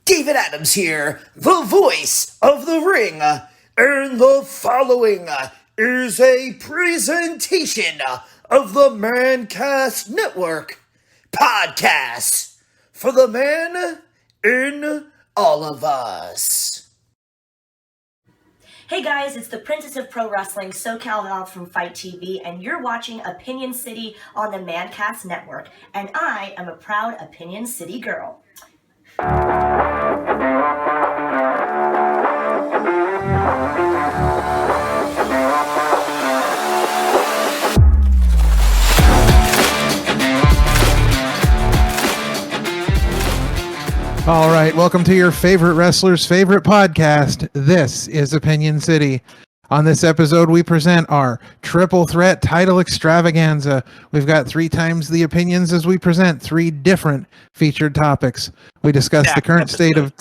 David Adams here, the voice of the ring, and the following is a presentation of the Mancast Network podcast for the man in all of us. Hey guys, it's the Princess of Pro Wrestling, SoCal Val from Fight TV, and you're watching Opinion City on the Mancast Network, and I am a proud Opinion City girl. All right, welcome to your favorite wrestler's favorite podcast. This is Opinion City. On this episode, we present our Triple Threat Title Extravaganza. We've got 3 times the opinions as we present 3 different featured topics. We discuss the current state of...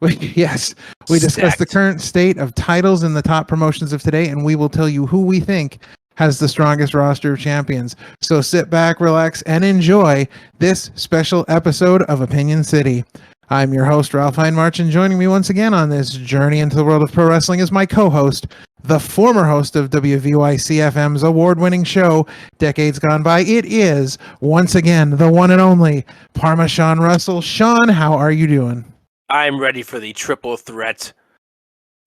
We discuss the current state of titles in the top promotions of today, and we will tell you who we think has the strongest roster of champions. So sit back, relax, and enjoy this special episode of Opinion City. I'm your host, Ralph Heinmarch, and joining me once again on this journey into the world of pro wrestling is my co-host, the former host of WVYC-FM's award-winning show, Decades Gone By. It is, once again, the one and only Parma Sean Russell. Sean, how are you doing? I'm ready for the Triple Threat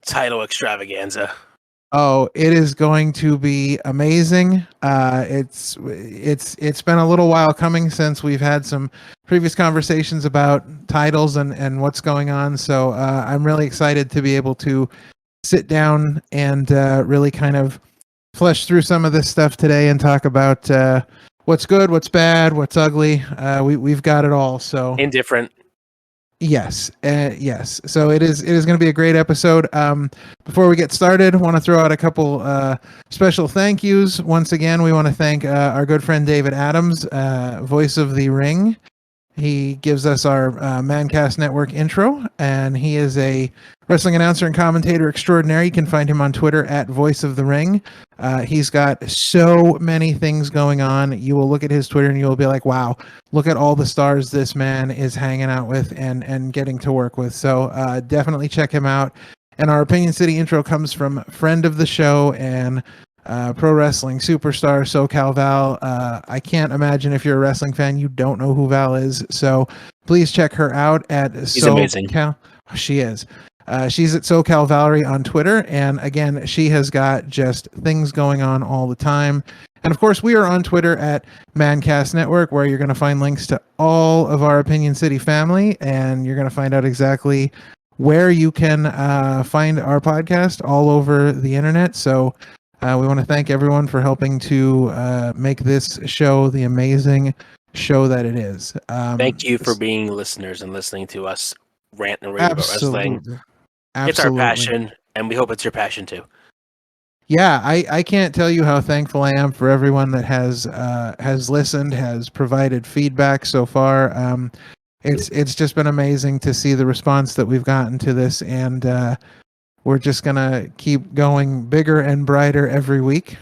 Title Extravaganza. Oh, it is going to be amazing. It's been a little while coming since we've had some previous conversations about titles and what's going on. So I'm really excited to be able to sit down and really kind of flesh through some of this stuff today and talk about what's good, what's bad, what's ugly. We've got it all. So indifferent. Yes. So it is going to be a great episode. Before we get started, I want to throw out a couple special thank yous. Once again, we want to thank our good friend David Adams, voice of the ring. He gives us our Mancast Network intro, and he is a wrestling announcer and commentator extraordinaire. You can find him on Twitter at Voice of the Ring. He's got so many things going on. You will look at his Twitter and you will be like, wow, look at all the stars this man is hanging out with and getting to work with. So definitely check him out. And our Opinion City intro comes from friend of the show and pro wrestling superstar SoCal Val. I can't imagine if you're a wrestling fan you don't know who Val is. So please check her out at amazing. She is. She's at SoCal Valerie on Twitter, and again, she has got just things going on all the time. And of course, we are on Twitter at Mancast Network, where you're going to find links to all of our Opinion City family, and you're going to find out exactly where you can find our podcast all over the internet. So we want to thank everyone for helping to make this show the amazing show that it is. Thank you for being listeners and listening to us rant and rave about wrestling. It's our passion, and we hope it's your passion too. Yeah, I can't tell you how thankful I am for everyone that has listened, has provided feedback so far. It's just been amazing to see the response that we've gotten to this, and we're just gonna keep going bigger and brighter every week.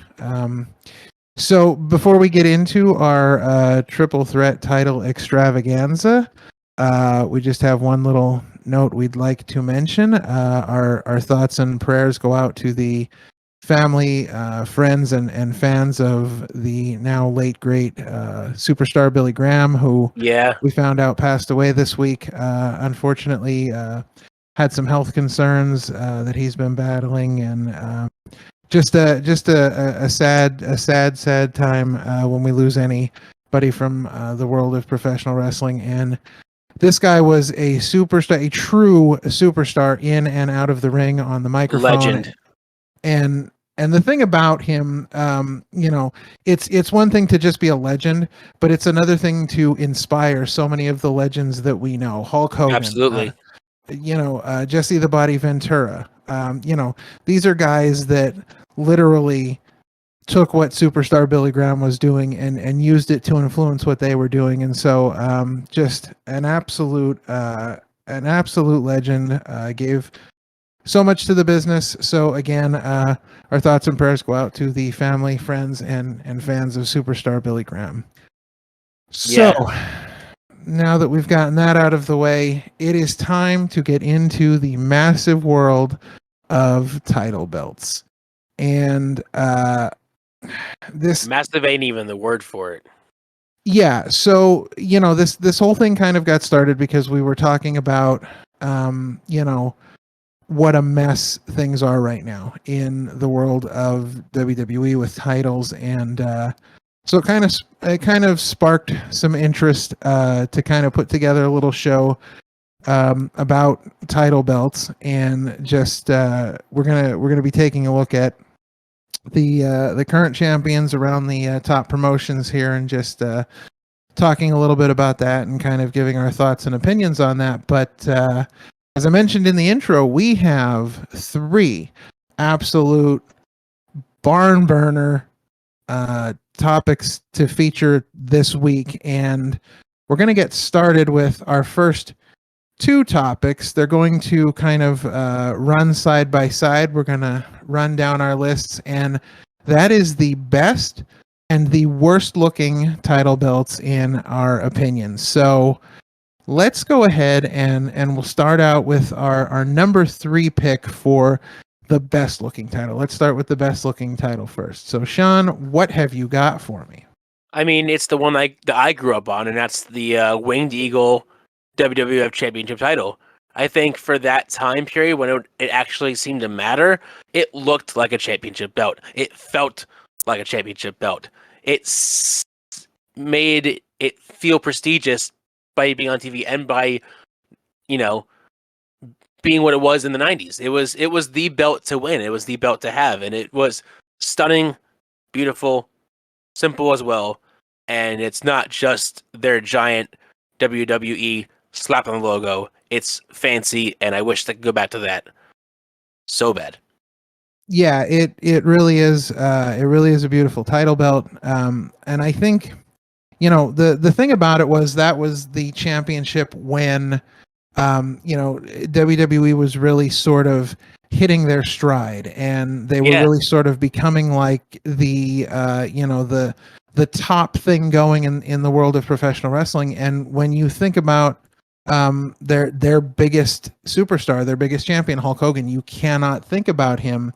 So before we get into our Triple Threat Title Extravaganza, we just have one little note we'd like to mention. Our thoughts and prayers go out to the family, friends, and fans of the now late great superstar Billy Graham, who we found out passed away this week. Unfortunately, had some health concerns that he's been battling, and just a sad time when we lose anybody from the world of professional wrestling. And this guy was a superstar, a true superstar in and out of the ring, on the microphone. Legend. And the thing about him, it's one thing to just be a legend, but it's another thing to inspire so many of the legends that we know. Hulk Hogan. Absolutely. Jesse the Body Ventura. These are guys that literally took what superstar Billy Graham was doing and used it to influence what they were doing. And so just an absolute legend, gave so much to the business. So again, our thoughts and prayers go out to the family, friends, and fans of superstar Billy Graham. So now that we've gotten that out of the way, it is time to get into the massive world of title belts. And this massive ain't even the word for it. Yeah, so this whole thing kind of got started because we were talking about what a mess things are right now in the world of WWE with titles, and so it kind of sparked some interest to kind of put together a little show about title belts, and just we're gonna be taking a look at the current champions around the top promotions here, and just talking a little bit about that and kind of giving our thoughts and opinions on that. But as I mentioned in the intro, we have 3 absolute barn burner topics to feature this week, and we're going to get started with our first 2 topics. They're going to kind of run side by side. We're going to run down our lists, and that is the best and the worst looking title belts in our opinion. So let's go ahead and we'll start out with our number 3 pick for the best looking title. Let's start with the best looking title first. So Sean, what have you got for me? I mean, it's the one that I grew up on, and that's the Winged Eagle WWF Championship title. I think for that time period when it actually seemed to matter, it looked like a championship belt. It felt like a championship belt. It made it feel prestigious by being on TV and by, being what it was in the 90s. It was the belt to win. It was the belt to have, and it was stunning, beautiful, simple as well. And it's not just their giant WWE slap on the logo. It's fancy, and I wish they could go back to that so bad. Yeah, it really is. It really is a beautiful title belt. And I think, the thing about it was that was the championship when, WWE was really sort of hitting their stride, and they were really sort of becoming like the top thing going in the world of professional wrestling. And when you think about their biggest superstar, their biggest champion, Hulk Hogan, you cannot think about him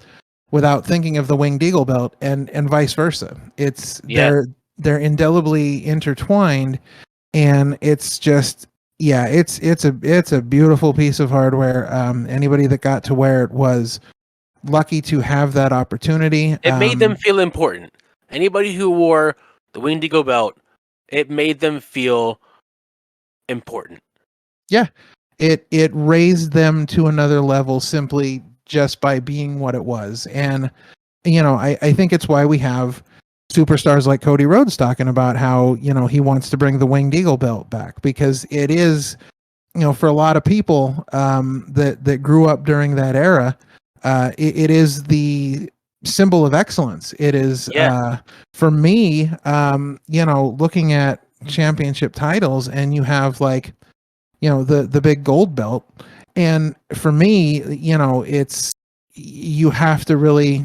without thinking of the Winged Eagle belt, and vice versa. They're indelibly intertwined, and it's just it's a beautiful piece of hardware. Anybody that got to wear it was lucky to have that opportunity. It made them feel important. Anybody who wore the Winged Eagle belt, it made them feel important. Yeah, it raised them to another level simply just by being what it was. And I think it's why we have superstars like Cody Rhodes talking about how he wants to bring the Winged Eagle belt back, because it is, for a lot of people that grew up during that era, it is the symbol of excellence. It is for me, looking at championship titles, and you have like the big gold belt, and for me, it's, you have to really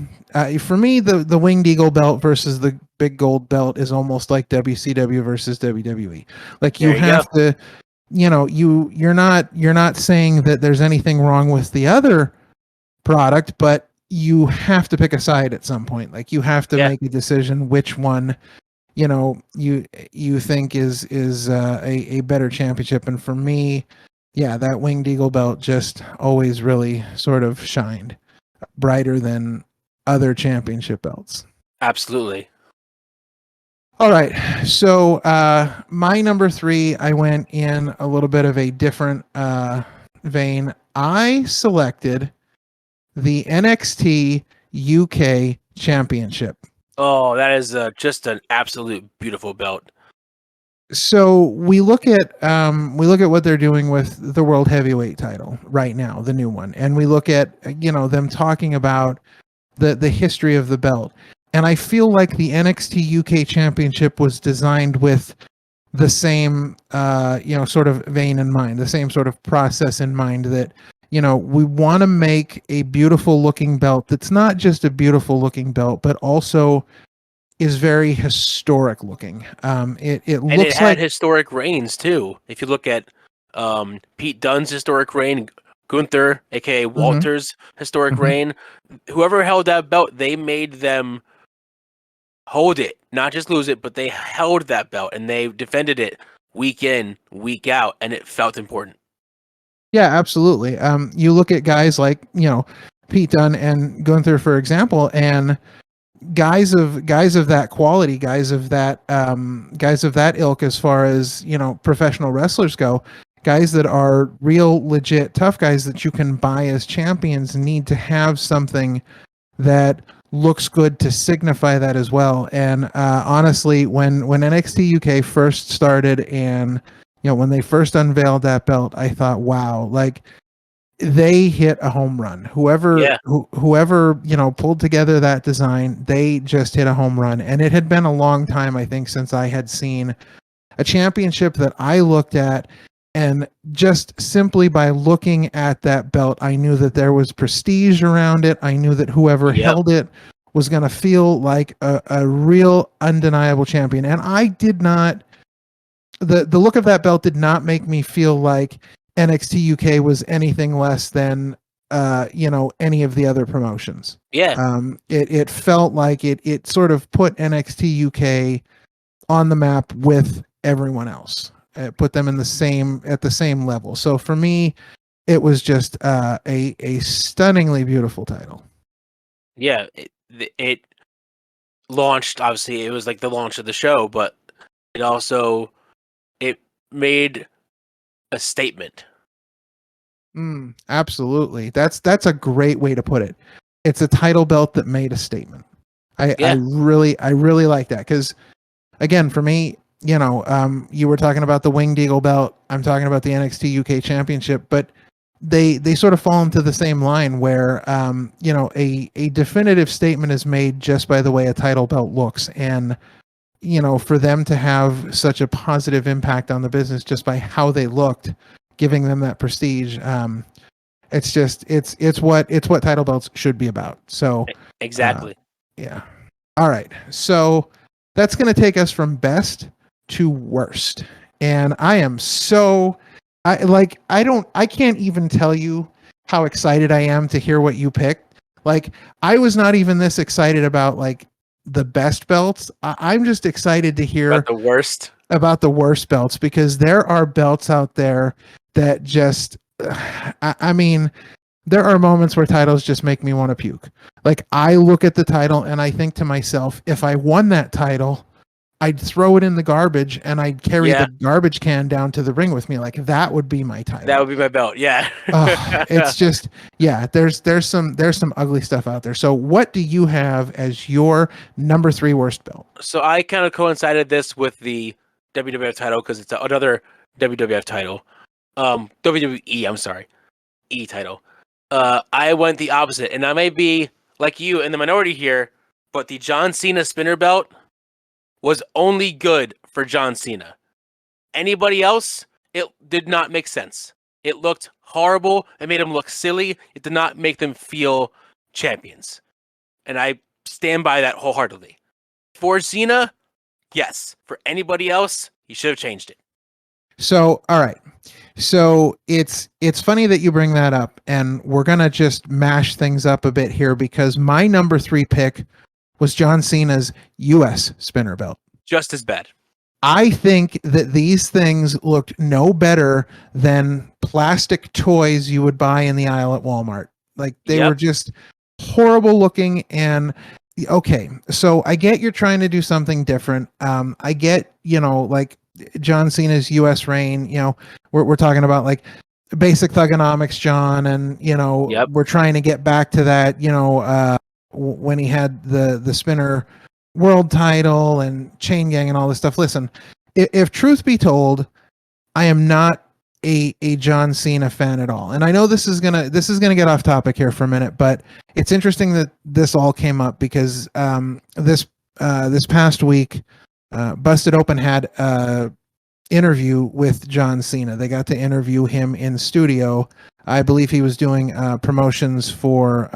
for me, the Winged Eagle belt versus the big gold belt is almost like WCW versus WWE. Like you have to, you're not saying that there's anything wrong with the other product, but you have to pick a side at some point. Like you have to make a decision which one you think is a better championship. And for me, that Winged Eagle belt just always really sort of shined brighter than other championship belts. Absolutely. All right, so my number 3, I went in a little bit of a different vein. I selected the NXT UK Championship. Oh, that is just an absolute beautiful belt. So we look at what they're doing with the World Heavyweight title right now, the new one, and we look at them talking about the history of the belt. And I feel like the NXT UK Championship was designed with the same sort of vein in mind, the same sort of process in mind, that we want to make a beautiful looking belt that's not just a beautiful looking belt, but also is very historic looking. It And looks it had like historic reigns too. If you look at Pete Dunne's historic reign, Gunther, aka Mhm, Walter's historic mhm. reign, whoever held that belt, they made them hold it, not just lose it, but they held that belt and they defended it week in, week out, and it felt important. Yeah, absolutely. You look at guys like Pete Dunne and Gunther, for example, and guys of that quality, guys of that ilk, as far as professional wrestlers go, guys that are real legit tough guys that you can buy as champions, need to have something that looks good to signify that as well. And honestly, when NXT UK first started, and when they first unveiled that belt, I thought, wow, like they hit a home run. Yeah. Whoever pulled together that design, they just hit a home run. And it had been a long time, I think, since I had seen a championship that I looked at, and just simply by looking at that belt, I knew that there was prestige around it. I knew that whoever Yep. held it was going to feel like a real undeniable champion. And I did not, the look of that belt did not make me feel like NXT UK was anything less than any of the other promotions. Yeah. It felt like it sort of put NXT UK on the map with everyone else. It put them at the same level. So for me, it was just a stunningly beautiful title. Yeah. It launched, obviously, it was like the launch of the show, but it made a statement. Absolutely. That's a great way to put it. It's a title belt that made a statement. I really like that, because again, for me, you were talking about the Winged Eagle belt. I'm talking about the NXT UK Championship, but they sort of fall into the same line where a definitive statement is made just by the way a title belt looks, and for them to have such a positive impact on the business just by how they looked, giving them that prestige. It's what title belts should be about. So Exactly. yeah. All right. So that's going to take us from best to worst. And I can't even tell you how excited I am to hear what you picked. Like, I was not even this excited about like the best belts. I'm just excited to hear About the worst. about the worst belts, because there are belts out there that just, I mean, there are moments where titles just make me want to puke. Like, I look at the title and I think to myself, if I won that title, I'd throw it in the garbage and I'd carry the garbage can down to the ring with me. Like, that would be my title. That would be my belt. Yeah. It's just, yeah, there's some ugly stuff out there. So what do you have as your number 3 worst belt? So I kind of coincided this with the WWF title because it's another WWF title. WWE, I'm sorry. E title. I went the opposite, and I may be like you in the minority here, but the John Cena spinner belt was only good for John Cena. Anybody else, it did not make sense. It looked horrible. It made them look silly. It did not make them feel champions. And I stand by that wholeheartedly. For Cena, yes. For anybody else, he should have changed it. So, all right. So it's funny that you bring that up, and we're gonna just mash things up a bit here, because my number 3 pick was John Cena's US spinner belt. Just as bad. I think that these things looked no better than plastic toys you would buy in the aisle at Walmart. Like, they were just horrible looking. And okay, so I get you're trying to do something different. I get, like John Cena's US reign, we're talking about like basic thugonomics, John, and we're trying to get back to that, when he had the spinner world title and chain gang and all this stuff. Listen, if truth be told, I am not a John Cena fan at all. And I know this is gonna get off topic here for a minute, but it's interesting that this all came up because this past week, Busted Open had a interview with John Cena. They got to interview him in studio. I believe he was doing promotions for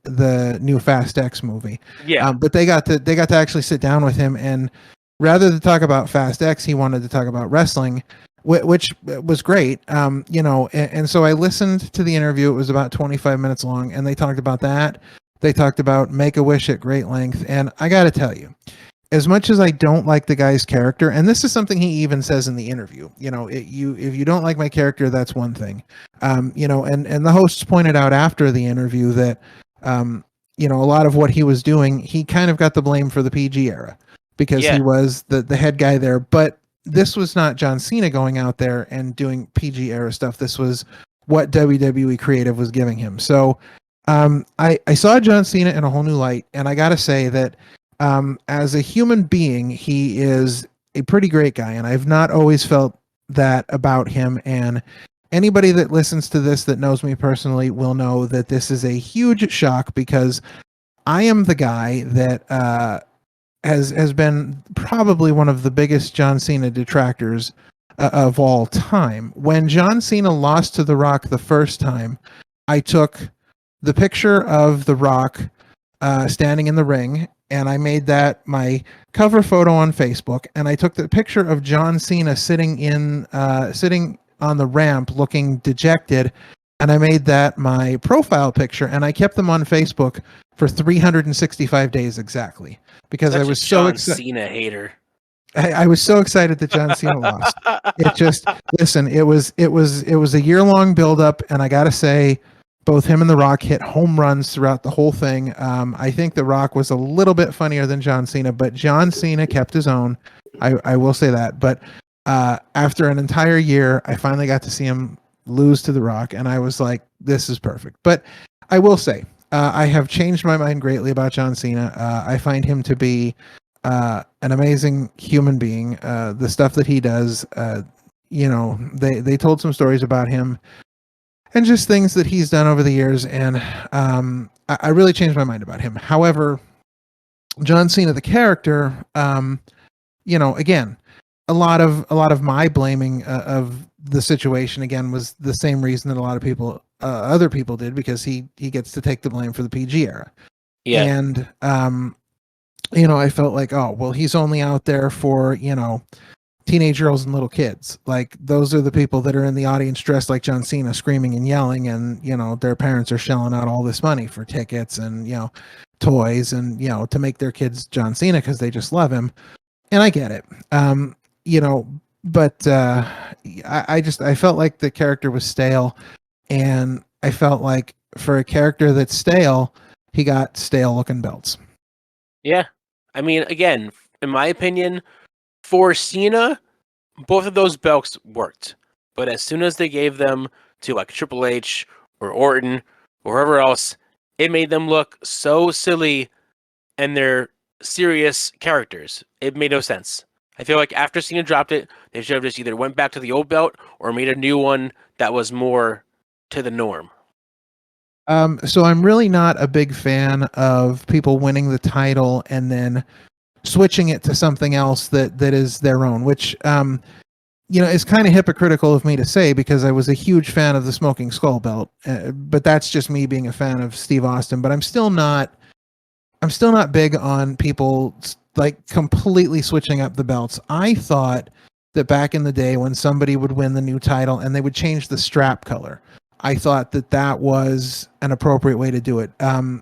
the new Fast X movie. Yeah. But they got to actually sit down with him, and rather than talk about Fast X, he wanted to talk about wrestling, which was great. And so I listened to the interview. It was about 25 minutes long, and they talked about that. They talked about Make-A-Wish at great length, and I got to tell you, as much as I don't like the guy's character, and this is something he even says in the interview, if you don't like my character, that's one thing. And the hosts pointed out after the interview that, a lot of what he was doing, he kind of got the blame for the PG era because he was the head guy there. But this was not John Cena going out there and doing PG era stuff. This was what WWE creative was giving him. So I saw John Cena in a whole new light, and I got to say that as a human being, he is a pretty great guy, and I've not always felt that about him. And anybody that listens to this that knows me personally will know that this is a huge shock, because I am the guy that has been probably one of the biggest John Cena detractors of all time. When John Cena lost to The Rock the first time, I took the picture of The Rock standing in the ring, and I made that my cover photo on Facebook. And I took the picture of John Cena sitting on the ramp looking dejected, and I made that my profile picture, and I kept them on Facebook for 365 days exactly, because I was so excited. Cena hater. I was so excited that John Cena lost. It just, listen, it was a year-long build-up, and I got to say, both him and The Rock hit home runs throughout the whole thing. I think The Rock was a little bit funnier than John Cena, but John Cena kept his own. I will say that. But after an entire year, I finally got to see him lose to The Rock, and I was like, this is perfect. But I will say, I have changed my mind greatly about John Cena. I find him to be an amazing human being. The stuff that he does, they told some stories about him and just things that he's done over the years, and I really changed my mind about him. However, John Cena, the character, again, a lot of my blaming of the situation again was the same reason that a lot of people, other people did, because he gets to take the blame for the PG era. Yeah. And I felt like, oh well, he's only out there for teenage girls and little kids. Like, those are the people that are in the audience dressed like John Cena, screaming and yelling, and their parents are shelling out all this money for tickets and toys and to make their kids John Cena because they just love him. And I get it. But I felt like the character was stale, and I felt like for a character that's stale, he got stale looking belts. Yeah. I mean, again, in my opinion, for Cena, both of those belts worked. But as soon as they gave them to like Triple H or Orton or whoever else, it made them look so silly, and they're serious characters. It made no sense. I feel like after Cena dropped it, they should have just either went back to the old belt or made a new one that was more to the norm. So I'm really not a big fan of people winning the title and then switching it to something else that is their own, which is kind of hypocritical of me to say, because I was a huge fan of the Smoking Skull belt, but that's just me being a fan of Steve Austin. But I'm still not big on people like completely switching up the belts. I thought that back in the day when somebody would win the new title and they would change the strap color, I thought that was an appropriate way to do it.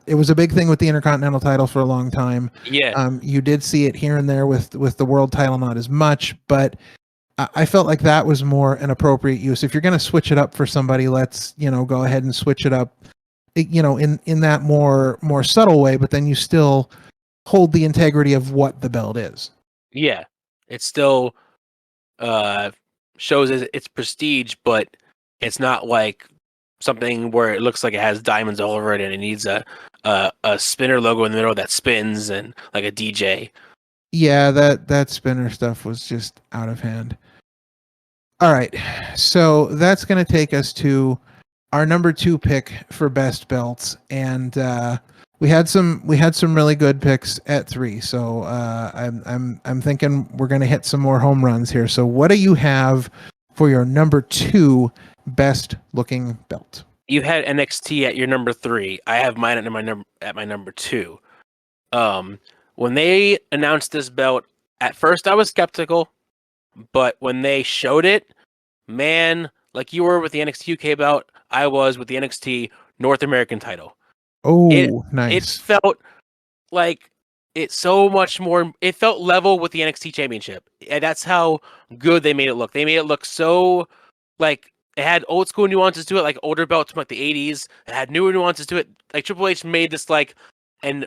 It was a big thing with the Intercontinental title for a long time. Yeah. You did see it here and there with the world title, not as much, but I felt like that was more an appropriate use. If you're going to switch it up for somebody, let's, go ahead and switch it up, in that more subtle way, but then you still hold the integrity of what the belt is. Yeah. It still shows its prestige, but it's not like something where it looks like it has diamonds all over it and it needs a spinner logo in the middle that spins and like a DJ. Yeah, that spinner stuff was just out of hand. All right, so that's going to take us to our number 2 pick for best belts, and we had some really good picks at 3. So I'm thinking we're going to hit some more home runs here. So what do you have for your number 2 best looking belt? You had NXT at your number 3. I have mine at my number 2. When they announced this belt, at first I was skeptical, but when they showed it, man, like you were with the NXT UK belt, I was with the NXT North American title. It Oh, it nice. felt like it's so much more. It felt level with the NXT Championship, and that's how good they made it look. They made it look so like it had old school nuances to it, like older belts from like the '80s. It had newer nuances to it. Like Triple H made this like a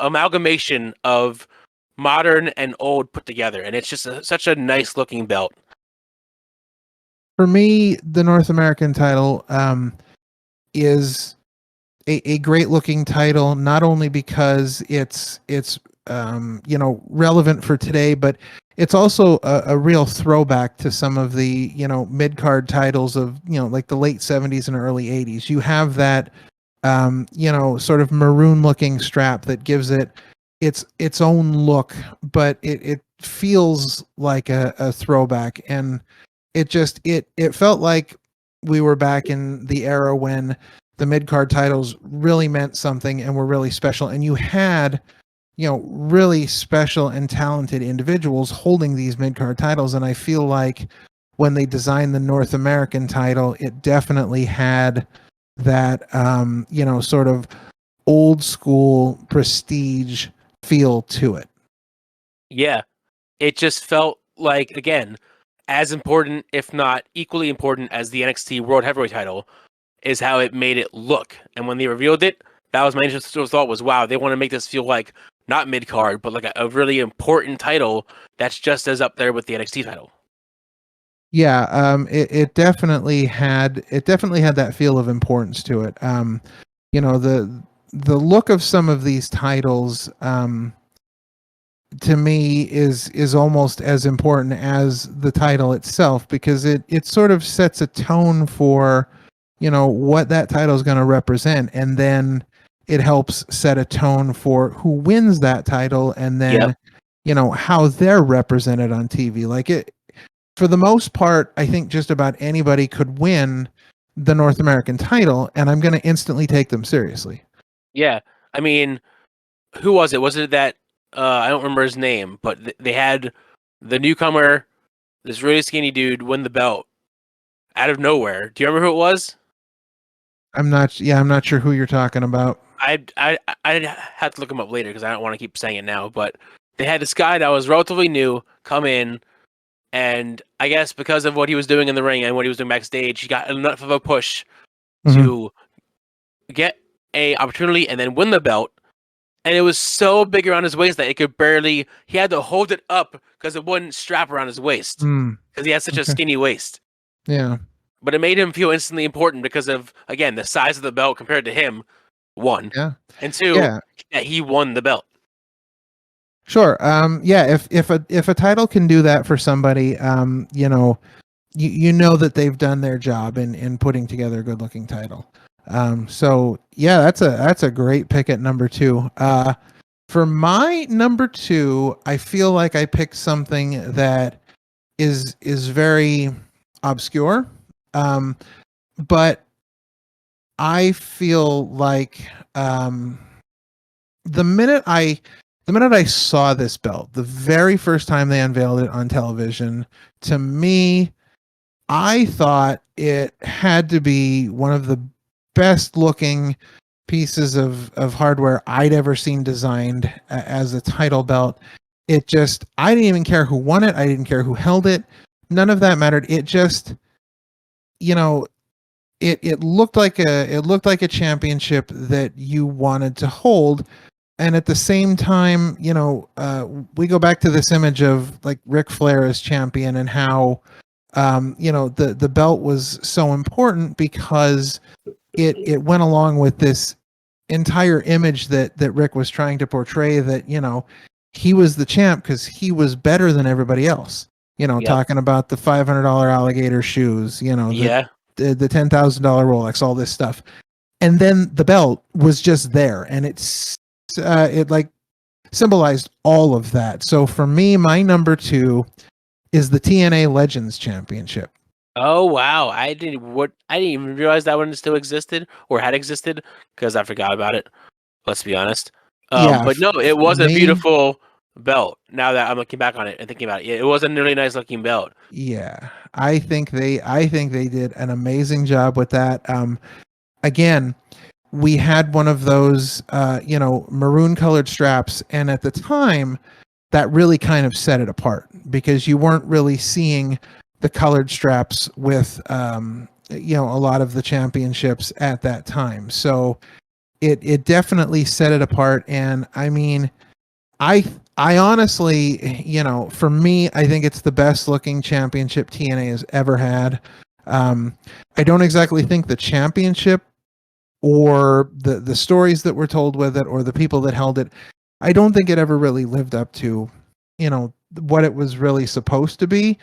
amalgamation of modern and old put together, and it's just such a nice looking belt. For me, the North American title is a great looking title, not only because it's relevant for today, but it's also a real throwback to some of the mid card titles of like the late 70s and early 80s. You have that sort of maroon looking strap that gives it its own look, but it feels like a throwback, and it felt like we were back in the era when the mid-card titles really meant something and were really special, and you had really special and talented individuals holding these mid-card titles. And I feel like when they designed the North American title, it definitely had that sort of old school prestige feel to it. Yeah, it just felt like, again, as important, if not equally important, as the NXT World Heavyweight title is how it made it look. And when they revealed it, that was my initial thought was, wow, they want to make this feel like not mid-card, but like a really important title that's just as up there with the NXT title. Yeah, it definitely had that feel of importance to it. The look of some of these titles to me is almost as important as the title itself, because it sort of sets a tone for what that title is going to represent, and then it helps set a tone for who wins that title, and then how they're represented on TV. Like it, for the most part, I think just about anybody could win the North American title, and I'm going to instantly take them seriously. Yeah, I mean, who was it? Was it that I don't remember his name, but they had the newcomer, this really skinny dude, win the belt out of nowhere. Do you remember who it was? I'm not sure who you're talking about. I had to look him up later because I don't want to keep saying it now. But they had this guy that was relatively new come in, and I guess because of what he was doing in the ring and what he was doing backstage, he got enough of a push to get a opportunity and then win the belt. And it was so big around his waist that it could barely. He had to hold it up because it wouldn't strap around his waist because he had such a skinny waist. Yeah. But it made him feel instantly important because of, again, the size of the belt compared to him, one. Yeah. And two, that he won the belt. Sure. If a title can do that for somebody, you know that they've done their job in putting together a good looking title. So yeah, that's a great pick at number 2. For my number 2, I feel like I picked something that is very obscure. But I feel like the minute I saw this belt, the very first time they unveiled it on television, to me, I thought it had to be one of the best looking pieces of hardware I'd ever seen designed as a title belt. I didn't even care who won it. I didn't care who held it. None of that mattered. It just, it looked like a championship that you wanted to hold. And at the same time, we go back to this image of like Ric Flair as champion, and how the belt was so important because it went along with this entire image that Rick was trying to portray, that he was the champ because he was better than everybody else. Talking about the $500 alligator shoes, the $10,000 Rolex, all this stuff, and then the belt was just there, and it like symbolized all of that. So for me, my number 2 is the TNA Legends Championship. Oh wow! I didn't even realize that one still existed or had existed because I forgot about it. Let's be honest. Yeah, But no, it for was a me, beautiful belt. Now that I'm looking back on it and thinking about it, it was a really nice looking belt. yeah, I think they did an amazing job with that. Again, we had one of those, maroon colored straps, and at the time, that really kind of set it apart because you weren't really seeing the colored straps with, a lot of the championships at that time. So it definitely set it apart, and I mean, I I honestly, for me, I think it's the best looking championship TNA has ever had. Um, I don't exactly think the championship or the stories that were told with it or the people that held it, I don't think it ever really lived up to, what it was really supposed to be.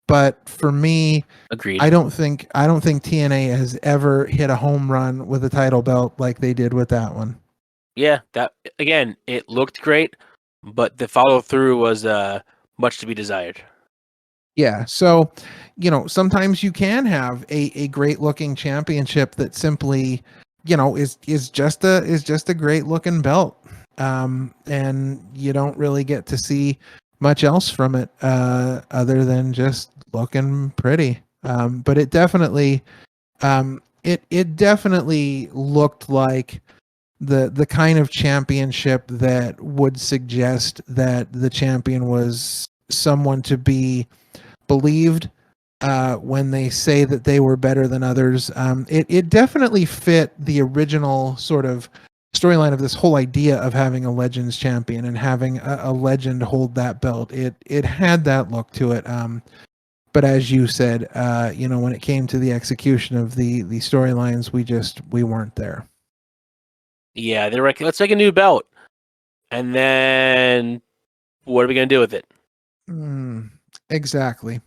But for me, Agreed. I don't think TNA has ever hit a home run with a title belt like they did with that one. Yeah, that again, it looked great, but the follow through was much to be desired. Yeah. So, sometimes you can have a great looking championship that simply, is just a great looking belt. And you don't really get to see much else from it other than just looking pretty. But it definitely looked like the kind of championship that would suggest that the champion was someone to be believed when they say that they were better than others. It definitely fit the original sort of storyline of this whole idea of having a Legends champion and having a legend hold that belt. It had that look to it. But as you said, when it came to the execution of the storylines, we weren't there. Yeah, they're like, let's make a new belt, and then what are we gonna do with it? Exactly.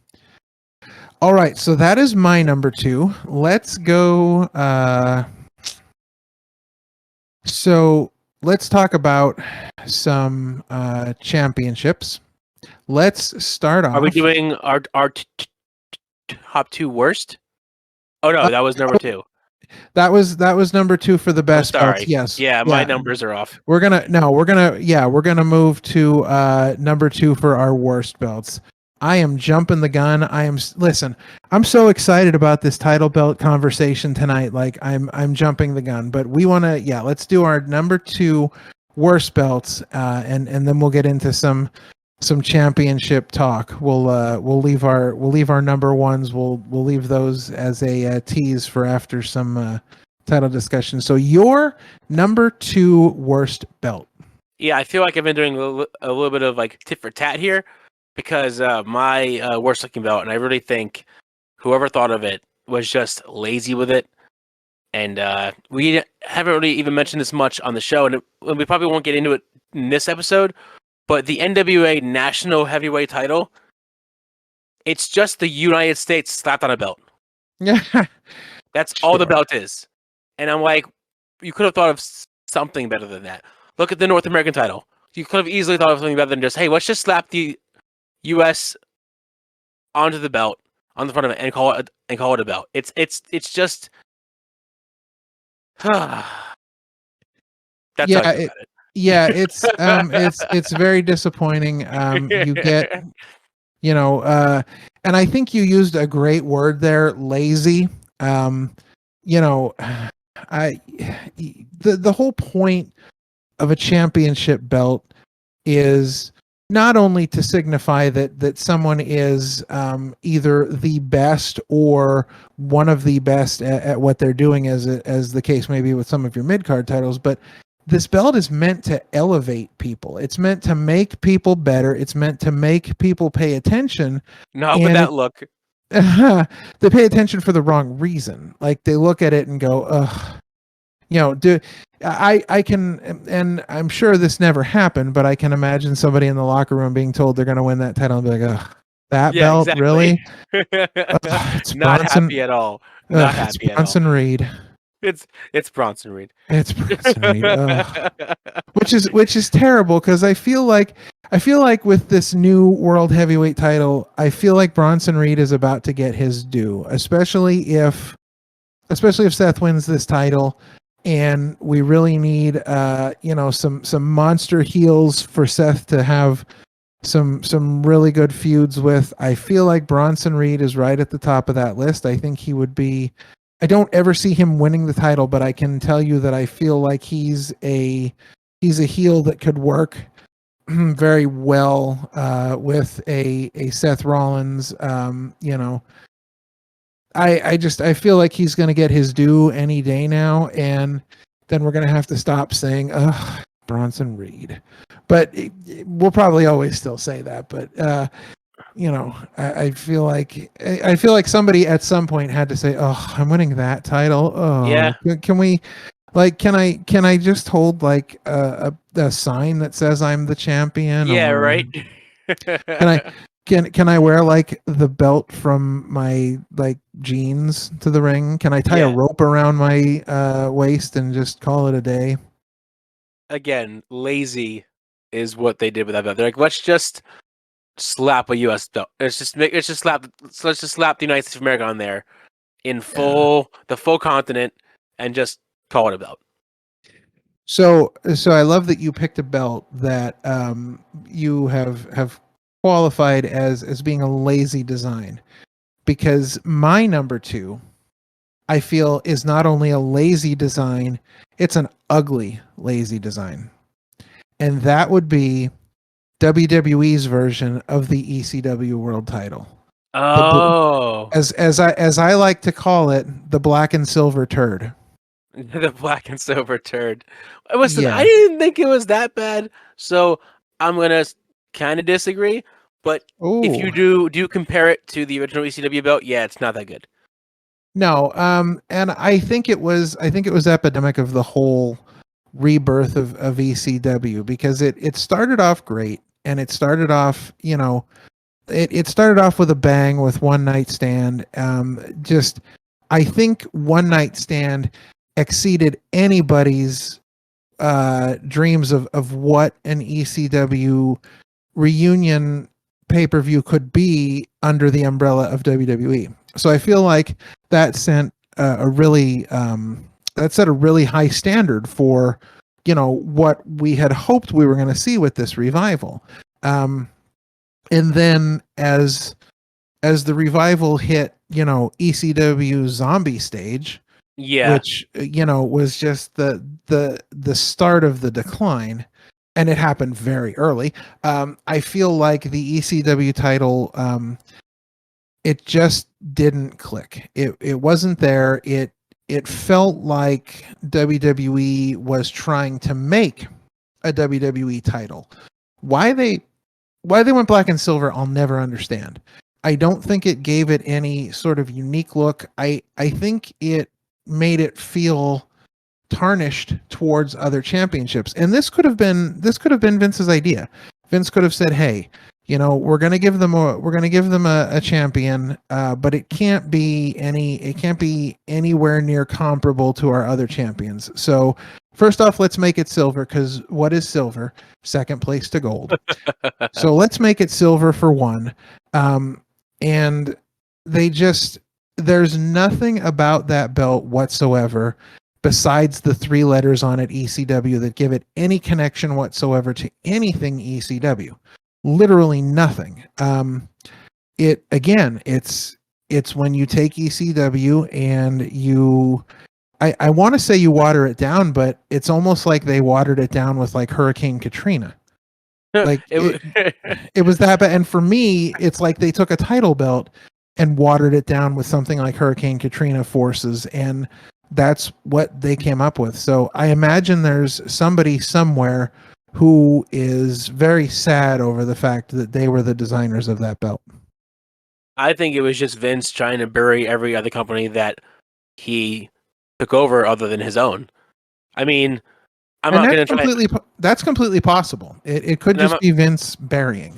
All right, so that is my number 2. Let's go. So let's talk about some championships. Let's start off. Are we doing our top 2 worst? Oh no, that was number 2. That was number 2 for the I'm best belts. sorry. Yes. Yeah, my numbers are off. We're gonna move to number 2 for our worst belts. I am jumping the gun. Listen. I'm so excited about this title belt conversation tonight. Like I'm jumping the gun. But we want to let's do our number 2 worst belts, and then we'll get into some championship talk. We'll leave our number ones. We'll leave those as a tease for after some title discussion. So your number 2 worst belt. Yeah, I feel like I've been doing a little bit of like tit for tat here because my worst looking belt, and I really think whoever thought of it was just lazy with it. And we haven't really even mentioned this much on the show, and we probably won't get into it in this episode. But the NWA National Heavyweight Title, it's just the United States slapped on a belt. Yeah, That's all the belt is. And I'm like, you could have thought of something better than that. Look at the North American title. You could have easily thought of something better than just, hey, let's just slap the U.S. onto the belt on the front of it and call it a belt. It's just. That's yeah, how I feel about it. yeah. It's very disappointing. You get, and I think you used a great word there, lazy. The whole point of a championship belt is not only to signify that someone is either the best or one of the best at what they're doing, as the case may be with some of your mid card titles, but this belt is meant to elevate people. It's meant to make people better. It's meant to make people pay attention. Not with that look. They pay attention for the wrong reason. Like they look at it and go, ugh. I can, and I'm sure this never happened, but I can imagine somebody in the locker room being told they're going to win that title and be like, ugh, that belt, really? It's It's not Bronson, happy at all. Not it's happy at all. Bronson Reed. It's Bronson Reed. It's Bronson Reed. Ugh. Which is terrible because I feel like with this new world heavyweight title, I feel like Bronson Reed is about to get his due, especially if Seth wins this title, and we really need some monster heels for Seth to have some really good feuds with. I feel like Bronson Reed is right at the top of that list. I think he would be. I don't ever see him winning the title, but I can tell you that I feel like he's a heel that could work very well with a Seth Rollins. I feel like he's going to get his due any day now, and then we're going to have to stop saying, "Ugh, Bronson Reed," but we'll probably always still say that. But I feel like somebody at some point had to say, "Oh, I'm winning that title." Oh, Yeah. Can we? Like, can I just hold like a sign that says I'm the champion? Yeah, or right. Can I wear like the belt from my like jeans to the ring? Can I tie a rope around my waist and just call it a day? Again, lazy is what they did with that belt. They're like, let's just slap a U.S. belt. Let's just slap the United States of America on there in the full continent and just call it a belt. So I love that you picked a belt that you have qualified as being a lazy design, because my number 2, I feel, is not only a lazy design, it's an ugly lazy design. And that would be WWE's version of the ECW world title. Oh. As I like to call it, the black and silver turd. The black and silver turd. Listen, Yeah. I didn't think it was that bad, so I'm gonna kind of disagree. But if you do compare it to the original ECW belt, yeah, it's not that good. No, and I think it was epidemic of the whole rebirth of ECW, because it started off great, and it started off, it started off with a bang with One Night Stand. I think One Night Stand exceeded anybody's dreams of what an ECW reunion pay-per-view could be under the umbrella of WWE. So I feel like that sent a really high standard for what we had hoped we were going to see with this revival. And then as the revival hit, ECW zombie stage, which was just the start of the decline, and it happened very early. I feel like the ECW title, it just didn't click. It wasn't there. It felt like WWE was trying to make a WWE title. Why they went black and silver, I'll never understand. I don't think it gave it any sort of unique look. I think it made it feel tarnished towards other championships. And this could have been Vince's idea. Vince could have said, "Hey, we're going to give them a champion, but it can't be anywhere near comparable to our other champions. So first off, let's make it silver, because what is silver? Second place to gold. So let's make it silver for one." And there's nothing about that belt whatsoever besides the 3 letters on it, ECW, that give it any connection whatsoever to anything ECW. Literally nothing. It's when you take ECW and I want to say you water it down, but it's almost like they watered it down with like Hurricane Katrina. Like it was that bad. And for me, it's like they took a title belt and watered it down with something like Hurricane Katrina forces, and that's what they came up with. So I imagine there's somebody somewhere who is very sad over the fact that they were the designers of that belt. I think it was just Vince trying to bury every other company that he took over other than his own. I mean, that's completely possible. It could just be Vince burying.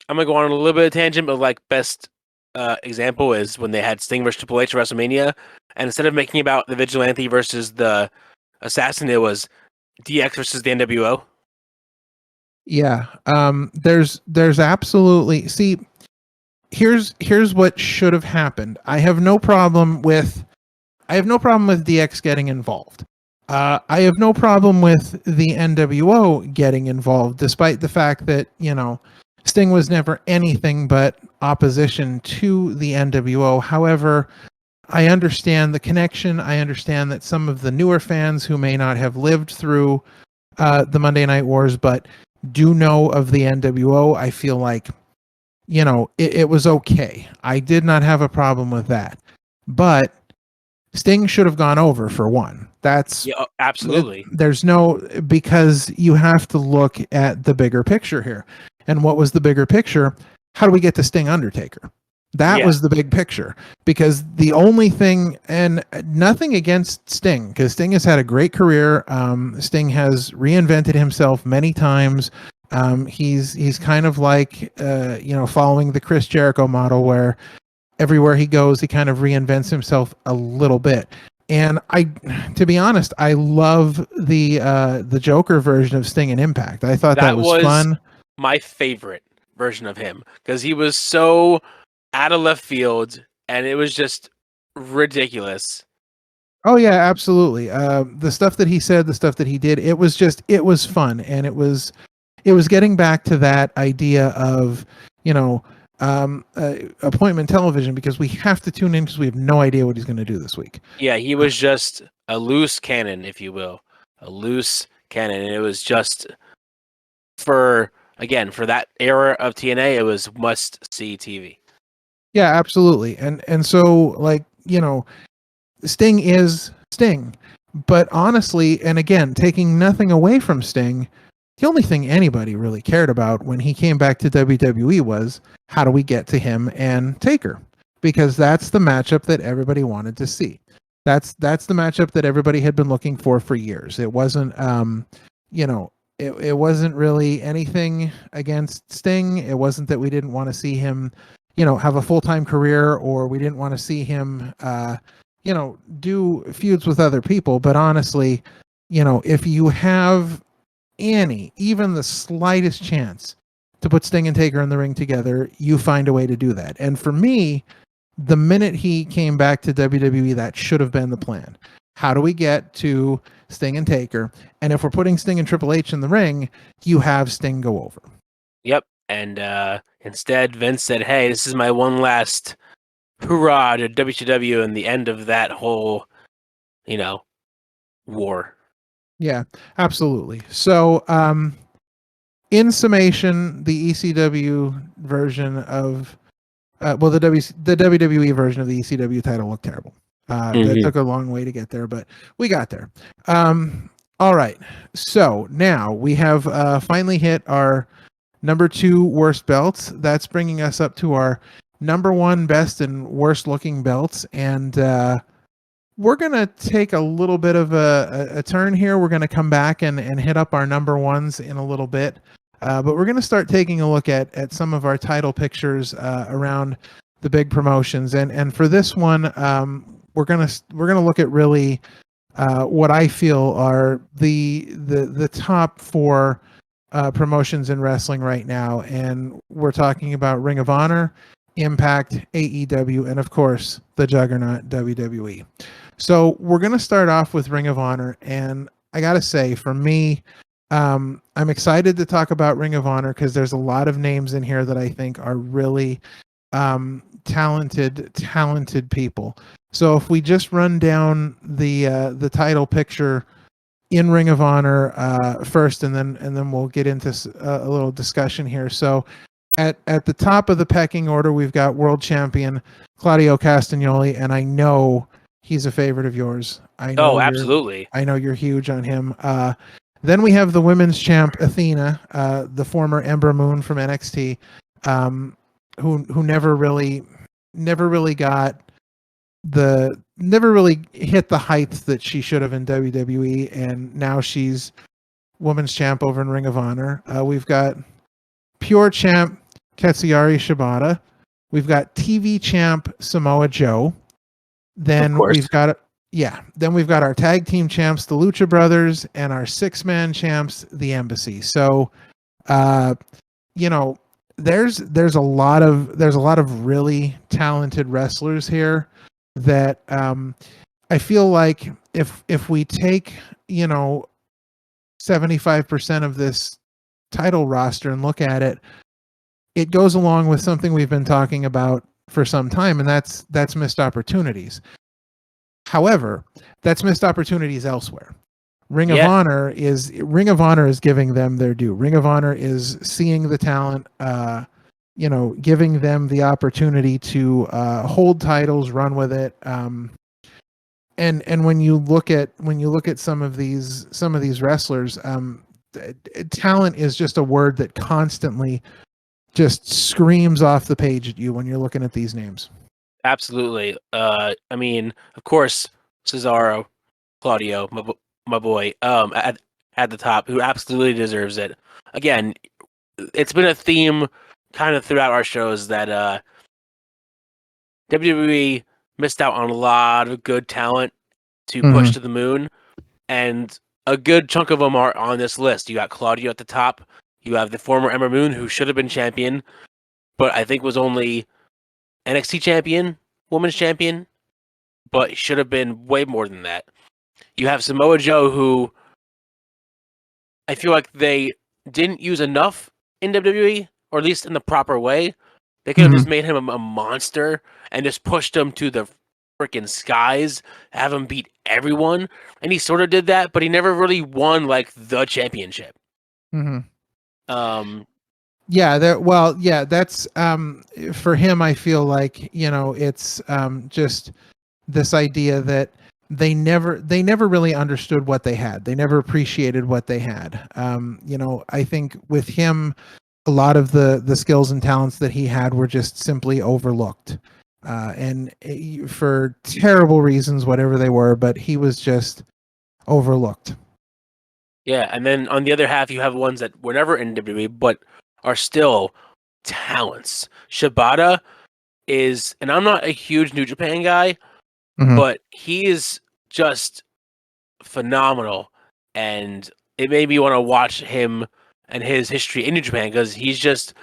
I'm gonna go on a little bit of tangent, but like best example is when they had Sting versus Triple H at WrestleMania, and instead of making about the Vigilante versus the Assassin, it was DX versus the NWO. Yeah. There's absolutely, see, here's what should have happened. I have no problem with DX getting involved. I have no problem with the NWO getting involved, despite the fact that, Sting was never anything but opposition to the NWO. However, I understand the connection. I understand that some of the newer fans who may not have lived through the Monday Night Wars, but do know of the NWO, I feel like, it was okay. I did not have a problem with that. But Sting should have gone over, for one. That's absolutely. There's no, because you have to look at the bigger picture here. And what was the bigger picture? How do we get to Sting Undertaker? That was the big picture, because the only thing, and nothing against Sting, because Sting has had a great career. Sting has reinvented himself many times. He's kind of like, following the Chris Jericho model, where everywhere he goes, he kind of reinvents himself a little bit. And to be honest, I love the Joker version of Sting in Impact. I thought that was fun. My favorite version of him, because he was so out of left field, and it was just ridiculous. Oh yeah, absolutely. The stuff that he said, the stuff that he did, it was fun, and it was getting back to that idea of, appointment television, because we have to tune in because we have no idea what he's going to do this week. Yeah, he was just a loose cannon, if you will, a loose cannon, and it was just for that era of TNA, it was must see TV. Yeah, absolutely. And so, like, Sting is Sting. But honestly, and again, taking nothing away from Sting, the only thing anybody really cared about when he came back to WWE was, how do we get to him and Taker? Because that's the matchup that everybody wanted to see. That's the matchup that everybody had been looking for years. It wasn't, it wasn't really anything against Sting. It wasn't that we didn't want to see him, have a full-time career, or we didn't want to see him, do feuds with other people. But honestly, if you have even the slightest chance to put Sting and Taker in the ring together, you find a way to do that. And for me, the minute he came back to WWE, that should have been the plan. How do we get to Sting and Taker? And if we're putting Sting and Triple H in the ring, you have Sting go over. Yep. And instead, Vince said, hey, this is my one last hurrah to WCW, and the end of that whole, war. Yeah, absolutely. So, in summation, the ECW version of, the WWE version of the ECW title looked terrible. That took a long way to get there, but we got there. All right. So now we have finally hit our number 2 worst belts. That's bringing us up to our number 1 best and worst looking belts. And we're going to take a little bit of a turn here. We're going to come back and hit up our number 1s in a little bit. But we're going to start taking a look at some of our title pictures around the big promotions. And for this one, we're going to look at really what I feel are the top 4 promotions in wrestling right now. And we're talking about Ring of Honor, Impact, AEW, and of course the juggernaut WWE. So we're going to start off with Ring of Honor, and I got to say, for me, I'm excited to talk about Ring of Honor because there's a lot of names in here that I think are really talented people. So if we just run down the title picture in Ring of Honor first, and then we'll get into a little discussion here. So at the top of the pecking order, we've got world champion Claudio Castagnoli, and I know he's a favorite of yours. I know. Oh, absolutely. I know you're huge on him. Then we have the women's champ Athena, the former Ember Moon from NXT, who never really hit the heights that she should have in WWE, and now she's women's champ over in Ring of Honor. We've got pure champ Katsuyori Shibata, We've got TV champ Samoa Joe. Then Of course. then we've got our tag team champs, the Lucha Brothers, and our 6-man champs, the Embassy. So, there's a lot of really talented wrestlers here that I feel like if we take 75% of this title roster and look at it, it goes along with something we've been talking about for some time, and that's missed opportunities. However, that's missed opportunities elsewhere. Ring of Honor is giving them their due. Ring of Honor is seeing the talent, giving them the opportunity to hold titles, run with it. And when you look at some of these wrestlers, talent is just a word that constantly just screams off the page at you when you're looking at these names. Absolutely. I mean, of course, Cesaro, Claudio, my boy, at the top, who absolutely deserves it. Again, it's been a theme kind of throughout our shows that WWE missed out on a lot of good talent to push to the moon, and a good chunk of them are on this list. You got Claudio at the top. You have the former Ember Moon, who should have been champion, but I think was only NXT champion, women's champion, but should have been way more than that. You have Samoa Joe, who I feel like they didn't use enough in WWE, or at least in the proper way. They could have just made him a monster and just pushed him to the freaking skies, have him beat everyone, and he sort of did that, but he never really won like the championship. That's for him. I feel like it's just this idea that they never really understood what they had. They never appreciated what they had. I think with him, a lot of the skills and talents that he had were just simply overlooked, and for terrible reasons, whatever they were. But he was just overlooked. Yeah, and then on the other half, you have ones that were never in WWE, but are still talents. Shibata is, and I'm not a huge New Japan guy, but he is just phenomenal, and it made me want to watch him and his history in New Japan, because he just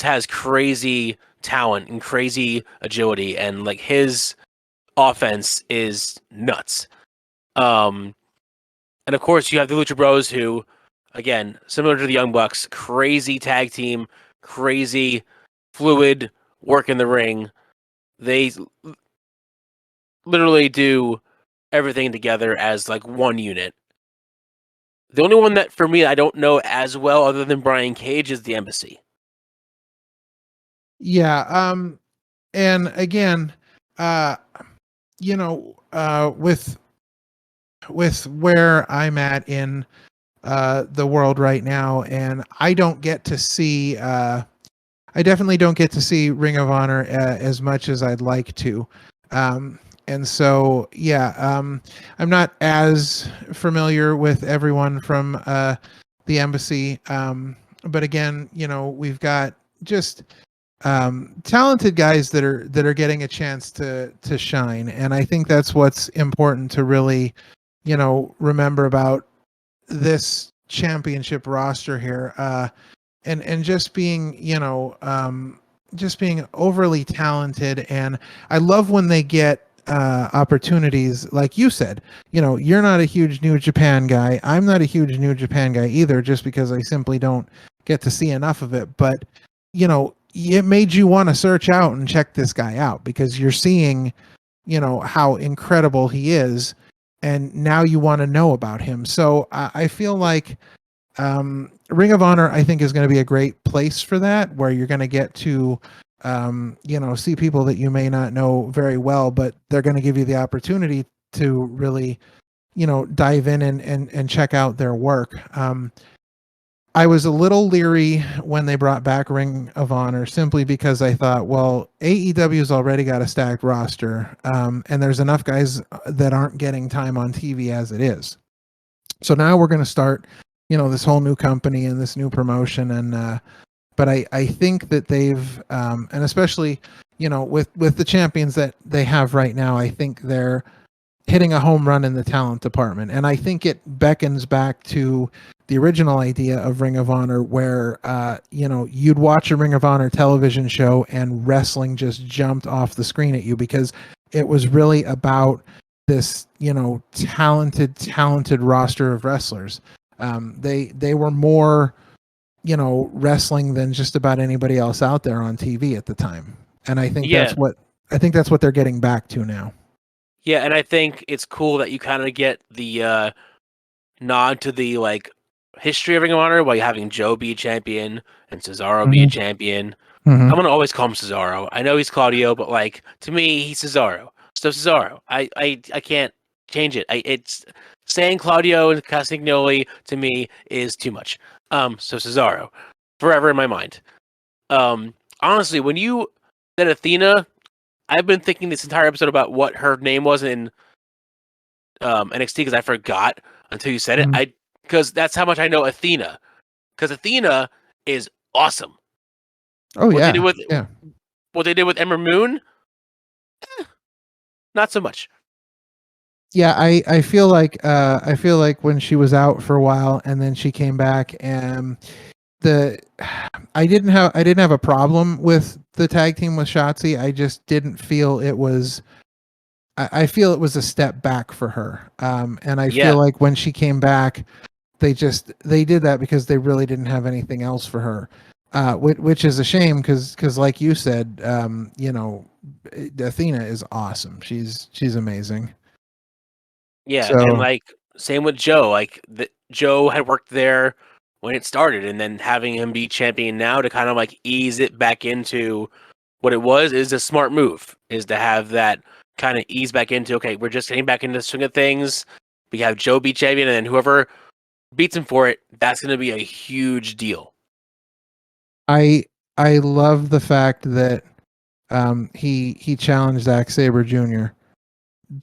has crazy talent and crazy agility, and like his offense is nuts. And of course, you have the Lucha Bros, who, again, similar to the Young Bucks, crazy tag team, crazy fluid work in the ring. They literally do everything together as like one unit. The only one that, for me, I don't know as well, other than Brian Cage, is the Embassy. Yeah. And again, with where I'm at in the world right now, and I don't get to see I definitely don't get to see Ring of Honor as much as I'd like to. And so, I'm not as familiar with everyone from the Embassy. But again, we've got just talented guys that are getting a chance to shine. And I think that's what's important to really, remember about this championship roster here. And just being, just being overly talented. And I love when they get opportunities, like you said. You're not a huge New Japan guy. I'm not a huge New Japan guy either, just because I simply don't get to see enough of it. But it made you want to search out and check this guy out, because you're seeing how incredible he is, and now you want to know about him. So I feel like Ring of Honor, I think, is going to be a great place for that, where you're going to get to see people that you may not know very well, but they're going to give you the opportunity to really, dive in and check out their work. I was a little leery when they brought back Ring of Honor, simply because I thought, well, AEW's already got a stacked roster, and there's enough guys that aren't getting time on TV as it is. So now we're going to start, this whole new company and this new promotion, and but I think that they've and especially with the champions that they have right now, I think they're hitting a home run in the talent department. And I think it beckons back to the original idea of Ring of Honor, where you'd watch a Ring of Honor television show and wrestling just jumped off the screen at you, because it was really about this talented roster of wrestlers. They were more wrestling than just about anybody else out there on TV at the time. And I think that's what they're getting back to now. Yeah, and I think it's cool that you kind of get the nod to the history of Ring of Honor while you're having Joe be a champion and Cesaro be a champion. Mm-hmm. I'm gonna always call him Cesaro. I know he's Claudio, but to me, he's Cesaro. So Cesaro. I can't change it. It's saying Claudio and Castagnoli to me is too much. So Cesaro, forever in my mind. Honestly, when you said Athena, I've been thinking this entire episode about what her name was in NXT because I forgot until you said it. Because that's how much I know Athena. Because Athena is awesome. Oh, what yeah. What they did with Ember Moon, not so much. Yeah, I feel like when she was out for a while and then she came back, and I didn't have a problem with the tag team with Shotzi. I just didn't feel it was. I feel it was a step back for her. And I feel like when she came back, they did that because they really didn't have anything else for her. Which is a shame because like you said, Athena is awesome. She's amazing. Yeah, and same with Joe. Joe had worked there when it started, and then having him be champion now to kind of ease it back into what it was is a smart move. Is to have that kind of ease back into, okay, we're just getting back into the swing of things. We have Joe be champion, and then whoever beats him for it, that's going to be a huge deal. I love the fact that he challenged Zack Sabre Jr.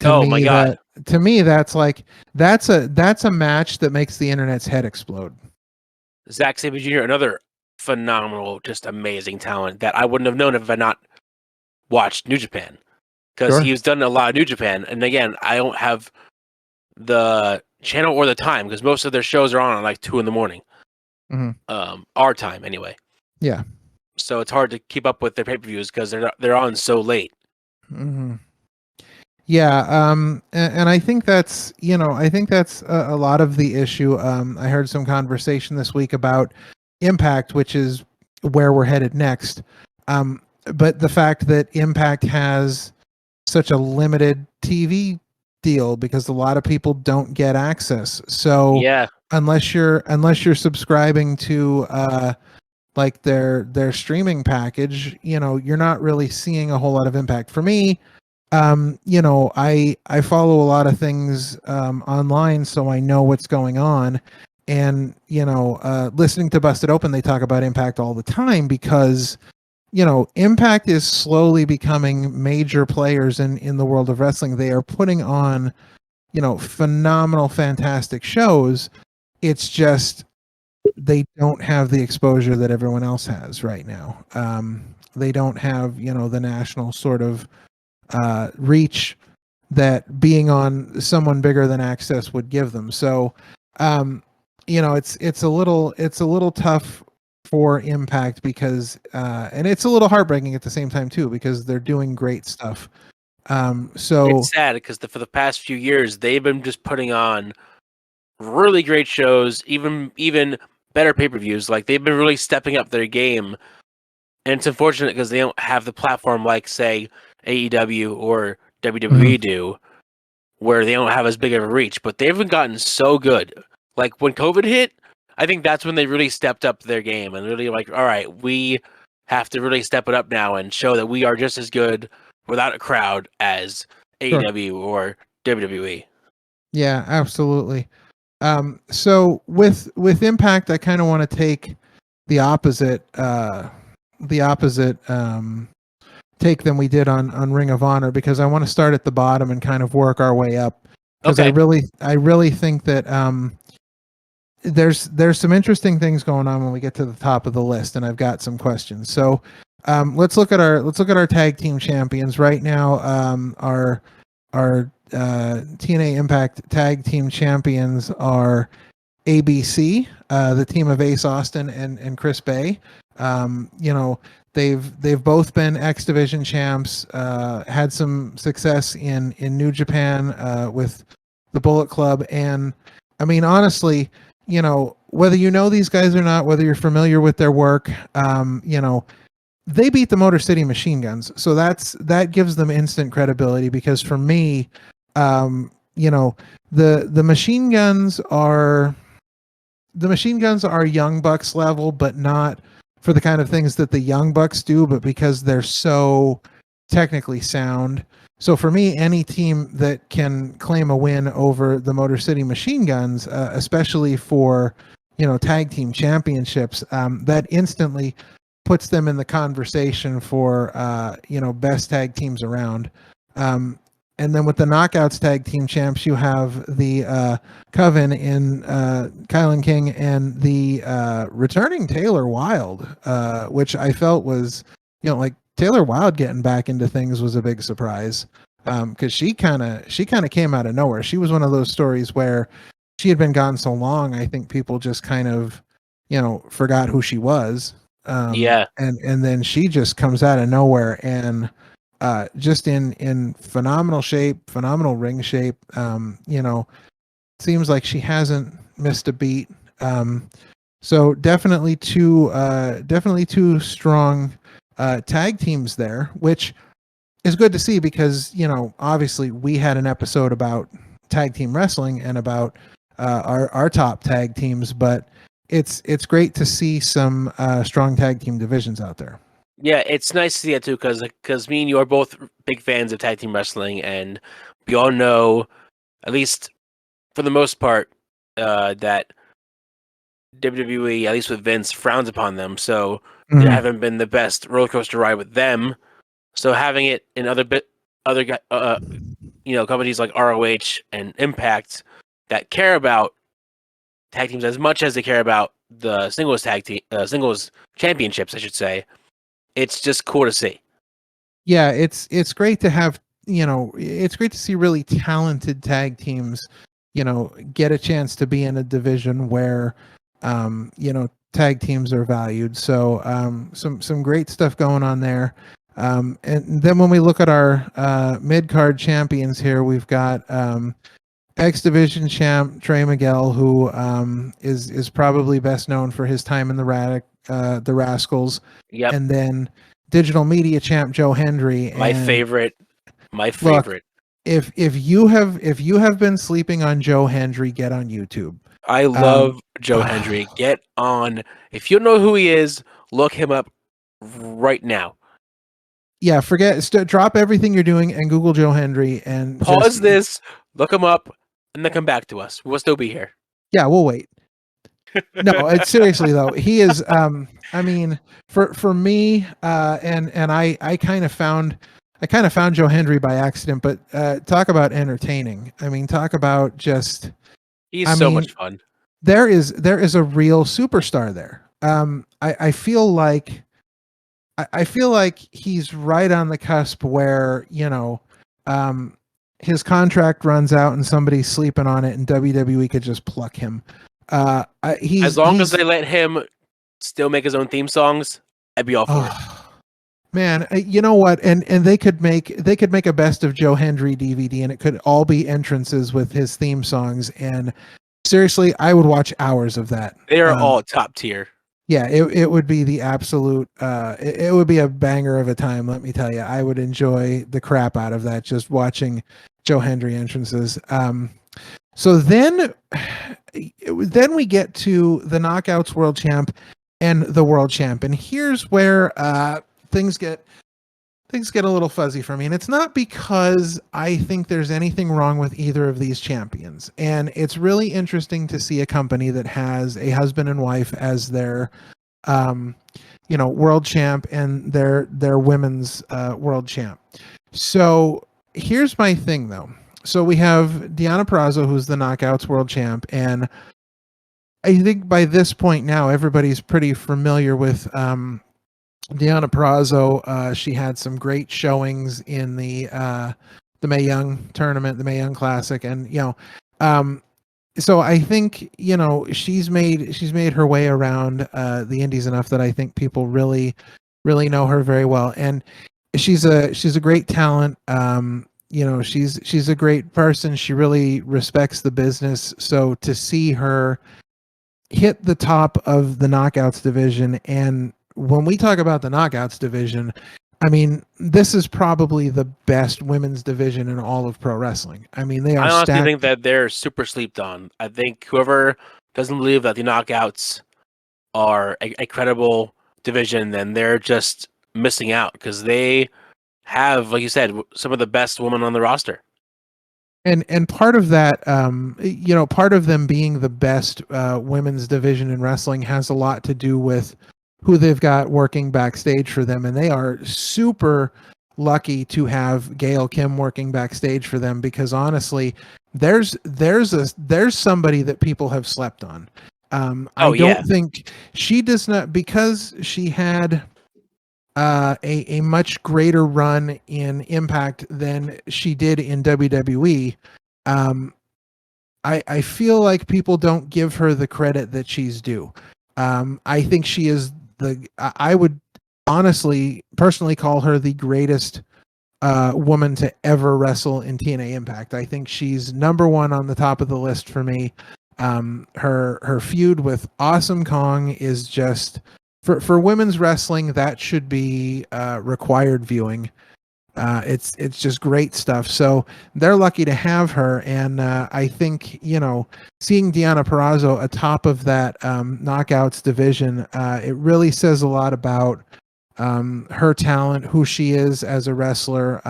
My God. To me, that's a match that makes the internet's head explode. Zack Sabre Jr., another phenomenal, just amazing talent that I wouldn't have known if I not watched New Japan, because he's done a lot of New Japan. And again, I don't have the channel or the time because most of their shows are on at 2 a.m. Our time anyway. Yeah. So it's hard to keep up with their pay-per-views because they're on so late. Mm-hmm. Yeah, and I think that's a lot of the issue. I heard some conversation this week about Impact, which is where we're headed next. But the fact that Impact has such a limited TV deal because a lot of people don't get access. So unless you're subscribing to their streaming package, you're not really seeing a whole lot of Impact. For me, I follow a lot of things online, so I know what's going on. And listening to Busted Open, they talk about Impact all the time because Impact is slowly becoming major players in the world of wrestling. They are putting on phenomenal, fantastic shows. It's just they don't have the exposure that everyone else has right now. They don't have the national sort of reach that being on someone bigger than Access would give them. So it's a little tough for Impact because and it's a little heartbreaking at the same time too, because they're doing great stuff. So it's sad because for the past few years they've been just putting on really great shows, even better pay-per-views. They've been really stepping up their game, and it's unfortunate because they don't have the platform say AEW or WWE do, where they don't have as big of a reach, but they've gotten so good. When COVID hit, I think that's when they really stepped up their game and really all right, we have to really step it up now and show that we are just as good without a crowd as AEW or WWE. Yeah, absolutely. So with Impact, I kind of want to take the opposite take than we did on Ring of Honor, because I want to start at the bottom and kind of work our way up, because I really think that there's some interesting things going on when we get to the top of the list, and I've got some questions. So let's look at our tag team champions right now. Our TNA Impact tag team champions are ABC, the team of Ace Austin and Chris Bay. They've both been X Division champs, had some success in New Japan with the Bullet Club, and I mean honestly, whether you know these guys or not, whether you're familiar with their work, they beat the Motor City Machine Guns, so that gives them instant credibility because for me, the Machine Guns are Young Bucks level, but not for the kind of things that the Young Bucks do, but because they're so technically sound. So for me, any team that can claim a win over the Motor City Machine Guns, especially for tag team championships, that instantly puts them in the conversation for best tag teams around. And then with the Knockouts tag team champs, you have the Coven in Kylan King and the returning Taylor Wilde, which I felt was, like Taylor Wilde getting back into things was a big surprise because she kind of came out of nowhere. She was one of those stories where she had been gone so long. I think people just kind of, forgot who she was. Yeah. And then she just comes out of nowhere and just in phenomenal shape, phenomenal ring shape. Seems like she hasn't missed a beat. So definitely two strong tag teams there, which is good to see because obviously we had an episode about tag team wrestling and about our top tag teams, but it's great to see some strong tag team divisions out there. Yeah, it's nice to see that too, because me and you are both big fans of tag team wrestling, and we all know, at least for the most part, that WWE, at least with Vince, frowns upon them. So they haven't been the best roller coaster ride with them. So having it in other companies like ROH and Impact that care about tag teams as much as they care about the singles championships, I should say. It's just cool to see. Yeah, it's great to have, it's great to see really talented tag teams, get a chance to be in a division where, tag teams are valued. So some great stuff going on there. And then when we look at our mid-card champions here, we've got X Division champ Trey Miguel, who is probably best known for his time in the Rascals. Yep. And then digital media champ Joe Hendry. My favorite. Look, if you have been sleeping on Joe Hendry, get on YouTube. I love Joe Hendry. Get on. If you don't know who he is, look him up right now. Yeah, drop everything you're doing and Google Joe Hendry and pause this, look him up, and then come back to us. We'll still be here. Yeah, we'll wait. No, it's seriously though. He is. I mean, for me, and I kind of found Joe Hendry by accident. But talk about entertaining. I mean, talk about just. He's so much fun. There is a real superstar there. I feel like he's right on the cusp where his contract runs out and somebody's sleeping on it, and WWE could just pluck him. As long as they let him still make his own theme songs, I'd be all for it. Man, you know what? And they could make a best of Joe Hendry DVD, and it could all be entrances with his theme songs. And seriously, I would watch hours of that. They are all top tier. Yeah, it would be the absolute. It would be a banger of a time. Let me tell you, I would enjoy the crap out of that just watching Joe Hendry entrances. So then we get to the Knockouts World Champ and the World Champ, and here's where things get a little fuzzy for me. And it's not because I think there's anything wrong with either of these champions. And it's really interesting to see a company that has a husband and wife as their world champ and their women's world champ. So here's my thing though. So we have Deonna Purrazzo, who's the Knockouts world champ, and I think by this point now, everybody's pretty familiar with Deonna Purrazzo. She had some great showings in the Mae Young tournament, the Mae Young Classic, and so I think she's made her way around the Indies enough that I think people really know her very well, and she's a great talent. She's a great person. She really respects the business. So to see her hit the top of the knockouts division, and when we talk about the knockouts division, I mean, this is probably the best women's division in all of pro wrestling. I mean, they are I honestly stacked. think that they're super slept on. I think whoever doesn't believe that the knockouts are a credible division, then they're just missing out because they have, like you said, some of the best women on the roster. And part of that, part of them being the best women's division in wrestling has a lot to do with who they've got working backstage for them, and they are super lucky to have Gail Kim working backstage for them, because honestly, there's somebody that people have slept on. I don't think she does not, because she had a much greater run in Impact than she did in WWE. I feel like people don't give her the credit that she's due. I think she is I would honestly, personally call her the greatest woman to ever wrestle in TNA Impact. I think she's number one on the top of the list for me. Her feud with Awesome Kong is just, for women's wrestling, that should be required viewing. It's just great stuff. So they're lucky to have her, and I think seeing Deonna Purrazzo atop of that knockouts division, it really says a lot about her talent, who she is as a wrestler.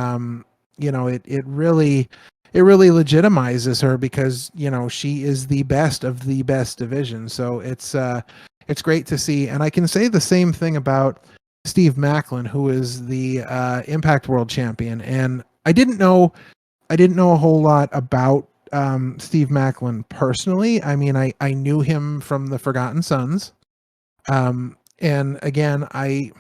It really legitimizes her, because she is the best of the best division. So it's great to see, and I can say the same thing about Steve Macklin, who is the Impact World Champion. And I didn't know a whole lot about Steve Macklin personally. I mean, I knew him from the Forgotten Sons, and again, I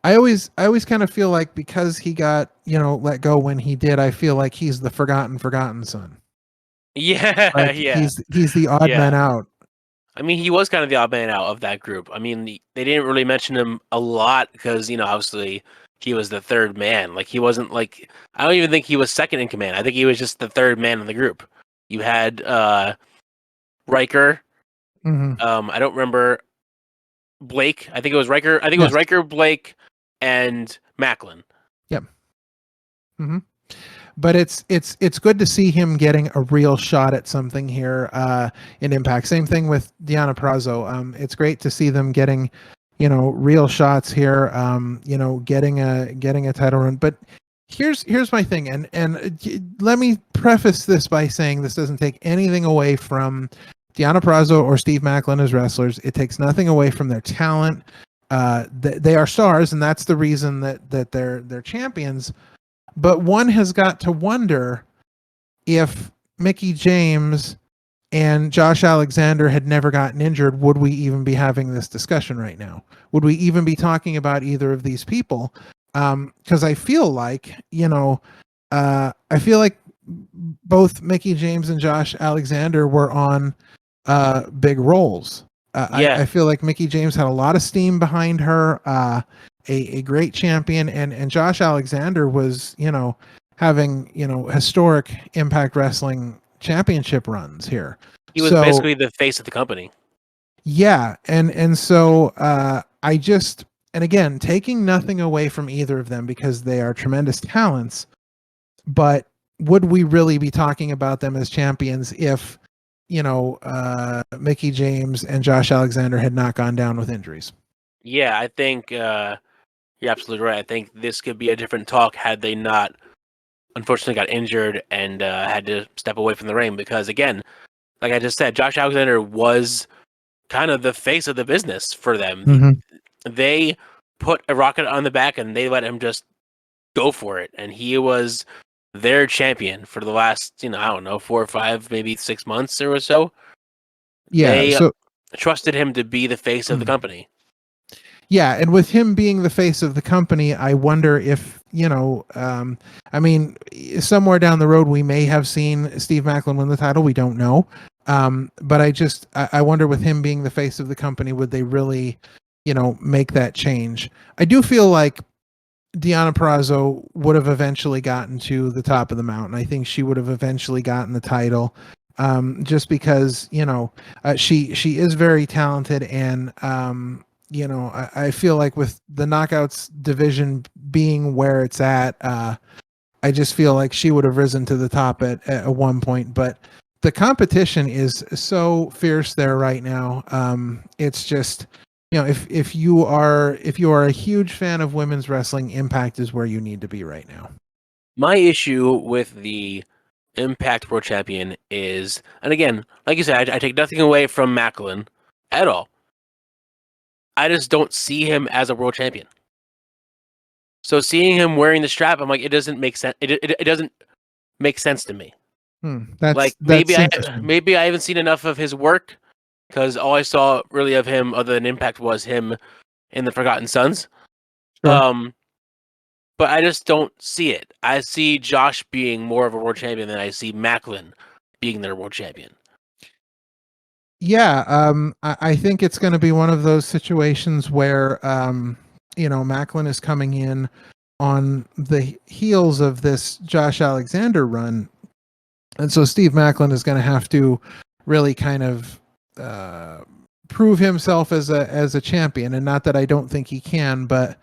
always kind of feel like, because he got let go when he did, I feel like he's the forgotten son. Yeah, Like yeah. he's the odd man out. I mean, he was kind of the odd man out of that group. I mean, they didn't really mention him a lot because, obviously he was the third man. Like, he wasn't like, I don't even think he was second in command. I think he was just the third man in the group. You had Riker. Mm-hmm. I don't remember Blake. I think it was Riker. I think it was Riker, Blake, and Macklin. Yep. Mm-hmm. But it's good to see him getting a real shot at something here in Impact. Same thing with Deonna Purrazzo. It's great to see them getting real shots here. Getting a title run. But here's my thing, and let me preface this by saying this doesn't take anything away from Deonna Purrazzo or Steve Macklin as wrestlers. It takes nothing away from their talent. They are stars, and that's the reason that they're champions. But one has got to wonder, if Mickie James and Josh Alexander had never gotten injured, would we even be having this discussion right now? Would we even be talking about either of these people? Because I feel like, both Mickie James and Josh Alexander were on big roles. I feel like Mickie James had a lot of steam behind her. A great champion, and Josh Alexander was having historic Impact Wrestling championship runs here. He was basically the face of the company. Yeah, and so I just, and again, taking nothing away from either of them, because they are tremendous talents, but would we really be talking about them as champions if Mickie James and Josh Alexander had not gone down with injuries? Yeah, I think you're absolutely right. I think this could be a different talk had they not, unfortunately, got injured and had to step away from the ring. Because, again, like I just said, Josh Alexander was kind of the face of the business for them. Mm-hmm. They put a rocket on the back and they let him just go for it. And he was their champion for the last, I don't know, 4 or 5, maybe 6 months or so. Yeah. They So trusted him to be the face of the company. yeah, and with him being the face of the company, I wonder if, I mean, somewhere down the road, we may have seen Steve Maclin win the title. We don't know. But I wonder with him being the face of the company, would they really, make that change? I do feel like Deonna Purrazzo would have eventually gotten to the top of the mountain. I think she would have eventually gotten the title, just because she is very talented, and I feel like with the knockouts division being where it's at, I just feel like she would have risen to the top at one point. But the competition is so fierce there right now. It's just if you are a huge fan of women's wrestling, Impact is where you need to be right now. My issue with the Impact World Champion is, and again, like you said, I take nothing away from Maclin at all. I just don't see him as a world champion. So seeing him wearing the strap, I'm like, it doesn't make sense. It doesn't make sense to me. That's maybe interesting. I haven't seen enough of his work, because all I saw really of him, other than Impact, was him in the Forgotten Sons. Sure. But I just don't see it. I see Josh being more of a world champion than I see Maclin being their world champion. Yeah, I think it's going to be one of those situations where Maclin is coming in on the heels of this Josh Alexander run, and so Steve Maclin is going to have to really kind of prove himself as a champion. And not that I don't think he can, but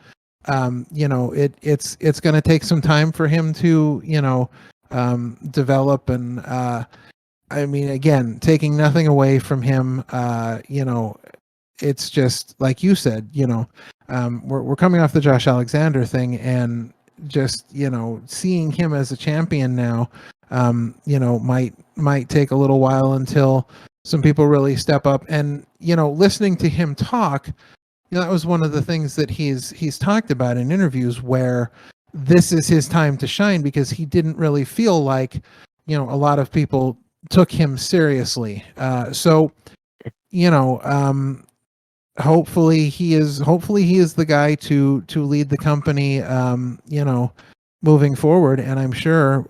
it's going to take some time for him to develop. And I mean, again, taking nothing away from him, it's just like you said, we're coming off the Josh Alexander thing, and just seeing him as a champion now, might take a little while until some people really step up. And listening to him talk, that was one of the things that he's talked about in interviews, where this is his time to shine, because he didn't really feel like a lot of people took him seriously. So hopefully he is the guy to lead the company, moving forward. And I'm sure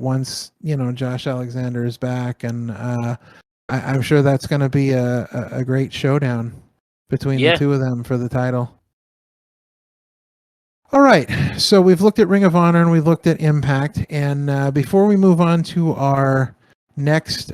once Josh Alexander is back, and I'm sure that's going to be a great showdown between the two of them for the title. All right, so we've looked at Ring of Honor and we've looked at Impact, and before we move on to our next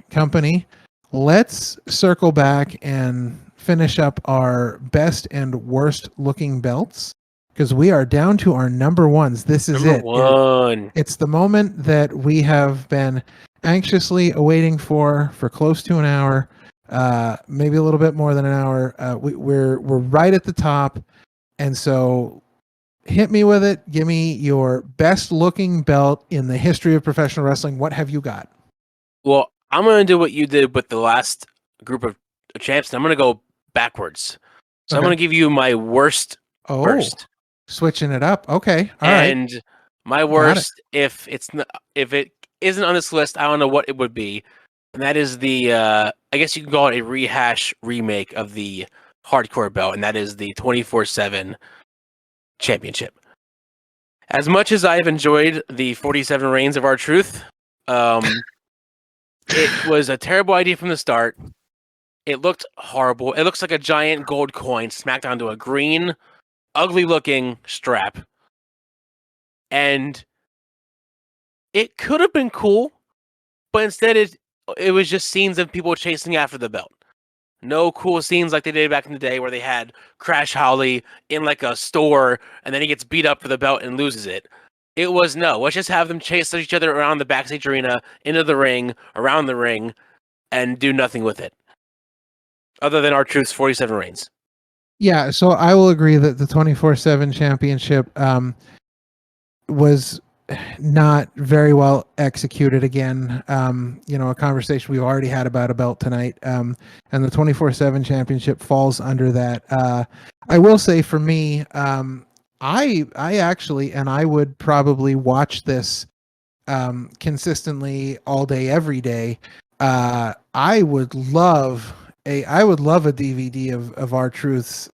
company, let's circle back and finish up our best and worst looking belts, because we are down to our number ones. This is number one. It's the moment that we have been anxiously awaiting for close to an hour, maybe a little bit more than an hour. We're right at the top, and so hit me with it. Give me your best looking belt in the history of professional wrestling. What have you got? Well, I'm going to do what you did with the last group of champs, and I'm going to go backwards. So I'm going to give you my worst first. Switching it up. Okay. All right. And my worst, if it isn't on this list, I don't know what it would be. And that is the, I guess you can call it a rehash remake of the hardcore belt, and that is the 24/7 championship. As much as I've enjoyed the 47 reigns of R-Truth, it was a terrible idea from the start. It looked horrible. It looks like a giant gold coin smacked onto a green, ugly-looking strap. And it could have been cool, but instead it was just scenes of people chasing after the belt. No cool scenes like they did back in the day, where they had Crash Holly in like a store, and then he gets beat up for the belt and loses it. It was, no, let's just have them chase each other around the backstage arena, into the ring, around the ring, and do nothing with it, other than R-Truth's 47 reigns. Yeah, so I will agree that the 24/7 championship was not very well executed. Again, a conversation we've already had about a belt tonight, and the 24/7 championship falls under that. I will say, for me, I actually, and I would probably watch this consistently all day, every day. I would love a DVD of R-Truth's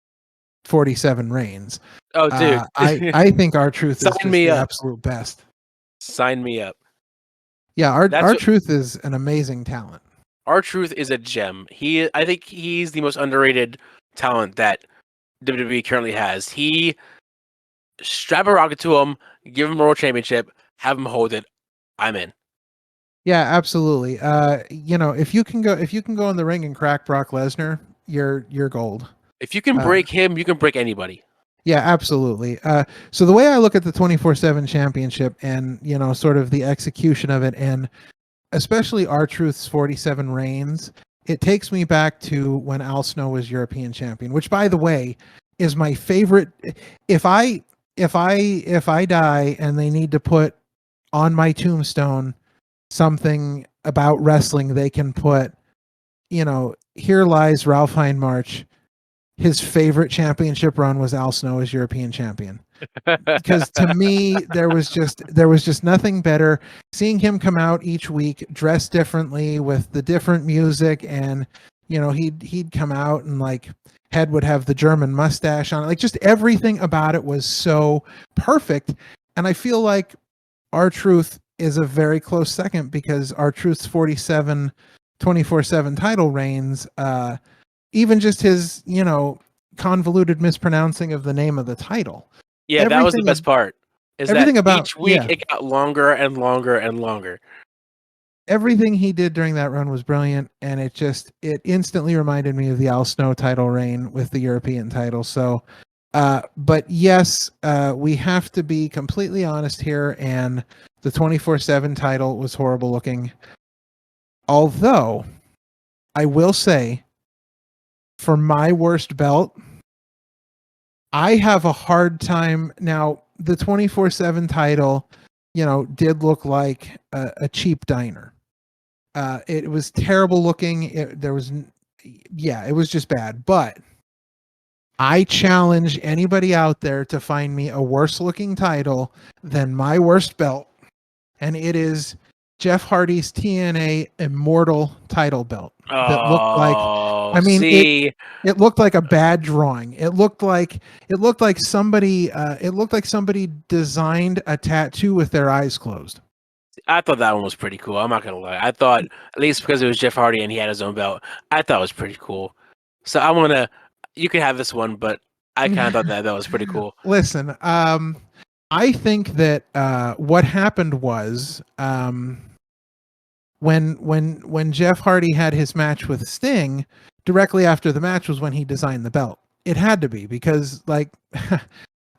47 reigns. Oh, dude. I think R-Truth is Sign just me the up. absolute best. Sign me up. Yeah, That's what- R-Truth is an amazing talent. R-Truth is a gem. I think he's the most underrated talent that WWE currently has. He strap a rocket to him, give him a world championship, have him hold it. I'm in. Yeah, absolutely. If you can go in the ring and crack Brock Lesnar, you're gold. If you can break him, you can break anybody. Yeah, absolutely. So the way I look at the 24/7 championship and, sort of the execution of it, and especially R-Truth's 47 reigns, it takes me back to when Al Snow was European champion, which, by the way, is my favorite. If I die and they need to put on my tombstone something about wrestling, they can put, here lies Ralph Hindmarch. His favorite championship run was Al Snow as European champion. Because to me, there was just nothing better. Seeing him come out each week dressed differently with the different music, and he'd come out and like head would have the German mustache on it. Like, just everything about it was so perfect. And I feel like R-Truth is a very close second, because R-Truth's 47 24/7 title reigns, even just his, convoluted mispronouncing of the name of the title. Yeah, that was the best part. Is everything that about each week yeah. it got longer and longer and longer. Everything he did during that run was brilliant, and it instantly reminded me of the Al Snow title reign with the European title. So, but yes, we have to be completely honest here, and the 24/7 title was horrible looking. Although, I will say, for my worst belt, I have a hard time now. The 24/7 title, did look like a cheap diner. It was terrible looking. It was just bad. But I challenge anybody out there to find me a worse looking title than my worst belt, and it is Jeff Hardy's TNA Immortal title belt that looked like, it looked like a bad drawing. It looked like somebody designed a tattoo with their eyes closed. I thought that one was pretty cool. I'm not gonna lie. I thought, at least because it was Jeff Hardy and he had his own belt, I thought it was pretty cool. So you can have this one, but I kind of thought that was pretty cool. Listen, I think that what happened was, when Jeff Hardy had his match with Sting, directly after the match was when he designed the belt. It had to be, because, like,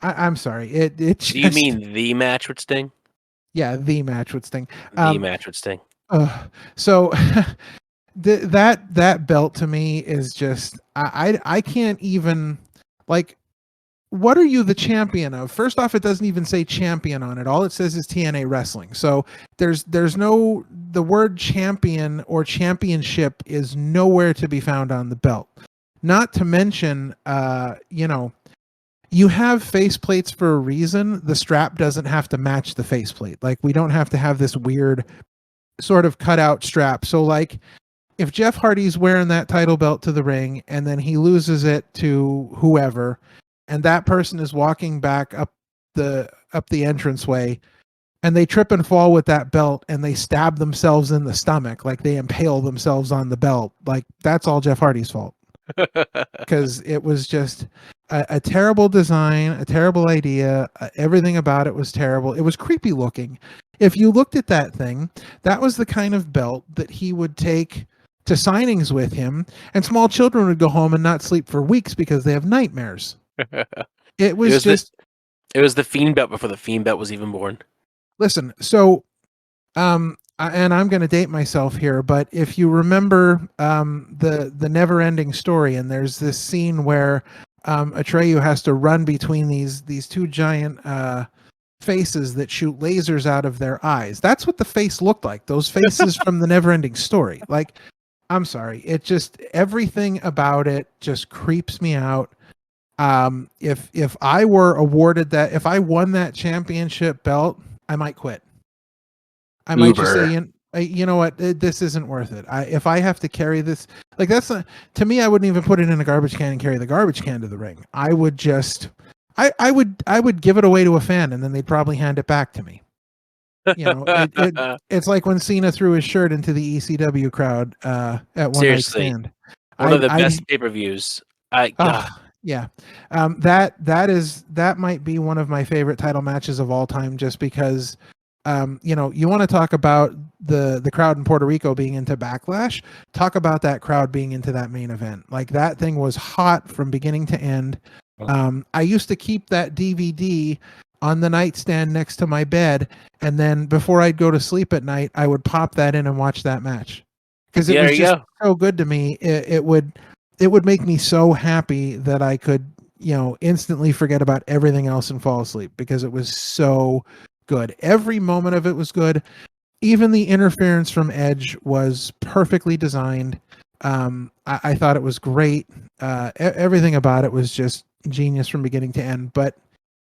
I'm sorry. It just, Do you mean the match with Sting? Yeah, the match with Sting. The match with Sting. So that belt to me is just, I can't even, like, what are you the champion of? First off, it doesn't even say champion on it. All it says is TNA Wrestling. So there's no, the word champion or championship is nowhere to be found on the belt. Not to mention, you have faceplates for a reason. The strap doesn't have to match the faceplate. Like, we don't have to have this weird sort of cutout strap. So, like, if Jeff Hardy's wearing that title belt to the ring and then he loses it to whoever, and that person is walking back up the entranceway, and they trip and fall with that belt and they stab themselves in the stomach, like they impale themselves on the belt, like, that's all Jeff Hardy's fault. Because it was just a terrible design, a terrible idea. Everything about it was terrible. It was creepy looking. If you looked at that thing, that was the kind of belt that he would take to signings with him, and small children would go home and not sleep for weeks because they have nightmares. It was the Fiend belt before the Fiend belt was even born. Listen, so, and I'm going to date myself here, but if you remember the Never-Ending Story, and there's this scene where Atreyu has to run between these two giant faces that shoot lasers out of their eyes. That's what the face looked like. Those faces from the Never-Ending Story. Like, I'm sorry, it just, everything about it just creeps me out. If I were awarded if I won that championship belt, I might quit. I might just say, You know what? This isn't worth it. If I have to carry this, like that's not, to me. I wouldn't even put it in a garbage can and carry the garbage can to the ring. I would just, I would give it away to a fan, and then they'd probably hand it back to me. You know, it's like when Cena threw his shirt into the ECW crowd at One Seriously. Night Stand. One of the best pay-per-views. Yeah, that might be one of my favorite title matches of all time, just because. You know, you want to talk about the crowd in Puerto Rico being into Backlash. Talk about that crowd being into that main event. Like that thing was hot from beginning to end. I used to keep that DVD on the nightstand next to my bed, and then before I'd go to sleep at night, I would pop that in and watch that match because it was just so good to me. It would make me so happy that I could, you know, instantly forget about everything else and fall asleep because it was so good. Every moment of it was good. Even the interference from Edge was perfectly designed. I thought it was great. Everything about it was just genius from beginning to end. But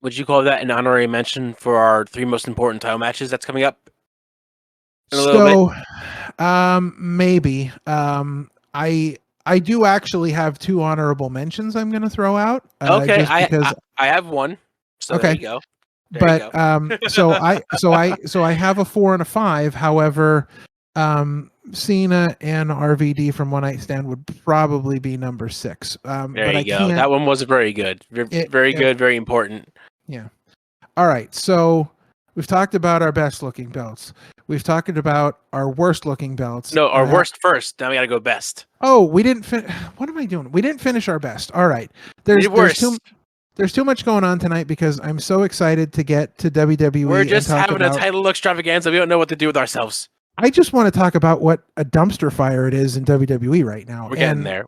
would you call that an honorary mention for our 3 most important title matches that's coming up in a little bit? Maybe. I do actually have 2 honorable mentions I'm going to throw out. Okay, I have one. So okay. There you go. So I have a 4 and a 5. However, Cena and RVD from One Night Stand would probably be number 6. There you go. That one was very good. Very good. Very important. Yeah. All right. So we've talked about our best looking belts. We've talked about our worst looking belts. No, our worst first. Now we got to go best. Oh, we didn't finish. What am I doing? We didn't finish our best. All right. There's too much going on tonight because I'm so excited to get to WWE. We're just having a title extravaganza. We don't know what to do with ourselves. I just want to talk about what a dumpster fire it is in WWE right now. We're getting there.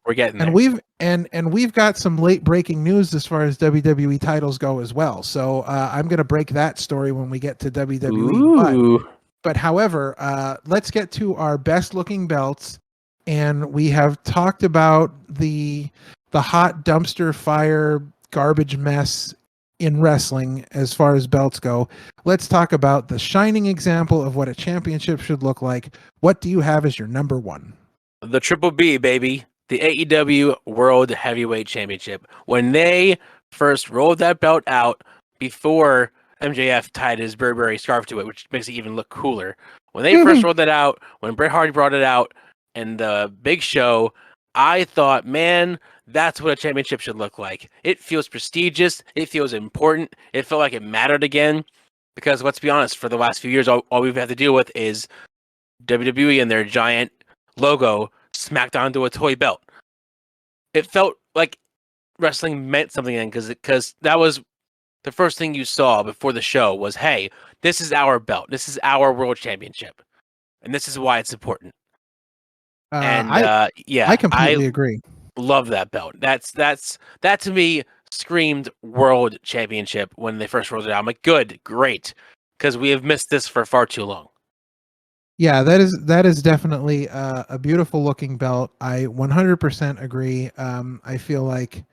And we've got some late breaking news as far as WWE titles go as well. So I'm going to break that story when we get to WWE. But however, let's get to our best looking belts. And we have talked about the hot dumpster fire garbage mess in wrestling as far as belts go. Let's talk about the shining example of what a championship should look like. What do you have as your number 1? The Triple B, baby. The AEW World Heavyweight Championship. When they first rolled that belt out before MJF tied his Burberry scarf to it, which makes it even look cooler. When they first rolled that out, when Bret Hart brought it out and the Big Show, I thought, man, that's what a championship should look like. It feels prestigious. It feels important. It felt like it mattered again. Because let's be honest, for the last few years, all we've had to deal with is WWE and their giant logo smacked onto a toy belt. It felt like wrestling meant something then because that was the first thing you saw before the show was, hey, this is our belt. This is our world championship. And this is why it's important. I completely agree. Love that belt. That to me screamed world championship when they first rolled it out. I'm like, good, great, because we have missed this for far too long. Yeah, that is definitely a beautiful looking belt. I 100% agree. I feel like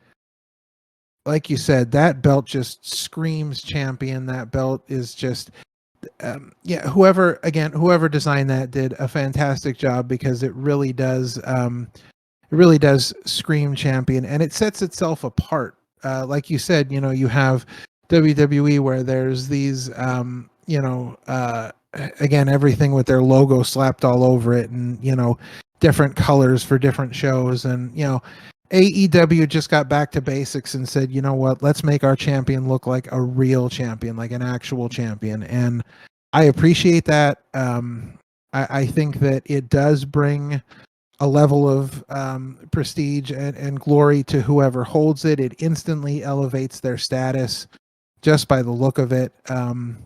you said, that belt just screams champion. That belt is just whoever designed that did a fantastic job because it really does scream champion, and it sets itself apart. Like you said, you know, you have WWE where there's these again, everything with their logo slapped all over it, and you know, different colors for different shows, and you know, AEW just got back to basics and said, you know what, let's make our champion look like a real champion, like an actual champion. And I appreciate that. I think that it does bring a level of prestige and glory to whoever holds it. It instantly elevates their status just by the look of it. And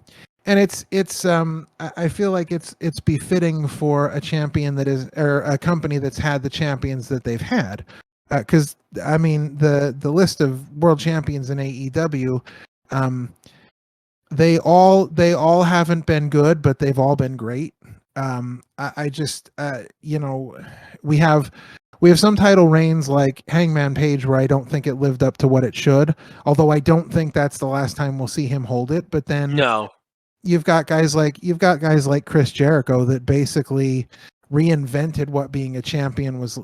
I feel like it's befitting for a champion that is, or a company that's had the champions that they've had. Because I mean, the list of world champions in AEW, they all haven't been good, but they've all been great. I just we have some title reigns like Hangman Page where I don't think it lived up to what it should. Although I don't think that's the last time we'll see him hold it. But then no, you've got guys like Chris Jericho that basically reinvented what being a champion was,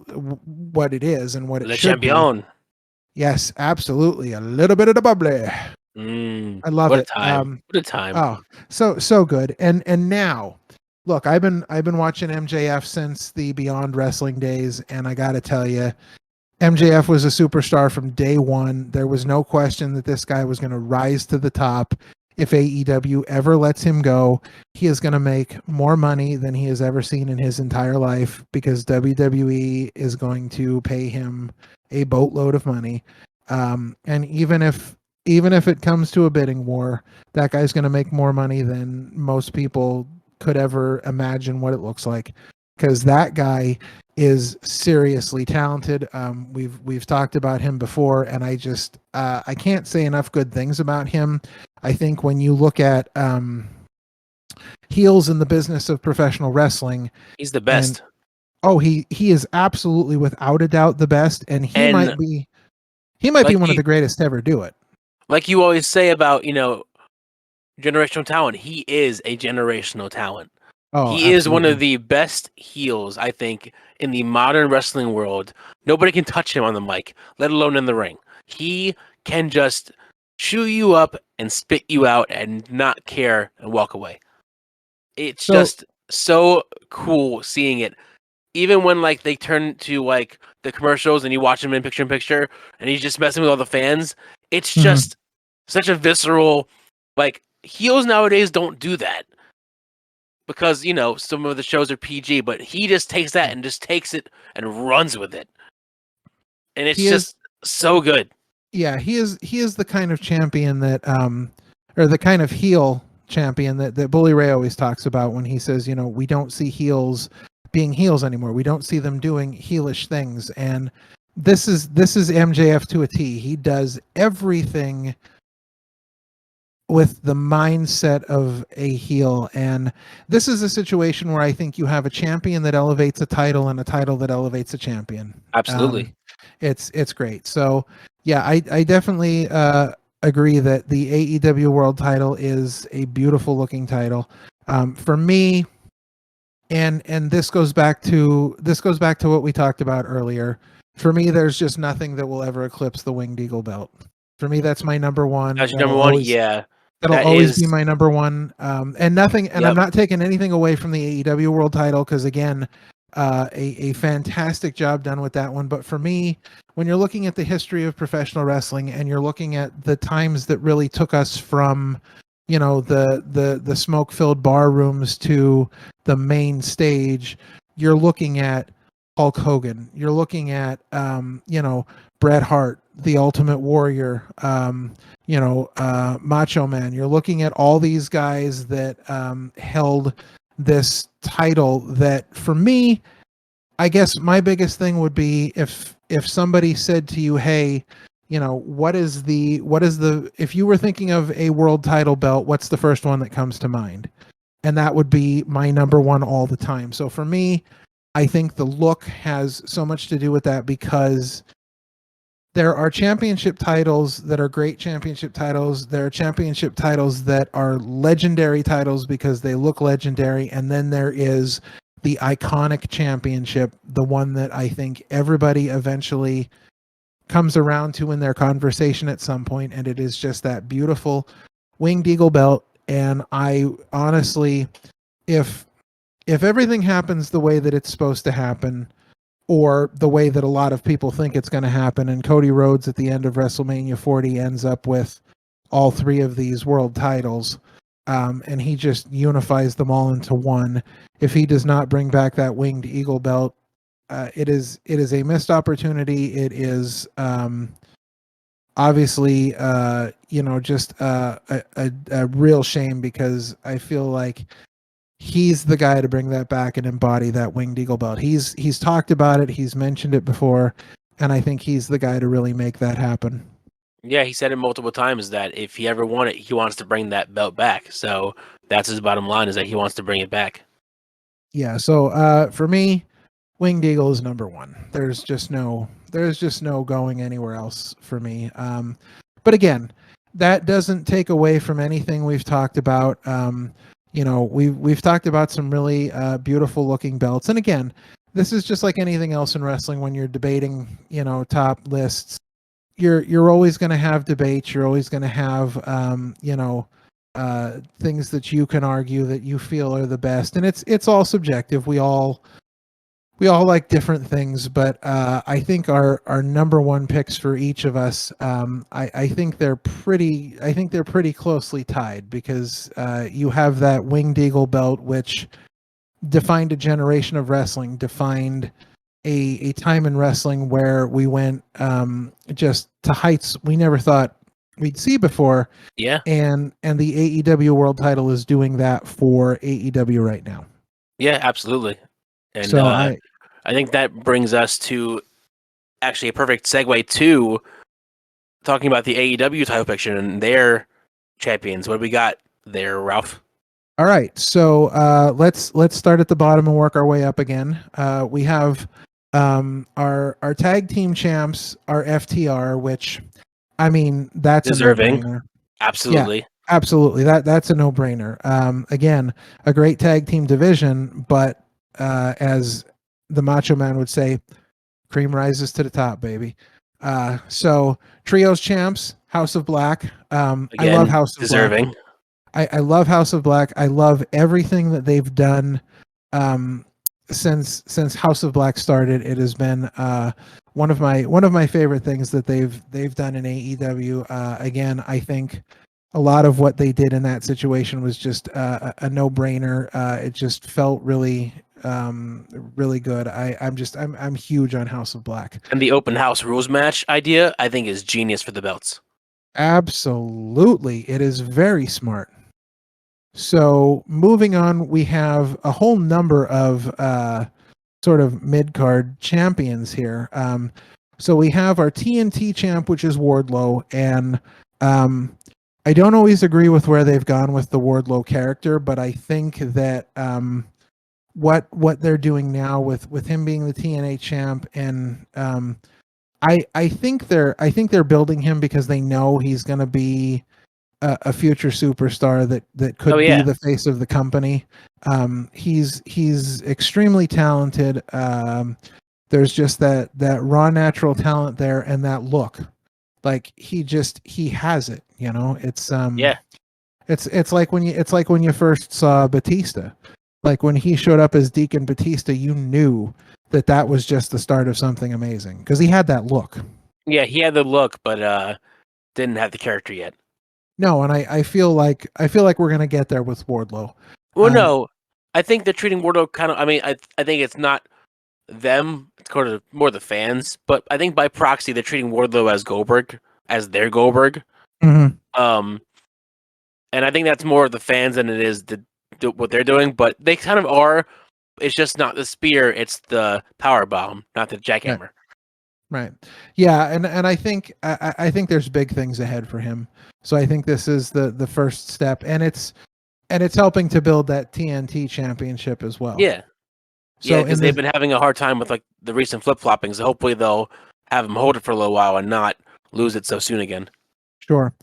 what it is and what it Le should be. Champion. Yes, absolutely. A little bit of the bubbly. I love What a it. time. What a time. Oh, so good. And now, look, I've been watching MJF since the Beyond Wrestling days, and I got to tell you, MJF was a superstar from day one. There was no question that this guy was going to rise to the top. If AEW ever lets him go, he is going to make more money than he has ever seen in his entire life, because WWE is going to pay him a boatload of money. And even if it comes to a bidding war, that guy's going to make more money than most people could ever imagine what it looks like, because that guy is seriously talented. We've talked about him before, and I can't say enough good things about him. I think when you look at heels in the business of professional wrestling, He's the best. He is absolutely, without a doubt, the best, and he might be one of the greatest to ever do it. Like you always say about, generational talent, he is a generational talent. He is one of the best heels, I think, in the modern wrestling world. Nobody can touch him on the mic, let alone in the ring. He can just chew you up and spit you out and not care and walk away. It's just so cool seeing it. Even when they turn to the commercials and you watch him in picture and he's just messing with all the fans, it's just such a visceral, heels nowadays don't do that. Because, some of the shows are PG, but he just takes that and just takes it and runs with it. And it's just so good. Yeah, he is the kind of champion that, or the kind of heel champion that Bully Ray always talks about when he says, we don't see heels being heels anymore. We don't see them doing heelish things. And this is MJF to a T. He does everything with the mindset of a heel, and this is a situation where I think you have a champion that elevates a title and a title that elevates a champion. Absolutely. It's great. So yeah, I definitely agree that the AEW World Title is a beautiful looking title. For me, and this goes back to what we talked about earlier. For me, there's just nothing that will ever eclipse the Winged Eagle belt. For me, that's my number one. That's your number one? Yeah. That'll always be my number one. And nothing, and I'm not taking anything away from the AEW World Title, because again, a fantastic job done with that one. But for me, when you're looking at the history of professional wrestling and you're looking at the times that really took us from, the smoke-filled bar rooms to the main stage, you're looking at Hulk Hogan. You're looking at, Bret Hart, the Ultimate Warrior, Macho Man. You're looking at all these guys that held this title that, for me, I guess my biggest thing would be if somebody said to you, hey, what is the if you were thinking of a world title belt, what's the first one that comes to mind? And that would be my number one all the time. So for me, I think the look has so much to do with that, because there are championship titles that are great championship titles. There are championship titles that are legendary titles because they look legendary. And then there is the iconic championship, the one that I think everybody eventually comes around to in their conversation at some point, and it is just that beautiful Winged Eagle belt. And I honestly, if everything happens the way that it's supposed to happen, or the way that a lot of people think it's going to happen, and Cody Rhodes at the end of WrestleMania 40 ends up with all three of these world titles, and he just unifies them all into one, if he does not bring back that Winged Eagle belt, it is a missed opportunity. It is obviously just a real shame, because I feel like he's the guy to bring that back and embody that Winged Eagle belt. He's talked about it, he's mentioned it before, and I think he's the guy to really make that happen. Yeah, he said it multiple times that if he ever won it, he wants to bring that belt back. So that's his bottom line, is that he wants to bring it back. Yeah, so for me, Winged Eagle is number one. There's just no going anywhere else for me. But again, that doesn't take away from anything we've talked about. We've talked about some really beautiful looking belts, and again, this is just like anything else in wrestling. When you're debating, top lists, you're always going to have debates. You're always going to have things that you can argue that you feel are the best, and it's all subjective. We all like different things, but I think our number one picks for each of us, I think they're pretty closely tied, because you have that Winged Eagle belt, which defined a generation of wrestling, defined a time in wrestling where we went just to heights we never thought we'd see before. Yeah. And the AEW World Title is doing that for AEW right now. Yeah, absolutely. And so I think that brings us to actually a perfect segue to talking about the AEW title picture and their champions. What do we got there, Ralph? All right, so let's start at the bottom and work our way up again. We have our tag team champs, our FTR, which, I mean, that's deserving. A no-brainer. Absolutely. Yeah, absolutely. That's a no-brainer. Again, a great tag team division, but as the Macho Man would say, cream rises to the top, baby. So trios champs, House of Black. Again, I love House of deserving. Black. I love House of Black. I love everything that they've done since House of Black started. It has been one of my favorite things that they've done in AEW. Again, I think a lot of what they did in that situation was just a no-brainer. It just felt really good. I'm huge on House of Black. And the open house rules match idea, I think, is genius for the belts. Absolutely, it is very smart. So moving on, we have a whole number of sort of mid-card champions here. So we have our TNT champ, which is Wardlow, and I don't always agree with where they've gone with the Wardlow character, but I think that what they're doing now with him being the TNA champ, and I think they're building him because they know he's going to be a future superstar that could be the face of the company. He's extremely talented. There's just that raw natural talent there, and that look. Like he has it, It's it's like when you first saw Batista. Like when he showed up as Deacon Batista, you knew that was just the start of something amazing, because he had that look. Yeah, he had the look, but didn't have the character yet. No, and I feel like we're gonna get there with Wardlow. Well, no, I think they're treating Wardlow kind of. I mean, I think it's not them; it's kind of more the fans. But I think by proxy, they're treating Wardlow as Goldberg, as their Goldberg. Mm-hmm. And I think that's more of the fans than it is what they're doing. But they kind of are. It's just not the spear; it's the power bomb, not the jackhammer. Right. Yeah, and I think there's big things ahead for him. So I think this is the first step, and it's helping to build that TNT championship as well. Yeah. So because they've been having a hard time with like the recent flip-flopping, so hopefully they'll have him hold it for a little while and not lose it so soon again. Sure.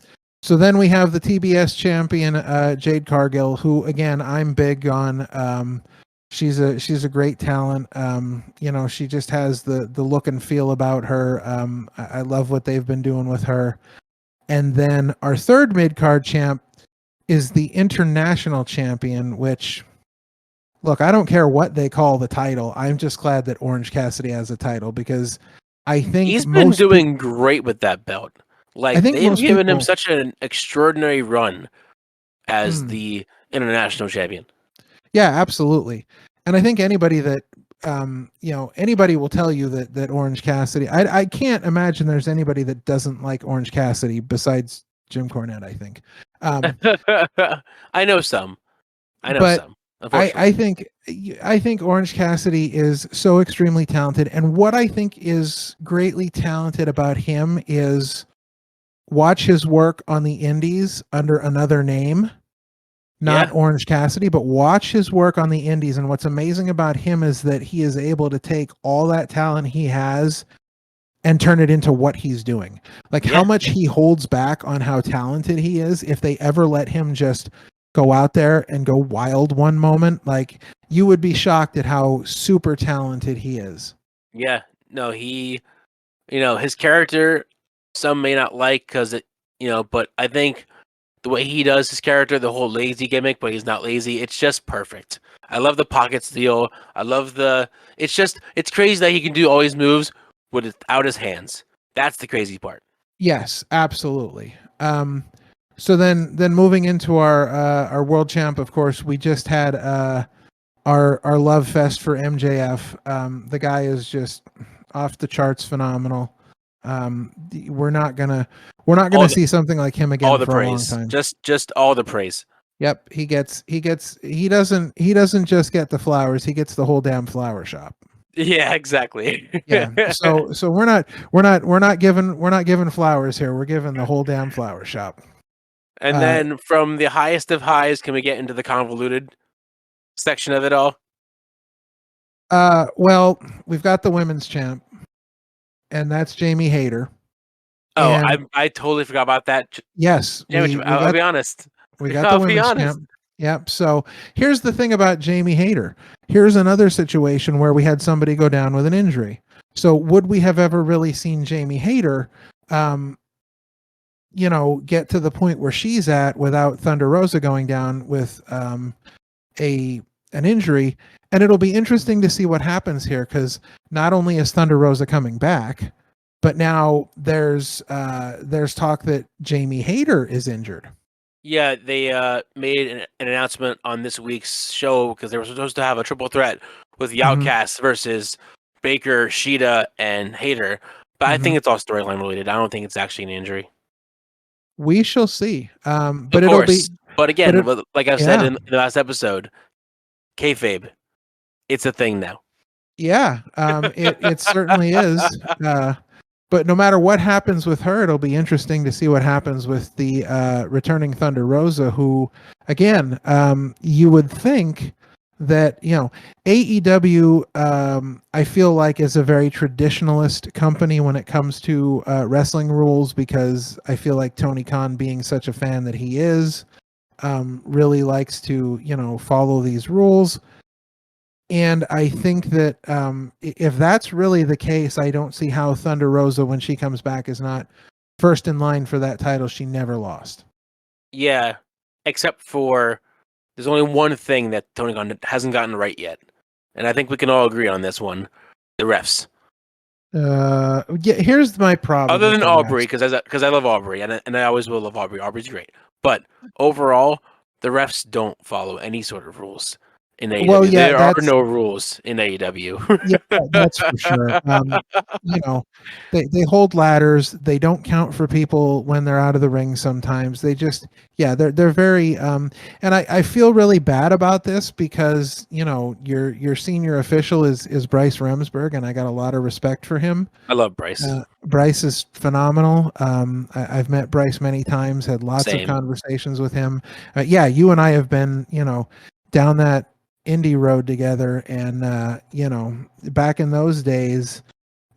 So then we have the TBS champion, Jade Cargill, who again I'm big on. She's a great talent. She just has the look and feel about her. I love what they've been doing with her. And then our third mid-card champ is the international champion, which, look, I don't care what they call the title. I'm just glad that Orange Cassidy has a title, because I think he's been doing great with that belt. Like, they've given him such an extraordinary run as the international champion. Yeah, absolutely. And I think anybody that anybody will tell you that Orange Cassidy. I can't imagine there's anybody that doesn't like Orange Cassidy besides Jim Cornette, I think. I know some. Some. I think Orange Cassidy is so extremely talented, and what I think is greatly talented about him is watch his work on the indies under another name. Not Orange Cassidy, but watch his work on the indies. And what's amazing about him is that he is able to take all that talent he has and turn it into what he's doing. Like how Yeah. much he holds back on how talented he is. If they ever let him just go out there and go wild one moment, like you would be shocked at how super talented he is. Yeah. No, his character, some may not like because but I think the way he does his character, the whole lazy gimmick, but he's not lazy. It's just perfect. I love the pocket steal. I love it's crazy that he can do all these moves without his hands. That's the crazy part. Yes, absolutely. So then moving into our world champ, of course, we just had our love fest for MJF. The guy is just off the charts phenomenal. We're not gonna see something like him again All the for a long praise. time. Just all the praise. Yep, he doesn't just get the flowers, he gets the whole damn flower shop. Yeah, exactly. Yeah. So we're not giving flowers here. We're giving the whole damn flower shop. And then from the highest of highs, can we get into the convoluted section of it all? Well, we've got the women's champ, and that's Jamie Hayter. Oh, And I totally forgot about that. yes, I'll be honest. We got the women's champ. Yep. So here's the thing about Jamie Hayter. Here's another situation where we had somebody go down with an injury. So would we have ever really seen Jamie Hayter, get to the point where she's at without Thunder Rosa going down with an injury? And it'll be interesting to see what happens here, because not only is Thunder Rosa coming back, but now there's talk that Jamie Hayter is injured. Yeah, they made an announcement on this week's show because they were supposed to have a triple threat with the Outcasts versus Baker, Sheeta, and Hayter. But I think it's all storyline related. I don't think it's actually an injury. We shall see. But of it'll course. be. But again, like I said in the last episode, kayfabe, it's a thing now. Yeah, it certainly is. But no matter what happens with her, it'll be interesting to see what happens with the returning Thunder Rosa, who, again, you would think that, AEW, I feel like is a very traditionalist company when it comes to wrestling rules, because I feel like Tony Khan, being such a fan that he is, really likes to, follow these rules. And I think that if that's really the case, I don't see how Thunder Rosa, when she comes back, is not first in line for that title she never lost. Yeah, except for there's only one thing that Tony Khan hasn't gotten right yet. And I think we can all agree on this one. The refs. Yeah, here's my problem. Other than Aubrey, because I love Aubrey, and I always will love Aubrey. Aubrey's great. But overall, the refs don't follow any sort of rules. In AEW. Well, yeah, there are no rules in AEW. Yeah, that's for sure. They hold ladders. They don't count for people when they're out of the ring. Sometimes they just, they're very. And I feel really bad about this because your senior official is Bryce Remsburg, and I got a lot of respect for him. I love Bryce. Bryce is phenomenal. I've met Bryce many times. Had lots of conversations with him. You and I have been down that indie road together, and back in those days,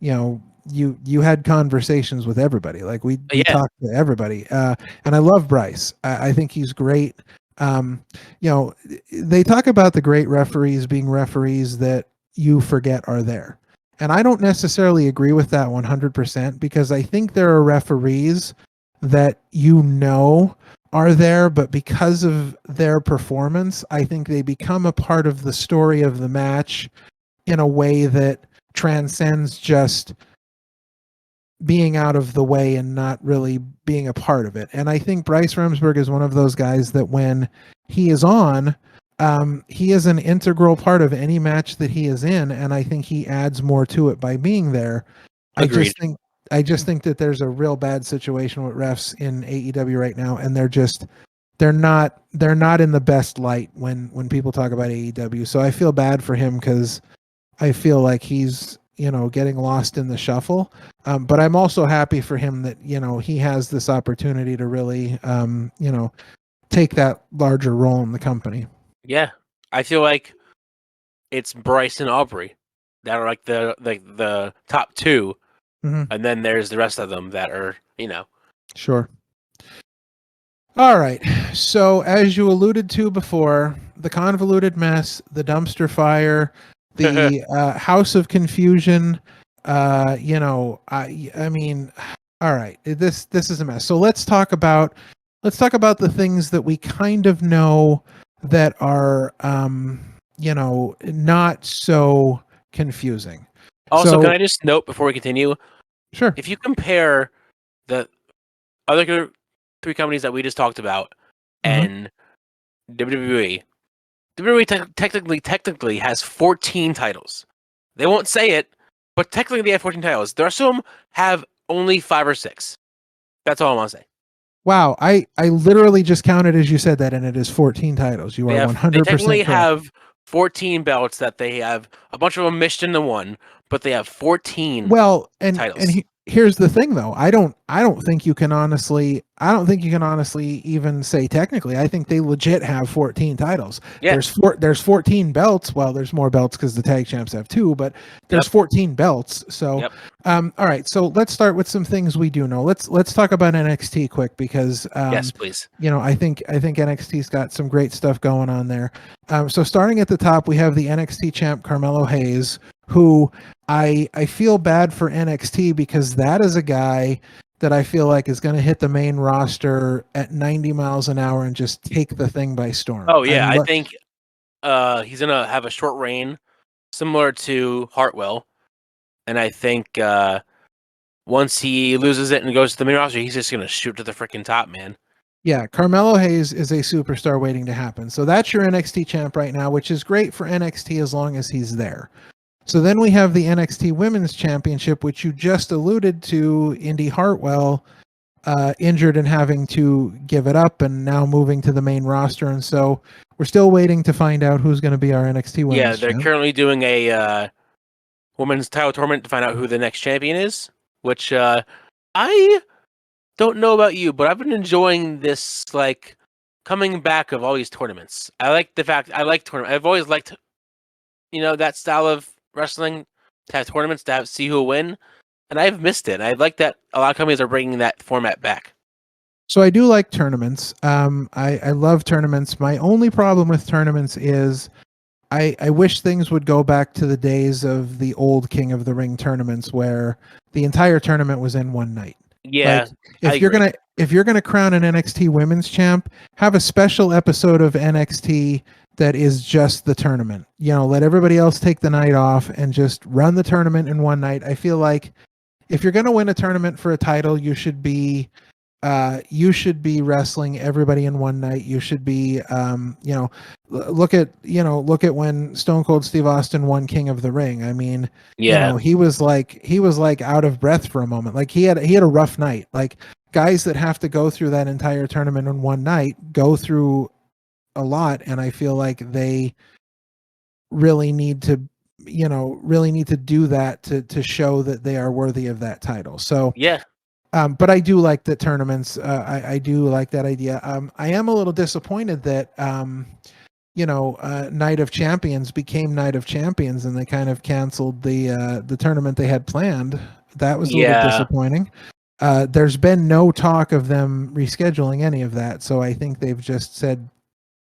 you had conversations with everybody. Like we talked to everybody, and I love Bryce. I think he's great. They talk about the great referees being referees that you forget are there, and I don't necessarily agree with that 100%, because I think there are referees that are there, but because of their performance, I think they become a part of the story of the match in a way that transcends just being out of the way and not really being a part of it. And I think Bryce Remsburg is one of those guys that when he is on, he is an integral part of any match that he is in, and I think he adds more to it by being there. Agreed. I just think that there's a real bad situation with refs in AEW right now, and they're not in the best light when people talk about AEW. So I feel bad for him, because I feel like he's getting lost in the shuffle. But I'm also happy for him that he has this opportunity to really take that larger role in the company. Yeah, I feel like it's Bryce and Aubrey that are like the top two. And then there's the rest of them that are, Sure. All right. So, as you alluded to before, the convoluted mess, the dumpster fire, the house of confusion. I mean, all right. This is a mess. So let's talk about the things that we kind of know that are, not so confusing. Also, So, can I just note before we continue, sure. if you compare the other three companies that we just talked about and WWE, WWE technically has 14 titles. They won't say it, but technically they have 14 titles. The rest of them have only 5 or 6. That's all I want to say. Wow, I literally just counted as you said that, and it is 14 titles. You are They 100% technically correct. have 14 belts that they have a bunch of them meshed into one, but they have 14 Well, and titles. here's the thing though. I don't think you can honestly even say technically. I think they legit have 14 titles. Yeah. There's 14 belts. Well, there's more belts cuz the tag champs have 2, but there's 14 belts. So all right, so let's start with some things we do know. Let's talk about NXT quick because yes, please. I think NXT's got some great stuff going on there. So starting at the top, we have the NXT champ Carmelo Hayes, who I feel bad for NXT because that is a guy that I feel like is going to hit the main roster at 90 miles an hour and just take the thing by storm. Oh yeah, I think he's gonna have a short reign, similar to Hartwell, and I think once he loses it and goes to the main roster, he's just gonna shoot to the freaking top, man. Yeah, Carmelo Hayes is a superstar waiting to happen. So that's your NXT champ right now, which is great for NXT as long as he's there. So then we have the NXT Women's Championship, which you just alluded to, Indy Hartwell, injured and having to give it up and now moving to the main roster. And so we're still waiting to find out who's going to be our NXT Women's Yeah, they're champ. currently doing a women's title tournament to find out who the next champion is, which I don't know about you, but I've been enjoying this, like, coming back of all these tournaments. I like tournaments. I've always liked, that style of wrestling, to have tournaments, see who will win, and I've missed it. I like that a lot of companies are bringing that format back. So I do like tournaments. I love tournaments. My only problem with tournaments is I wish things would go back to the days of the old King of the Ring tournaments where the entire tournament was in one night. Yeah, like, if you're gonna crown an NXT Women's Champ, have a special episode of NXT that is just the tournament. Let everybody else take the night off and just run the tournament in one night. I feel like if you're gonna win a tournament for a title, you should be wrestling everybody in one night. You should be, look at when Stone Cold Steve Austin won King of the Ring. I mean, he was like out of breath for a moment. Like he had a rough night. Like guys that have to go through that entire tournament in one night go through a lot, and I feel like they really need to do that to show that they are worthy of that title. So yeah. But I do like the tournaments. I do like that idea. I am a little disappointed that Night of Champions became Night of Champions, and they kind of canceled the tournament they had planned. That was a little disappointing. There's been no talk of them rescheduling any of that, so I think they've just said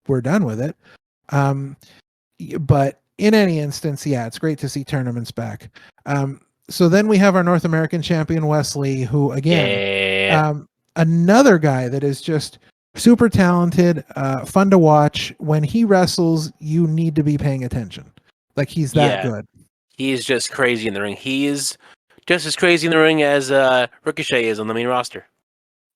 we're done with it. But in any instance, yeah, it's great to see tournaments back. So then we have our North American champion, Wesley, who, again, another guy that is just super talented, fun to watch. When he wrestles, you need to be paying attention. Like, he's that good. He's just crazy in the ring. He is just as crazy in the ring as Ricochet is on the main roster.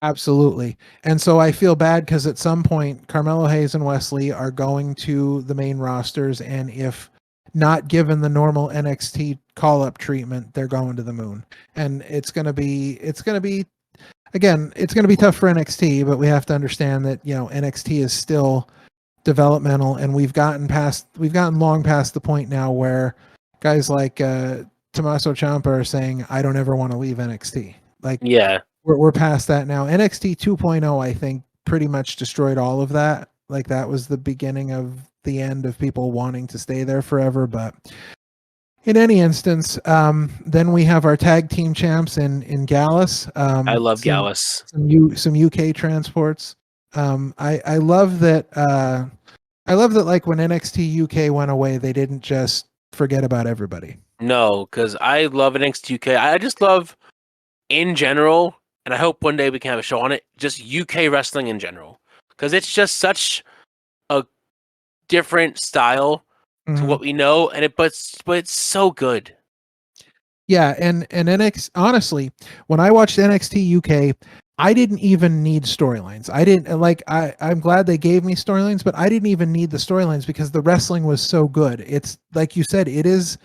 Absolutely. And so I feel bad because at some point, Carmelo Hayes and Wesley are going to the main rosters, and if not given the normal NXT call-up treatment, they're going to the moon. And it's going to be tough for NXT, but we have to understand that, NXT is still developmental, and we've gotten long past the point now where guys like Tommaso Ciampa are saying, I don't ever want to leave NXT. Like, yeah, we're past that now. NXT 2.0, I think, pretty much destroyed all of that. Like, that was the beginning of the end of people wanting to stay there forever. But In any instance, then we have our tag team champs in Gallus. I love some, Gallus. some UK transports. I love that. I love that. Like when NXT UK went away, they didn't just forget about everybody. No, because I love NXT UK. I just love in general, and I hope one day we can have a show on it. Just UK wrestling in general, because it's just such a different style to what we know, and but it's so good. Yeah, and NXT, honestly, when I watched NXT UK, I didn't even need storylines. I didn't like I'm glad they gave me storylines, but I didn't even need the storylines because the wrestling was so good. It's like you said, it is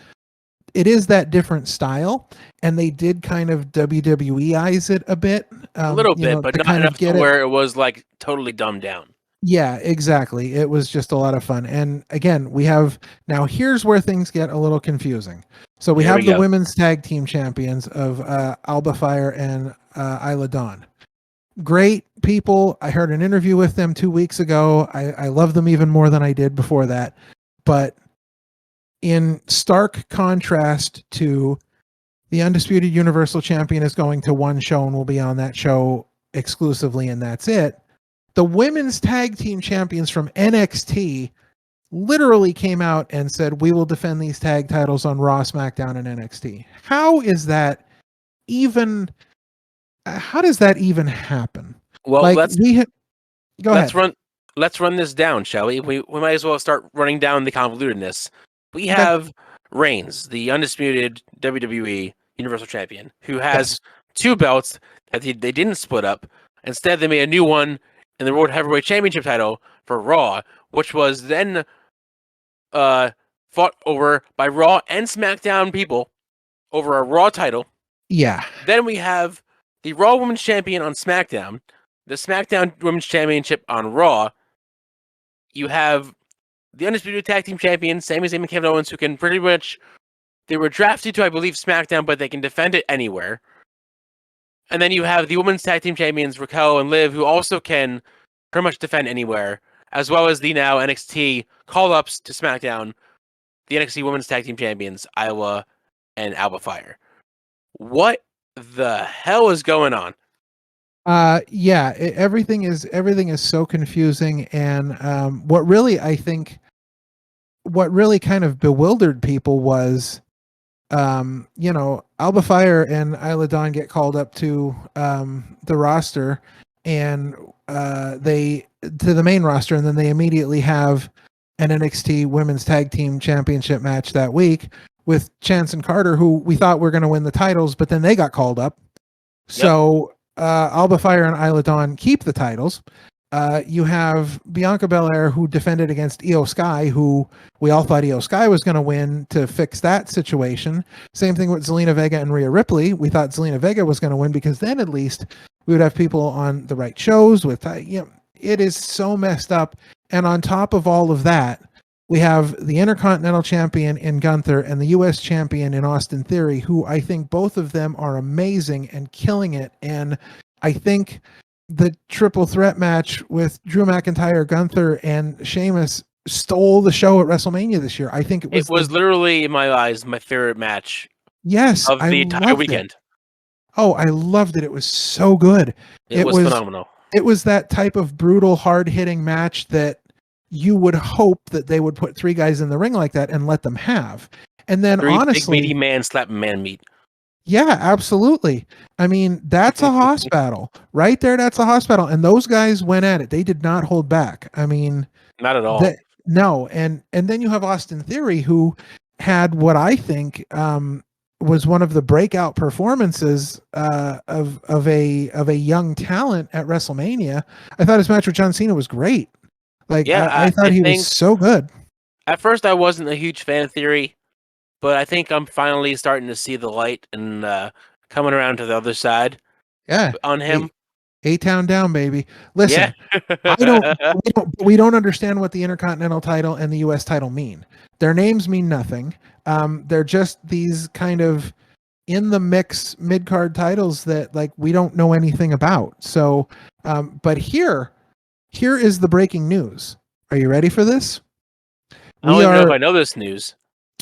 that different style, and they did kind of WWEize it a bit. A little bit, but to not kind enough of to get it. where it was like totally dumbed down. Yeah, exactly. It was just a lot of fun. And again, we have now here's where things get a little confusing. So we Here have we the go. women's tag team champions of Alba Fire and Isla Dawn. Great people. I heard an interview with them 2 weeks ago. I love them even more than I did before that. But in stark contrast to the Undisputed Universal Champion is going to one show and will be on that show exclusively, and that's it. The women's tag team champions from NXT literally came out and said, we will defend these tag titles on Raw, SmackDown, and NXT. How is that even? How does that even happen? Well, Like go ahead. Let's run this down, shall we? We might as well start running down the convolutedness. We Okay. have Reigns, the undisputed WWE Universal Champion, who has two belts that they didn't split up. Instead, they made a new one in the World Heavyweight Championship title for Raw, which was then fought over by Raw and SmackDown people over a Raw title. Yeah. Then we have the Raw Women's Champion on SmackDown, the SmackDown Women's Championship on Raw. You have the Undisputed Tag Team Champions, Sami Zayn and Kevin Owens, who can pretty much... They were drafted to, I believe, SmackDown, but they can defend it anywhere. And then you have the Women's Tag Team Champions, Raquel and Liv, who also can pretty much defend anywhere, as well as the now NXT call-ups to SmackDown, the NXT Women's Tag Team Champions, Iowa and Alba Fire. What the hell is going on? Everything is so confusing, and what really kind of bewildered people was Alba Fire and Isla Dawn get called up to the roster, and they to the main roster, and then they immediately have an NXT Women's Tag Team Championship match that week with Chance and Carter, who we thought were going to win the titles, but then they got called up. So Alba Fire and Isla Dawn keep the titles. You have Bianca Belair, who defended against Io Sky, who we all thought Io Sky was going to win to fix that situation. Same thing with Zelina Vega and Rhea Ripley. We thought Zelina Vega was going to win because then at least we would have people on the right shows with, it is so messed up. And on top of all of that, we have the Intercontinental Champion in Gunther and the U.S. Champion in Austin Theory, who I think both of them are amazing and killing it. And I think the triple threat match with Drew McIntyre, Gunther, and Sheamus stole the show at WrestleMania this year. I think it was literally, in my eyes, my favorite match of the entire weekend. Oh, I loved it. It was so good. It was phenomenal. It was that type of brutal, hard-hitting match that you would hope that they would put three guys in the ring like that and let them have. And then honestly, big meaty man slapping man meat. Yeah, absolutely. I mean, that's a hoss battle right there. That's a hoss battle. And those guys went at it. They did not hold back. I mean, not at all. No. And then you have Austin Theory, who had what I think was one of the breakout performances of a young talent at WrestleMania. I thought his match with John Cena was great. Like, I thought he was so good. At first, I wasn't a huge fan of Theory, but I think I'm finally starting to see the light and coming around to the other side. Yeah, on him. A-Town down, baby. Listen, we don't understand what the Intercontinental title and the U.S. title mean. Their names mean nothing. They're just these kind of in the mix mid-card titles that like we don't know anything about. So, but here is the breaking news. Are you ready for this? I don't even know if I know this news.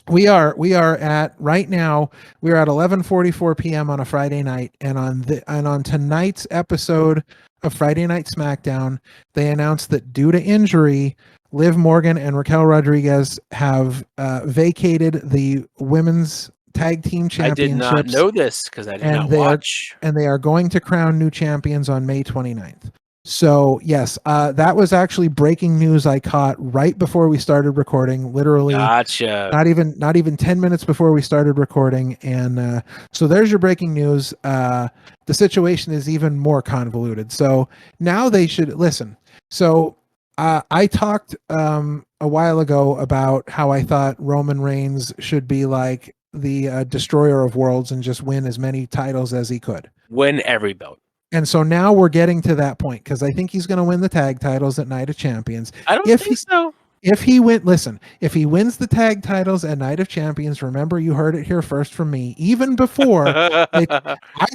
We are at right now. We are at 11:44 p.m. on a Friday night, and on tonight's episode of Friday Night SmackDown, they announced that due to injury, Liv Morgan and Raquel Rodriguez have vacated the women's tag team I did not championships, know this because I did and not watch. they are going to crown new champions on May 29th. So yes, that was actually breaking news I caught right before we started recording, literally Gotcha. not even 10 minutes before we started recording. And so there's your breaking news. The situation is even more convoluted. So now they should listen. So I talked a while ago about how I thought Roman Reigns should be like the destroyer of worlds and just win as many titles as he could. Win every belt. And so now we're getting to that point because I think he's going to win the tag titles at Night of Champions. I don't think so. If he wins the tag titles at Night of Champions, remember you heard it here first from me. Even before I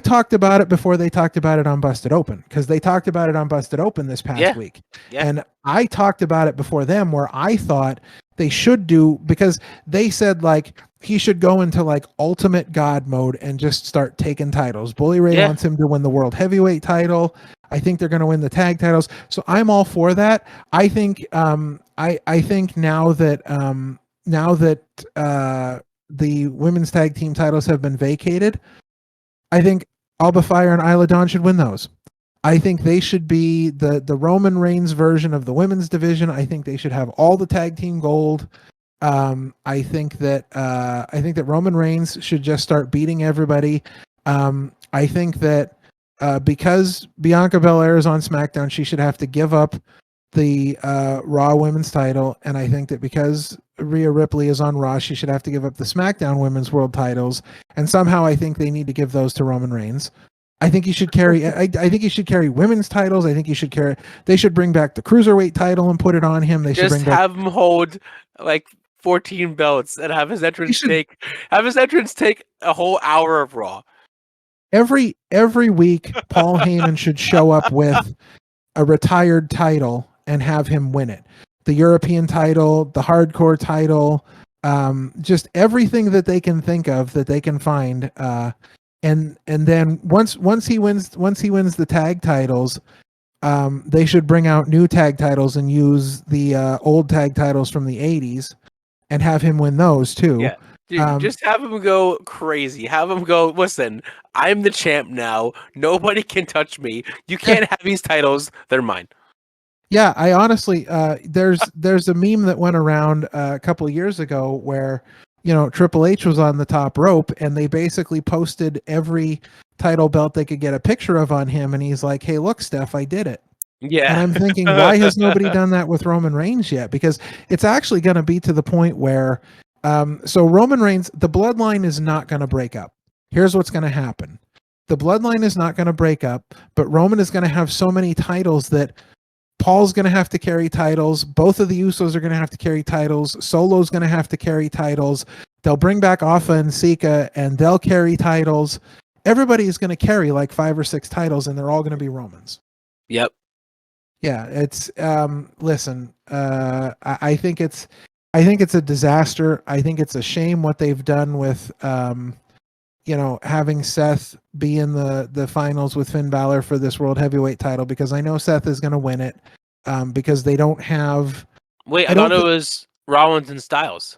talked about it before they talked about it on Busted Open, because they talked about it on Busted Open this past week. Yeah. And I talked about it before them where I thought they should do, because they said like he should go into like ultimate God mode and just start taking titles. Bully Ray wants him to win the world heavyweight title. I think they're going to win the tag titles. So I'm all for that. I think I think now that the women's tag team titles have been vacated, I think Alba Fire and Isla Dawn should win those. I think they should be the Roman Reigns version of the women's division. I think they should have all the tag team gold. I think that Roman Reigns should just start beating everybody. I think that because Bianca Belair is on SmackDown, she should have to give up the Raw Women's title, and I think that because Rhea Ripley is on Raw, she should have to give up the SmackDown Women's World titles, and somehow I think they need to give those to Roman Reigns. I think he should carry. I think he should carry women's titles. I think he should carry. They should bring back the cruiserweight title and put it on him. They should just have him hold like 14 belts and have his entrance take a whole hour of Raw. Every week, Paul Heyman should show up with a retired title and have him win it. The European title, the hardcore title, just everything that they can think of that they can find. And then once he wins the tag titles, they should bring out new tag titles and use the old tag titles from the 80s and have him win those too. Yeah. Dude, just have him go crazy. Have him go, listen, I'm the champ now. Nobody can touch me. You can't have these titles. They're mine. Yeah, I honestly, there's a meme that went around a couple of years ago where, Triple H was on the top rope and they basically posted every title belt they could get a picture of on him. And he's like, hey, look, Steph, I did it. Yeah. And I'm thinking, why has nobody done that with Roman Reigns yet? Because it's actually going to be to the point where, so Roman Reigns, the bloodline is not going to break up. Here's what's going to happen. The bloodline is not going to break up, but Roman is going to have so many titles that Paul's going to have to carry titles. Both of the Usos are going to have to carry titles. Solo's going to have to carry titles. They'll bring back Alpha and Sika and they'll carry titles. Everybody is going to carry like 5 or 6 titles and they're all going to be Romans. Yep. Yeah, it's listen, I think it's a disaster. I think it's a shame what they've done with having Seth be in the finals with Finn Balor for this World Heavyweight title, because I know Seth is going to win it because they don't have. Wait, I thought it was Rollins and Styles.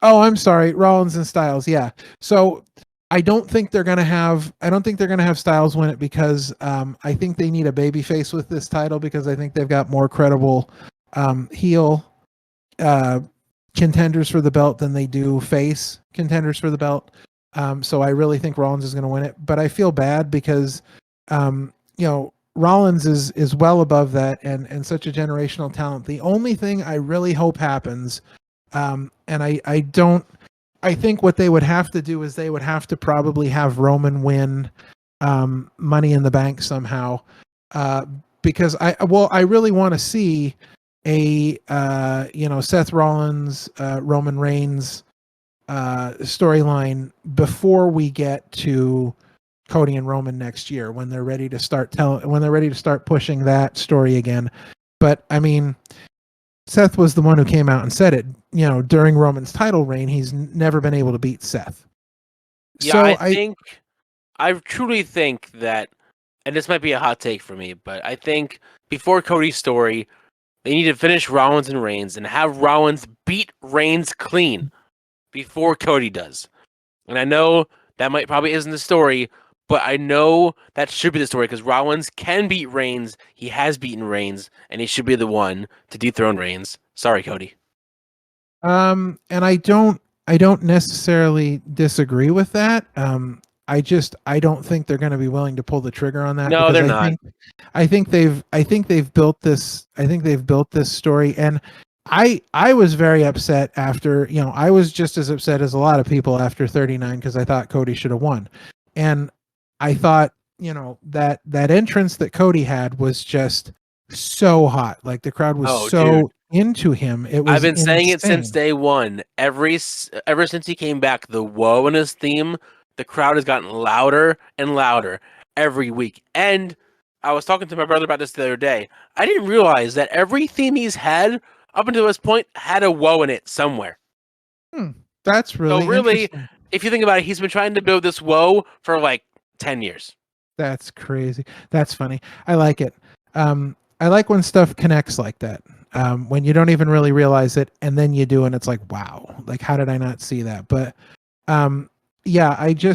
Oh, I'm sorry, Rollins and Styles. Yeah. So I don't think they're going to have Styles win it because I think they need a babyface with this title, because I think they've got more credible heel contenders for the belt than they do face contenders for the belt. So I really think Rollins is going to win it, but I feel bad because, Rollins is well above that and such a generational talent. The only thing I really hope happens, and I think what they would have to do is they would have to probably have Roman win Money in the Bank somehow, because I really want to see a Seth Rollins Roman Reigns storyline before we get to Cody and Roman next year, when they're ready to start pushing that story again. But I mean, Seth was the one who came out and said it. During Roman's title reign, he's never been able to beat Seth. Yeah, So I truly think that, and this might be a hot take for me, but I think before Cody's story, they need to finish Rollins and Reigns and have Rollins beat Reigns clean before Cody does. And I know that probably isn't the story, but I know that should be the story because Rollins can beat Reigns. He has beaten Reigns, and he should be the one to dethrone Reigns. Sorry, Cody. and I don't necessarily disagree with that. I don't think they're going to be willing to pull the trigger on that. No, because they're not. I think they've built this. I think they've built this story, and I was very upset after. I was just as upset as a lot of people after 39 because I thought Cody should have won, and I thought that entrance that Cody had was just so hot. Like the crowd was Dude. into him. It was. I've been saying it since insane. day one. Ever since he came back, the woe in his theme, the crowd has gotten louder and louder every week. And I was talking to my brother about this the other day. I didn't realize that every theme he's had up until this point had a woe in it somewhere. That's really So really, interesting. if you think about it, he's been trying to build this woe for like 10 years. That's crazy. That's funny. I like it. I like when stuff connects like that. When you don't even really realize it, and then you do, and it's like, wow, like how did I not see that? But yeah, I do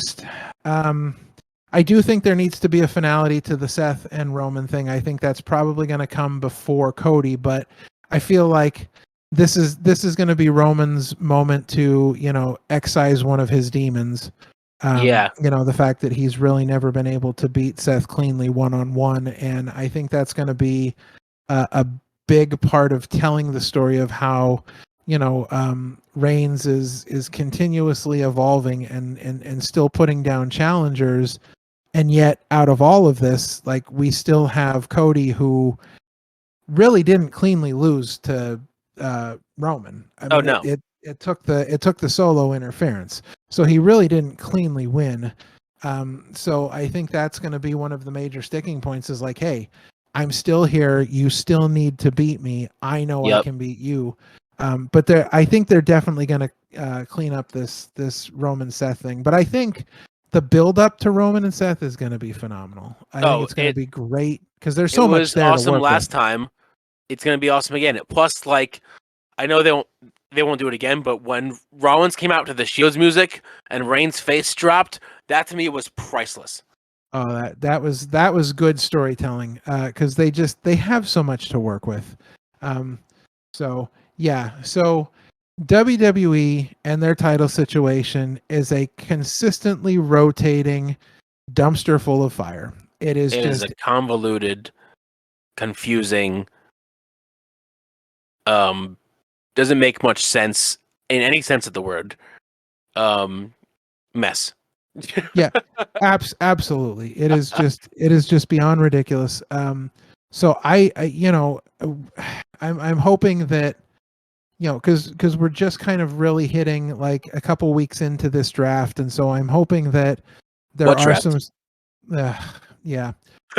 think there needs to be a finality to the Seth and Roman thing. I think that's probably going to come before Cody, but I feel like this is going to be Roman's moment to excise one of his demons. Yeah. The fact that he's really never been able to beat Seth cleanly one-on-one, and I think that's going to be a big part of telling the story of how Reigns is continuously evolving and still putting down challengers, and yet out of all of this, like we still have Cody who really didn't cleanly lose to Roman. I mean, no. It took the solo interference, so he really didn't cleanly win. So I think that's going to be one of the major sticking points. Is like, hey, I'm still here. You still need to beat me. I know I can beat you. But I think they're definitely going to clean up this Roman Seth thing. But I think the build up to Roman and Seth is going to be phenomenal. I think it's going to be great because there's so much there. It was awesome last with. time. It's going to be awesome again. Plus, like, I know they won't do it again, but when Rollins came out to the Shields music and Reigns' face dropped, that to me was priceless. Oh, that was good storytelling because they have so much to work with. So WWE and their title situation is a consistently rotating dumpster full of fire. It is a convoluted, confusing, doesn't make much sense in any sense of the word, mess. Yeah, absolutely. It is just beyond ridiculous. So I'm hoping that because we're just kind of really hitting like a couple weeks into this draft, and so I'm hoping that there What are draft? some yeah.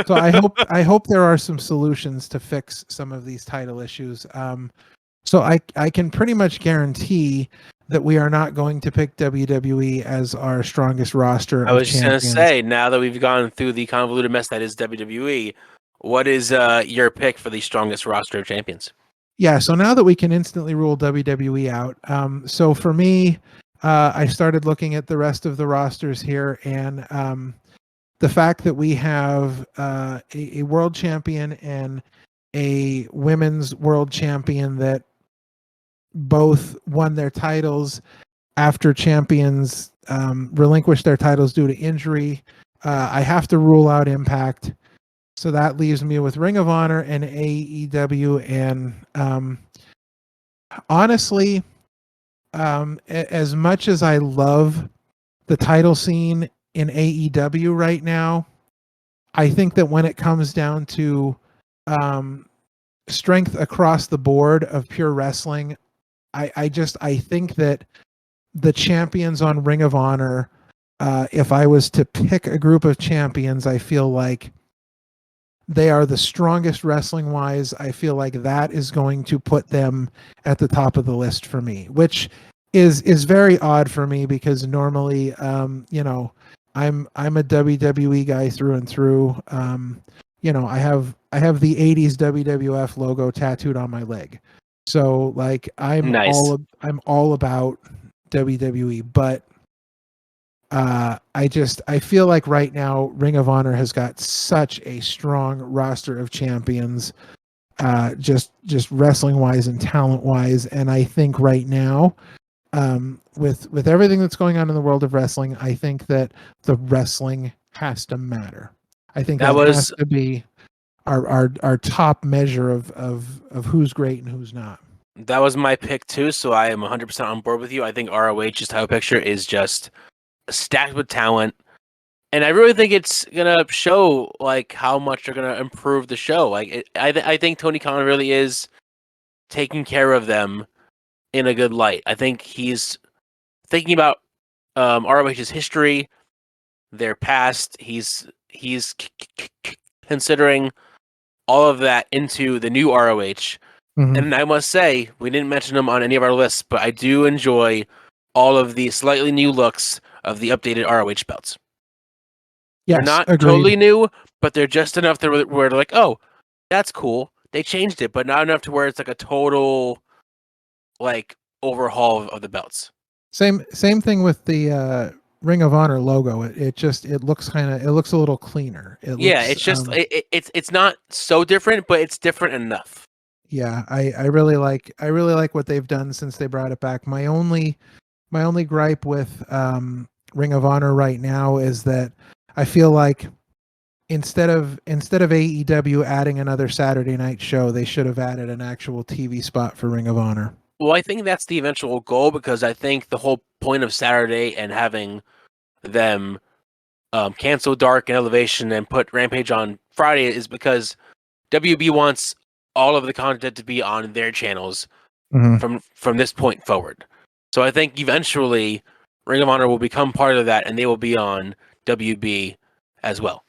So I hope there are some solutions to fix some of these title issues. So I can pretty much guarantee that we are not going to pick WWE as our strongest roster. I was just going champions. to say, now that we've gone through the convoluted mess that is WWE, what is your pick for the strongest roster of champions? Yeah, so now that we can instantly rule WWE out, so for me, I started looking at the rest of the rosters here, and the fact that we have a world champion and a women's world champion that both won their titles after champions relinquished their titles due to injury, I have to rule out Impact. So that leaves me with Ring of Honor and AEW. And honestly, as much as I love the title scene in AEW right now, I think that when it comes down to strength across the board of pure wrestling, I think that the champions on Ring of Honor, if I was to pick a group of champions, I feel like They are the strongest wrestling wise. I feel like that is going to put them at the top of the list for me, which is very odd for me because normally, I'm a WWE guy through and through. I have the '80s WWF logo tattooed on my leg, so like Nice. I'm all about WWE, but I feel like right now Ring of Honor has got such a strong roster of champions, just wrestling wise and talent wise, and I think right now, with everything that's going on in the world of wrestling, I think that the wrestling has to matter. I think That that has was to be our top measure of who's great and who's not. that was my pick too, so I am 100% on board with you. I think ROH's title picture is just stacked with talent, and I really think it's gonna show like how much they're gonna improve the show. I think Tony Khan really is taking care of them in a good light. I think he's thinking about ROH's history, their past. He's considering all of that into the new ROH. Mhm. And I must say, we didn't mention them on any of our lists, but I do enjoy all of the slightly new looks of the updated ROH belts. Yes, They're not agreed. totally new, but they're just enough to where they're like, oh, that's cool. They changed it, but not enough to where it's like a total like overhaul of the belts. Same thing with the Ring of Honor logo. It looks it looks a little cleaner. Yeah, it's just it's not so different, but it's different enough. Yeah, I really like what they've done since they brought it back. My only gripe with Ring of Honor right now is that I feel like instead of AEW adding another Saturday night show, they should have added an actual TV spot for Ring of Honor. Well, I think that's the eventual goal because I think the whole point of Saturday and having them cancel Dark and Elevation and put Rampage on Friday is because WB wants all of the content to be on their channels from this point forward. So I think eventually Ring of Honor will become part of that and they will be on WB as well.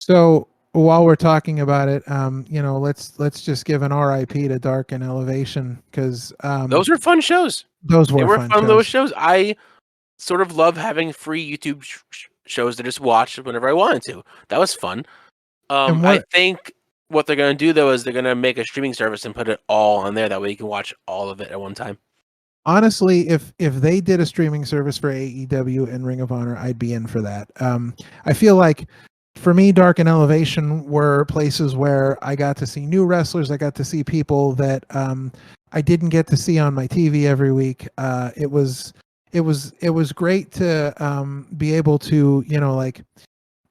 So while we're talking about it, let's just give an RIP to Dark and Elevation because those were fun shows. Those were fun shows. Those shows. I sort of love having free YouTube shows to just watch whenever I wanted to. That was fun. I think what they're going to do though is they're going to make a streaming service and put it all on there. That way you can watch all of it at one time. Honestly, if they did a streaming service for AEW and Ring of Honor, I'd be in for that. I feel like for me, Dark and Elevation were places where I got to see new wrestlers. I got to see people that I didn't get to see on my TV every week. It was great to be able to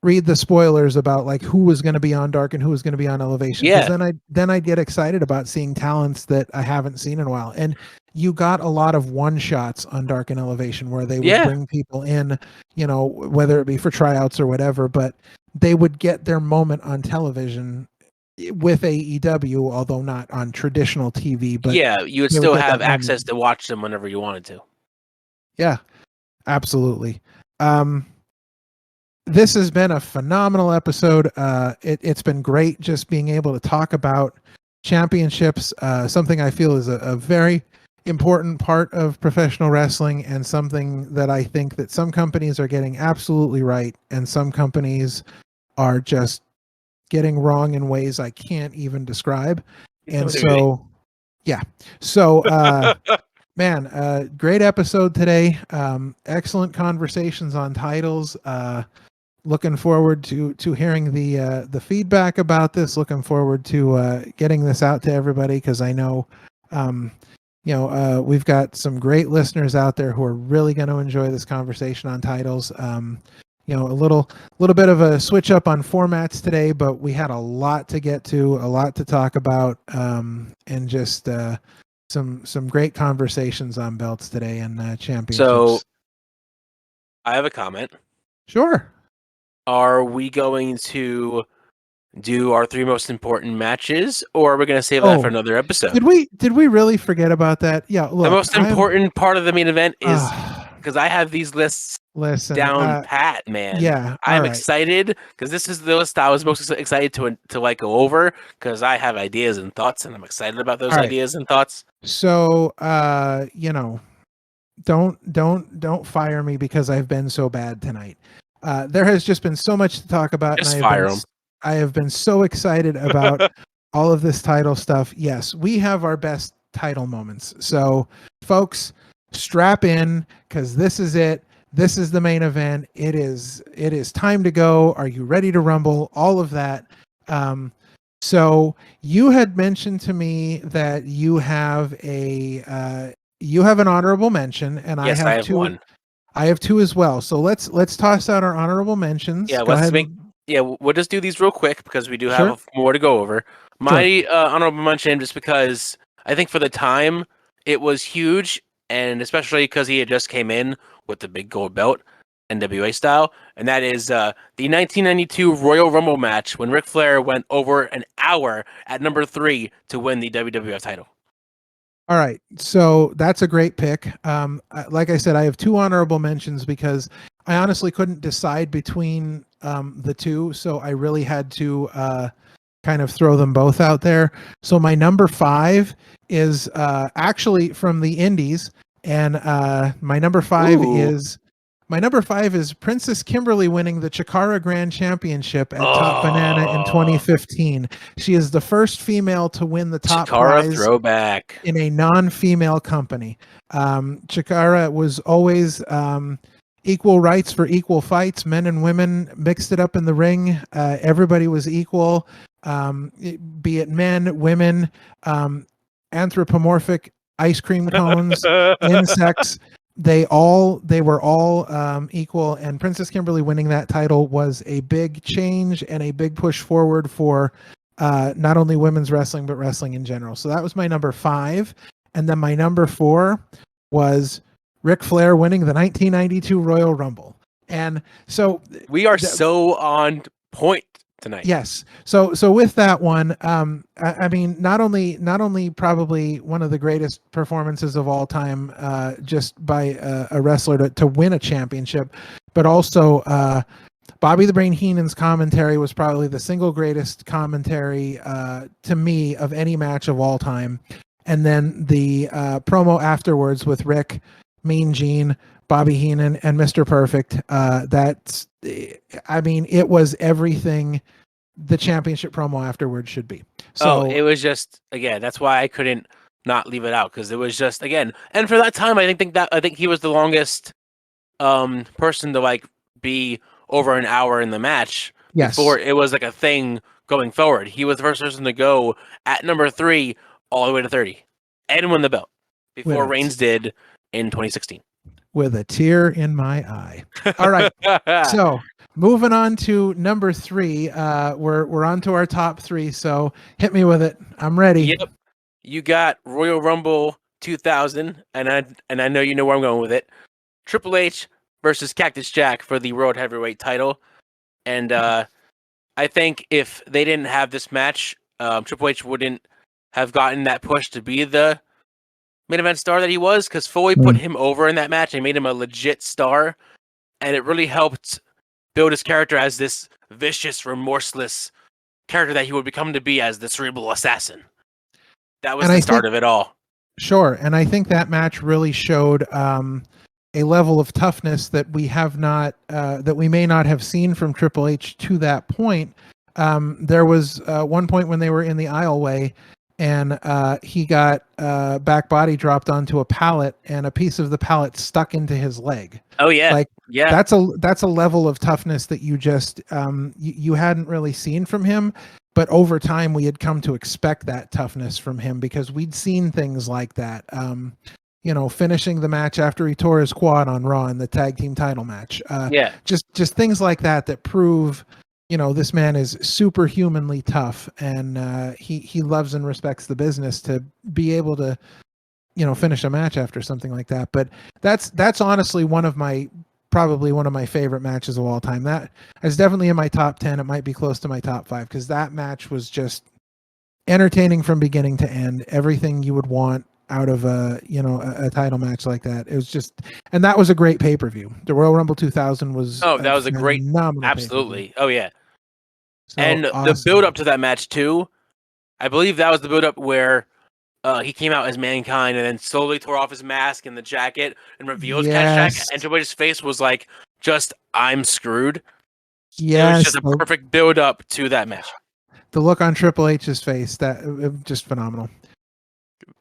read the spoilers about like who was going to be on Dark and who was going to be on Elevation. Yeah. Then I'd get excited about seeing talents that I haven't seen in a while. And you got a lot of one shots on Dark and Elevation where they would bring people in, whether it be for tryouts or whatever, but they would get their moment on television with AEW, although not on traditional TV. But yeah, you would still have access to watch them whenever you wanted to. Yeah, absolutely. This has been a phenomenal episode. It's been great just being able to talk about championships, something I feel is a very important part of professional wrestling and something that I think that some companies are getting absolutely right and some companies are just getting wrong in ways I can't even describe. And so, yeah. So, man, great episode today. Excellent conversations on titles. Looking forward to hearing the feedback about this. Looking forward to getting this out to everybody because I know, we've got some great listeners out there who are really going to enjoy this conversation on titles. A little bit of a switch up on formats today, but we had a lot to get to, a lot to talk about, and just some great conversations on belts today and championships. So, I have a comment. Sure. Are we going to do our 3 most important matches, or are we going to save that for another episode? Did we really forget about that? Yeah. Look, the most important part of the main event is because I have these lists Listen, down pat, man. yeah, I'm all right. excited because this is the list I was most excited to like go over because I have ideas and thoughts, and I'm excited about those All right. ideas and thoughts. So, don't fire me because I've been so bad tonight. There has just been so much to talk about, Just and fire them. I have been so excited about all of this title stuff. Yes, we have our best title moments. So, folks, strap in because this is it. This is the main event. It is time to go. Are you ready to rumble? All of that. So you had mentioned to me that you have an honorable mention, and Yes, I have two. one. I have two as well. So let's toss out our honorable mentions. Yeah, Go ahead. we'll just do these real quick because we do Sure. have more to go over. My honorable mention, just because I think for the time it was huge, and especially because he had just came in with the big gold belt, NWA style, and that is the 1992 Royal Rumble match when Ric Flair went over an hour at number 3 to win the WWF title. All right, so that's a great pick. Like I said, I have two honorable mentions because I honestly couldn't decide between the two, so I really had to kind of throw them both out there. So my number 5 is actually from the Indies, and my number 5 is Princess Kimberly winning the Chikara Grand Championship at Top Banana in 2015. She is the first female to win the top Chikara prize throwback in a non-female company. Chikara was always equal rights for equal fights. Men and women mixed it up in the ring. Everybody was equal, be it men, women, anthropomorphic ice cream cones, insects. They were all equal, and Princess Kimberly winning that title was a big change and a big push forward for not only women's wrestling but wrestling in general. So that was my number 5, and then my number 4 was Ric Flair winning the 1992 Royal Rumble. And so we are so on point tonight. Yes. So with that one, I mean, not only probably one of the greatest performances of all time, just by a wrestler to win a championship, but also Bobby the Brain Heenan's commentary was probably the single greatest commentary to me of any match of all time. And then the promo afterwards with Rick, Mean Gene, Bobby Heenan, and Mr. Perfect. It was everything the championship promo afterwards should be. So it was just, again, that's why I couldn't not leave it out, because it was just, again, and for that time, I think he was the longest person to like be over an hour in the match. Yes. Before it was like a thing going forward. He was the first person to go at number 3 all the way to 30 and win the belt before Reigns did in 2016. With a tear in my eye. All right. So moving on to number 3, we're on to our top 3. So hit me with it. I'm ready. Yep. You got Royal Rumble 2000, and I know you know where I'm going with it. Triple H versus Cactus Jack for the World Heavyweight title. And I think if they didn't have this match, Triple H wouldn't have gotten that push to be the main event star that he was, because Foley put him over in that match and made him a legit star. And it really helped build his character as this vicious, remorseless character that he would become to be as the cerebral assassin. That was the start of it all. Sure. And I think that match really showed a level of toughness that we have not, that we may not have seen from Triple H to that point. There was one point when they were in the aisleway, and he got back body dropped onto a pallet, and a piece of the pallet stuck into his leg. Oh yeah, like yeah. That's a level of toughness that you just you hadn't really seen from him. But over time, we had come to expect that toughness from him because we'd seen things like that. Finishing the match after he tore his quad on Raw in the tag team title match. Just things like that prove, this man is superhumanly tough, and he loves and respects the business to be able to, finish a match after something like that. But that's honestly probably one of my favorite matches of all time. That is definitely in my top 10. It might be close to my top 5 because that match was just entertaining from beginning to end. Everything you would want out of a title match like that. It was just, and that was a great pay-per-view. The Royal Rumble 2000 was that was a great, phenomenal absolutely. pay-per-view. Oh yeah, So and the awesome. build up to that match too. I believe that was the build up where he came out as Mankind and then slowly tore off his mask and the jacket and revealed his catch jacket, and Triple H's face was like, just I'm screwed. It was just a perfect build up to that match. The look on Triple H's face, just phenomenal.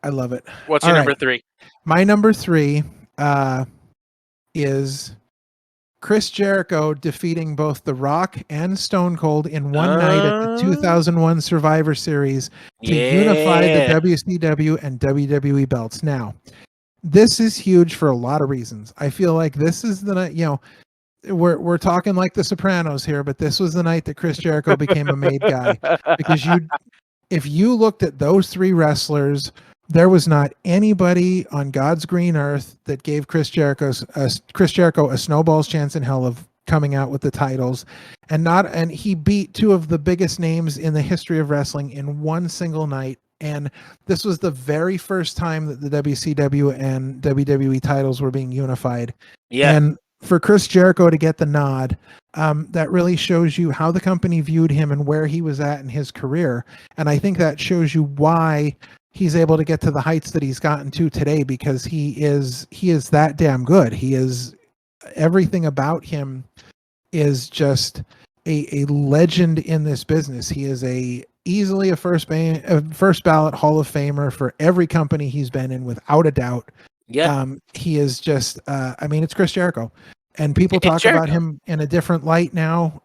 I love it. What's your number 3? My number 3 is Chris Jericho defeating both The Rock and Stone Cold in one night at the 2001 Survivor Series to unify the WCW and WWE belts. Now, this is huge for a lot of reasons. I feel like this is the night, we're talking like the Sopranos here, but this was the night that Chris Jericho became a made guy, because if you looked at those 3 wrestlers, there was not anybody on God's green earth that gave Chris Jericho a snowball's chance in hell of coming out with the titles, and he beat 2 of the biggest names in the history of wrestling in one single night. And this was the very first time that the WCW and WWE titles were being unified. Yeah. And for Chris Jericho to get the nod, that really shows you how the company viewed him and where he was at in his career. And I think that shows you why he's able to get to the heights that he's gotten to today, because he is that damn good. Everything about him is just a legend in this business. He is easily a first ballot Hall of Famer for every company he's been in, without a doubt. Yeah. He is just, it's Chris Jericho. And people talk about him in a different light now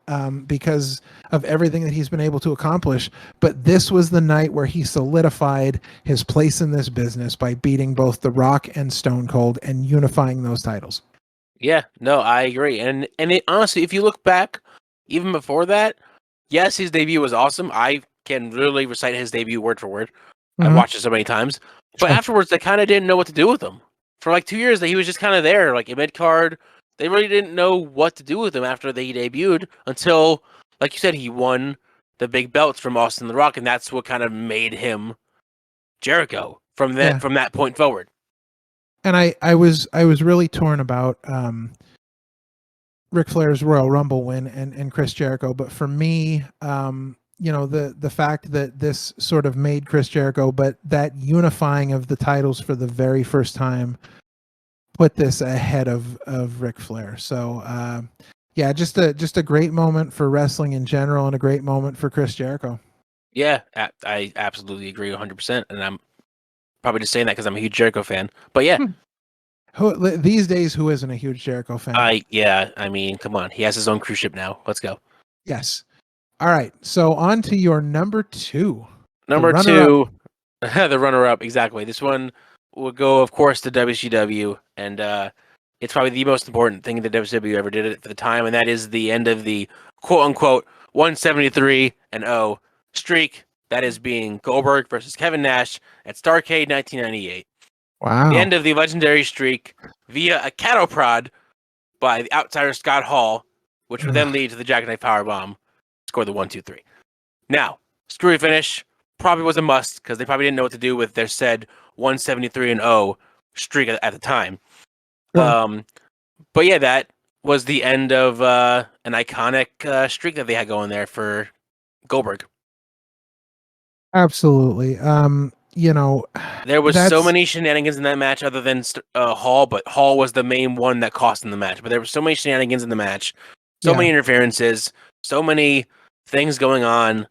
because of everything that he's been able to accomplish. But this was the night where he solidified his place in this business by beating both The Rock and Stone Cold and unifying those titles. Yeah, no, I agree. And honestly, if you look back, even before that, yes, his debut was awesome. I can literally recite his debut word for word. Mm-hmm. I've watched it so many times. But afterwards, they kind of didn't know what to do with him. For like 2 years, he was just kind of there, like a mid-card. They really didn't know what to do with him after they debuted until, like you said, he won the big belts from Austin The Rock, and that's what kind of made him Jericho from that point forward. And I was really torn about Ric Flair's Royal Rumble win and Chris Jericho, but for me, the fact that this sort of made Chris Jericho, but that unifying of the titles for the very first time put this ahead of Ric Flair. So just a great moment for wrestling in general, and a great moment for Chris Jericho. Yeah, I absolutely agree 100%, and I'm probably just saying that because I'm a huge Jericho fan. But yeah. These days, who isn't a huge Jericho fan? Come on. He has his own cruise ship now. Let's go. Yes. All right. So on to your number 2. Number 2, the runner-up, exactly. This one will go, of course, to WCW, and it's probably the most important thing that WCW ever did at the time, and that is the end of the quote-unquote 173-0 streak. That is being Goldberg versus Kevin Nash at Starrcade 1998. Wow. The end of the legendary streak via a cattle prod by the outsider Scott Hall, which would then lead to the Jackknife Powerbomb, score the 1-2-3. Now, screwy finish probably was a must because they probably didn't know what to do with their said 173-0 streak at the time. Sure. But yeah, that was the end of an iconic streak that they had going there for Goldberg. Absolutely. There was so many shenanigans in that match other than Hall, but Hall was the main one that cost him the match. But there were so many shenanigans in the match, so many interferences, so many things going on,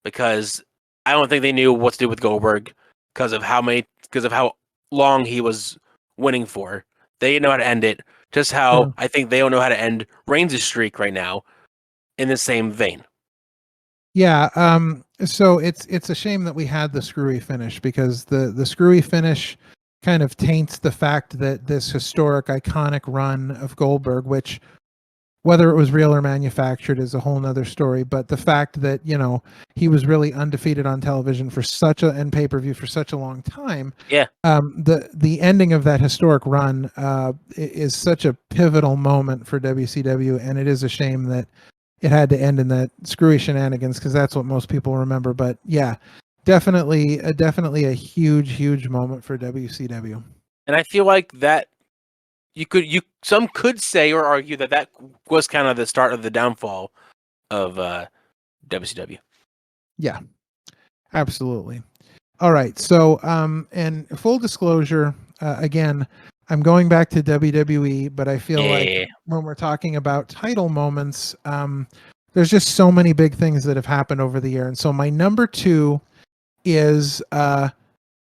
because I don't think they knew what to do with Goldberg because of how long he was winning for. They didn't know how to end it, just how I think they don't know how to end Reigns' streak right now in the same vein. Yeah, so it's a shame that we had the screwy finish, because the screwy finish kind of taints the fact that this historic, iconic run of Goldberg, which whether it was real or manufactured is a whole nother story, but the fact that, he was really undefeated on television for and pay-per-view for such a long time. Yeah. The ending of that historic run is such a pivotal moment for WCW, and it is a shame that it had to end in that screwy shenanigans, because that's what most people remember. But yeah, definitely a huge moment for WCW. And I feel like that some could say or argue that was kind of the start of the downfall of WCW. Yeah, absolutely. All right. So, and full disclosure, again, I'm going back to WWE, but I feel like when we're talking about title moments, there's just so many big things that have happened over the year. And so my number 2 is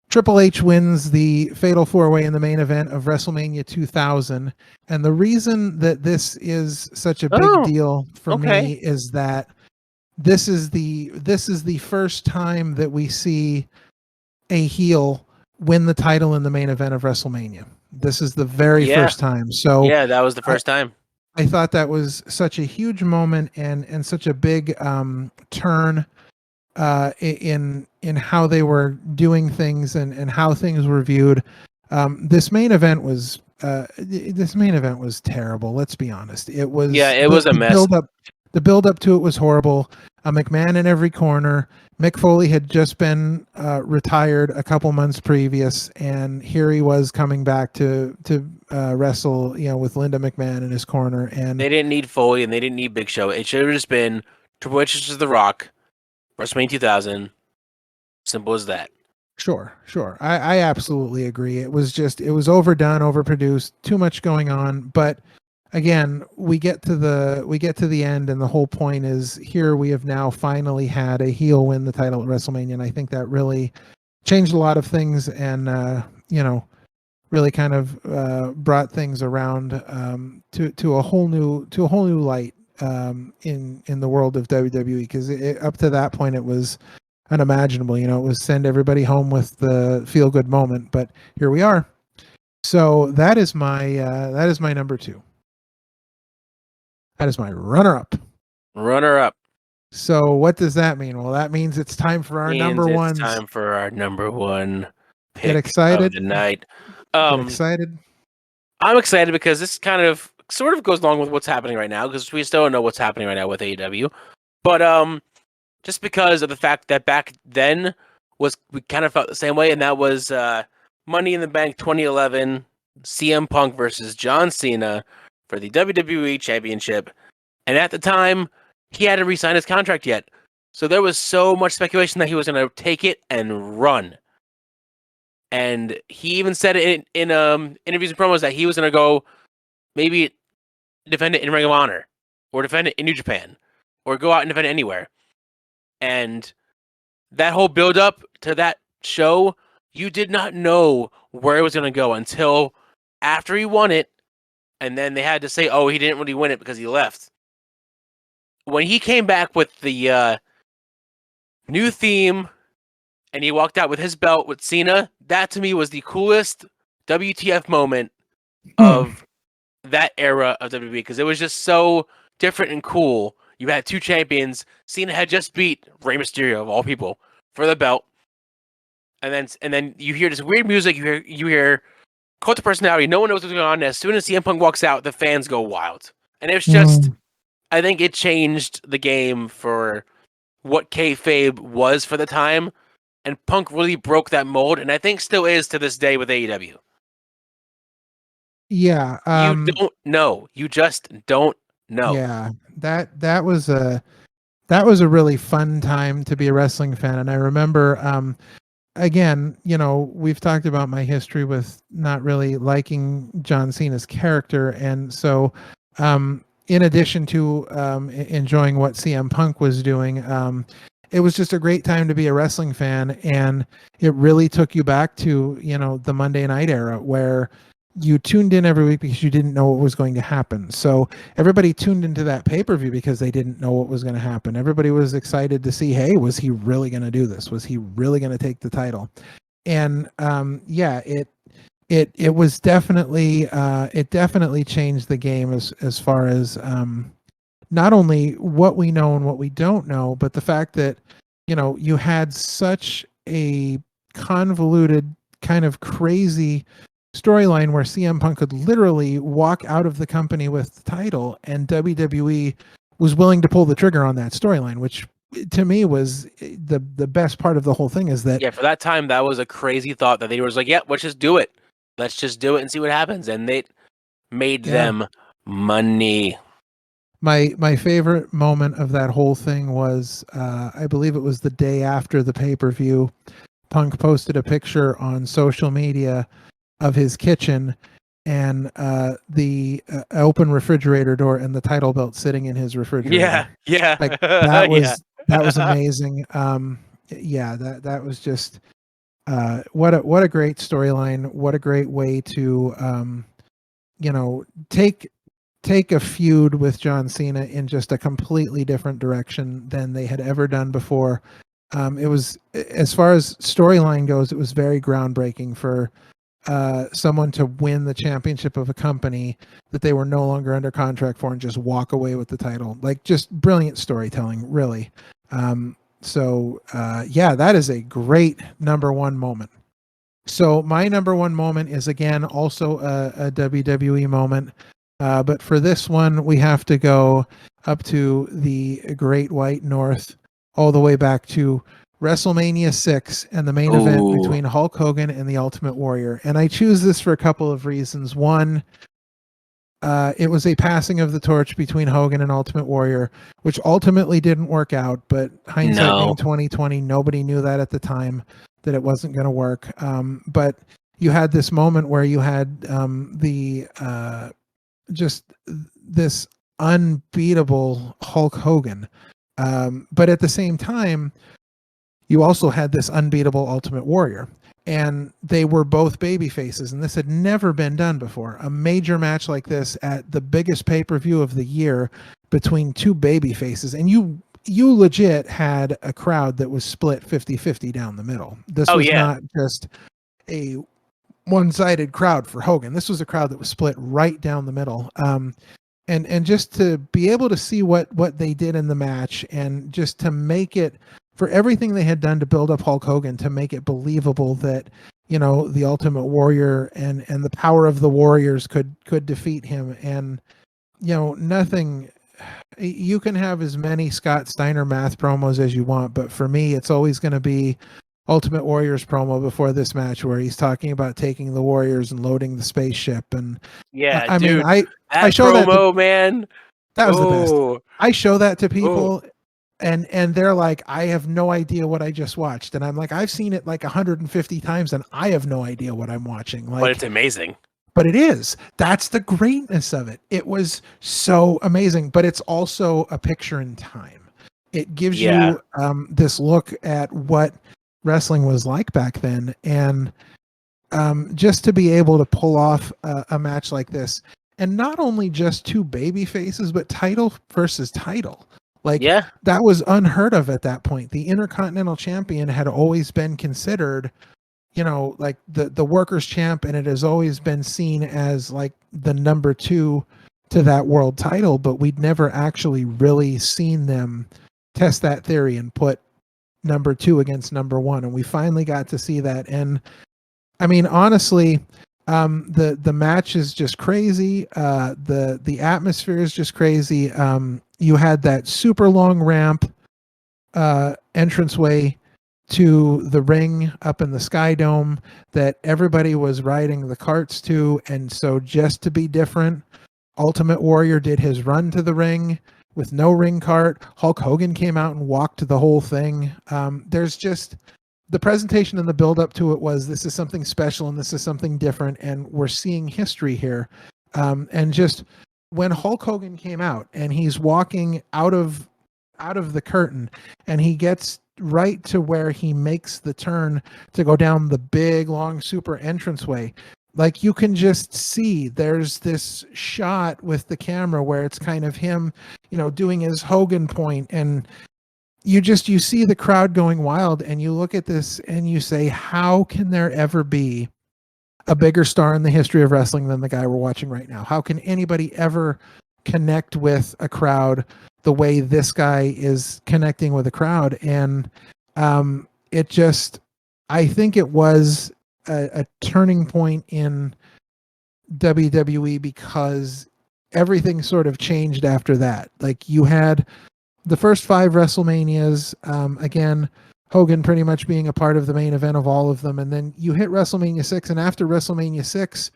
Triple H wins the Fatal 4-Way in the main event of WrestleMania 2000. And the reason that this is such a big deal for me is that this is the first time that we see a heel win the title in the main event of WrestleMania. This is the very first time. So yeah, that was the first time. I thought that was such a huge moment and such a big turn in how they were doing things and how things were viewed. This main event was terrible. Let's be honest. It was was a mess. The build up to it was horrible. McMahon in every corner. Mick Foley had just been retired a couple months previous, and here he was coming back to wrestle, with Linda McMahon in his corner. And they didn't need Foley and they didn't need Big Show. It should have just been Triple H versus The Rock, WrestleMania 2000. Simple as that. Sure. I absolutely agree. It was overdone, overproduced, too much going on. But again, we get to the end, and the whole point is here we have now finally had a heel win the title at WrestleMania, and I think that really changed a lot of things, and really kind of brought things around to a whole new light in the world of WWE, because up to that point it was unimaginable. It was send everybody home with the feel good moment, but here we are. So that is my number 2. That is my runner-up. So what does that mean? Well, that means it's time for our number one. It's time for our number 1 pick Get excited of the night. Get excited. I'm excited because this kind of sort of goes along with what's happening right now, because we still don't know what's happening right now with AEW. But just because of the fact that back then we kind of felt the same way, and that was Money in the Bank 2011, CM Punk versus John Cena for the WWE Championship. And at the time, he hadn't re-signed his contract yet. So there was so much speculation that he was going to take it and run. And he even said it in interviews and promos that he was going to go maybe defend it in Ring of Honor, or defend it in New Japan, or go out and defend it anywhere. And that whole build-up to that show, you did not know where it was going to go until after he won it, and then they had to say, oh, he didn't really win it because he left. When he came back with the new theme, and he walked out with his belt with Cena, that to me was the coolest WTF moment of that era of WWE, because it was just so different and cool. You had 2 champions. Cena had just beat Rey Mysterio, of all people, for the belt. And then you hear this weird music. You hear cult of personality. No one knows what's going on. As soon as CM Punk walks out, the fans go wild. And it was just, I think it changed the game for what kayfabe was for the time. And Punk really broke that mold, and I think still is to this day with AEW. Yeah. You don't know. You just don't know. Yeah. That was a really fun time to be a wrestling fan. And I remember, again, we've talked about my history with not really liking John Cena's character. And so, in addition to enjoying what CM Punk was doing, it was just a great time to be a wrestling fan. And it really took you back to, the Monday night era, where you tuned in every week because you didn't know what was going to happen. So everybody tuned into that pay-per-view because they didn't know what was going to happen. Everybody was excited to see, hey, was he really going to do this? Was he really going to take the title? And it was definitely it definitely changed the game as far as not only what we know and what we don't know, but the fact that you had such a convoluted, kind of crazy storyline where CM Punk could literally walk out of the company with the title, and WWE was willing to pull the trigger on that storyline, which to me was the best part of the whole thing is that Yeah, for that time, that was a crazy thought that they was like, yeah, let's just do it. Let's just do it and see what happens. And they made yeah. them money. My favorite moment of that whole thing was I believe it was the day after the pay-per-view. Punk posted a picture on social media of his kitchen and the open refrigerator door and the title belt sitting in his refrigerator. Yeah. Like that was Yeah. that was amazing. Yeah, that was just what a great storyline. What a great way to take a feud with John Cena in just a completely different direction than they had ever done before. It was, as far as storyline goes, it was very groundbreaking for someone to win the championship of a company that they were no longer under contract for and just walk away with the title. Like, just brilliant storytelling, really. Yeah, that is a great number one moment. So my number one moment is, again, also a WWE moment. But for this one, we have to go up to the Great White North, all the way back to WrestleMania 6 and the main event between Hulk Hogan and the Ultimate Warrior. And I choose this for a couple of reasons. One, it was a passing of the torch between Hogan and Ultimate Warrior, which ultimately didn't work out. But hindsight being 2020, nobody knew that at the time, that it wasn't going to work. But you had this moment where you had just this unbeatable Hulk Hogan. But at the same time, you also had this unbeatable Ultimate Warrior. And they were both baby faces, and this had never been done before. A major match like this at the biggest pay-per-view of the year between two baby faces. And you legit had a crowd that was split 50-50 down the middle. This was not just a one-sided crowd for Hogan. This was a crowd that was split right down the middle. And just to be able to see what they did in the match, and just to make it, for everything they had done to build up Hulk Hogan, to make it believable that, the Ultimate Warrior and the power of the Warriors could defeat him. And, nothing, you can have as many Scott Steiner math promos as you want, but for me, it's always going to be Ultimate Warrior's promo before this match, where he's talking about taking the Warriors and loading the spaceship. And I mean, I show promo, that man. That was the best. I show that to people, and they're like, I have no idea what I just watched. And I'm like, I've seen it like 150 times, and I have no idea what I'm watching. Like, but it's amazing. But it is. That's the greatness of it. It was so amazing, but it's also a picture in time. It gives you this look at what wrestling was like back then. And just to be able to pull off a match like this, and not only just two baby faces, but title versus title. Like, that was unheard of at that point. The Intercontinental Champion had always been considered, like the workers' champ, and it has always been seen as like the number two to that world title, but we'd never actually really seen them test that theory and put number two against number one. And we finally got to see that. And I mean, honestly, the match is just crazy. The atmosphere is just crazy. You had that super long ramp entranceway to the ring up in the Sky Dome that everybody was riding the carts to. And so, just to be different, Ultimate Warrior did his run to the ring with no ring cart. Hulk Hogan came out and walked the whole thing. There's just, the presentation and the build up to it was, this is something special and this is something different, and we're seeing history here. And just when Hulk Hogan came out and he's walking out of the curtain, and he gets right to where he makes the turn to go down the big long super entranceway, like, you can just see there's this shot with the camera where it's kind of him, doing his Hogan point, and you see the crowd going wild, and you look at this and you say, how can there ever be a bigger star in the history of wrestling than the guy we're watching right now? How can anybody ever connect with a crowd the way this guy is connecting with a crowd? And it just, I think it was a turning point in WWE, because everything sort of changed after that. Like, you had the first 5 WrestleManias, again, Hogan pretty much being a part of the main event of all of them. And then you hit WrestleMania 6, and after WrestleMania 6,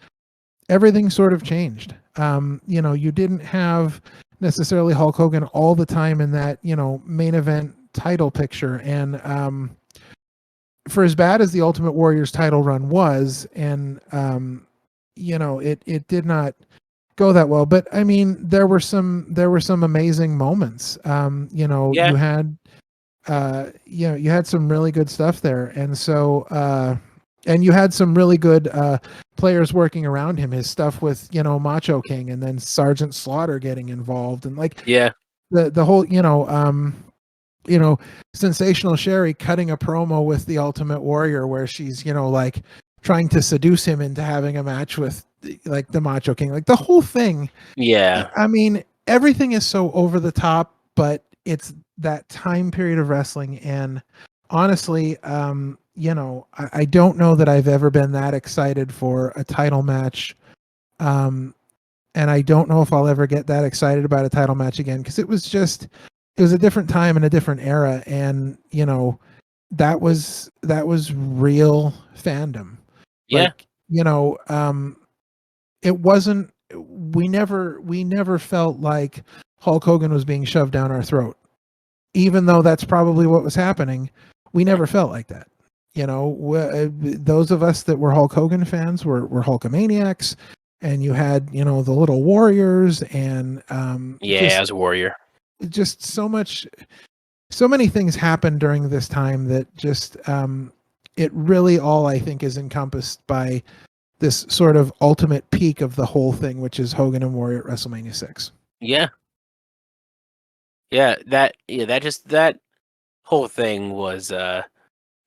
everything sort of changed. You didn't have necessarily Hulk Hogan all the time in that, main event title picture. And for as bad as the Ultimate Warrior's title run was, and it did not go that well. But I mean, there were some amazing moments. Yeah. You had some really good stuff there, and so and you had some really good players working around him. His stuff with Macho King, and then Sergeant Slaughter getting involved, and the whole Sensational Sherry cutting a promo with the Ultimate Warrior where she's like trying to seduce him into having a match with like the Macho King, like the whole thing. Yeah. I mean, everything is so over the top, but it's that time period of wrestling. And honestly, I don't know that I've ever been that excited for a title match. And I don't know if I'll ever get that excited about a title match again, because it was a different time and a different era. And, that was real fandom. Yeah. It wasn't, we never felt like Hulk Hogan was being shoved down our throat, even though that's probably what was happening. We never felt like that. Those of us that were Hulk Hogan fans were Hulkamaniacs, and you had, the little warriors, and as a warrior, just so many things happened during this time that just it really all, I think, is encompassed by this sort of ultimate peak of the whole thing, which is Hogan and Warrior at WrestleMania 6. Yeah. That whole thing was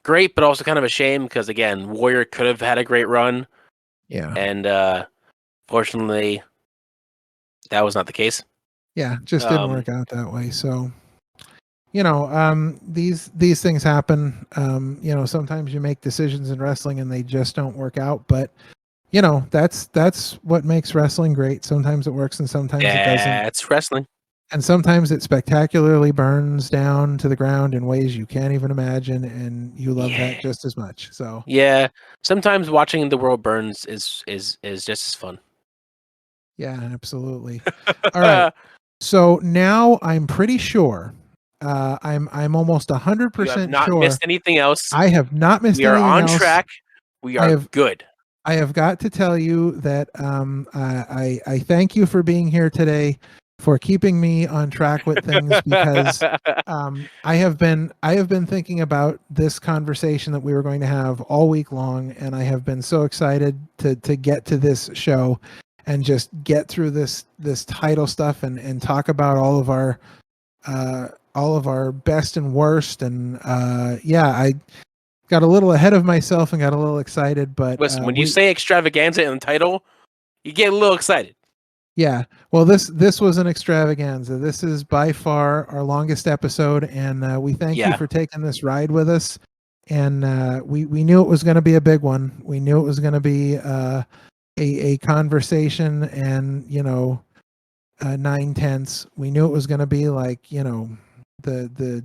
great, but also kind of a shame because, again, Warrior could have had a great run. Yeah. And fortunately, that was not the case. Yeah, just didn't work out that way. So, these things happen. Sometimes you make decisions in wrestling and they just don't work out, but that's what makes wrestling great. Sometimes it works and sometimes it doesn't. It's wrestling. And sometimes it spectacularly burns down to the ground in ways you can't even imagine, and you love that just as much. So sometimes watching the world burns is just as fun. Yeah, absolutely. All right. So now I'm pretty sure. I'm almost 100% sure. You have not missed anything else. I have not missed anything else. We are on track. We are good. I have got to tell you that I thank you for being here today, for keeping me on track with things, because I have been thinking about this conversation that we were going to have all week long, and I have been so excited to get to this show and just get through this title stuff and talk about all of our best and worst. And I got a little ahead of myself and got a little excited. But listen, when you say extravaganza in the title, you get a little excited. Yeah. Well, this was an extravaganza. This is by far our longest episode, and we thank you for taking this ride with us. And we knew it was going to be a big one. We knew it was going to be a conversation, and 9/10. We knew it was going to be like the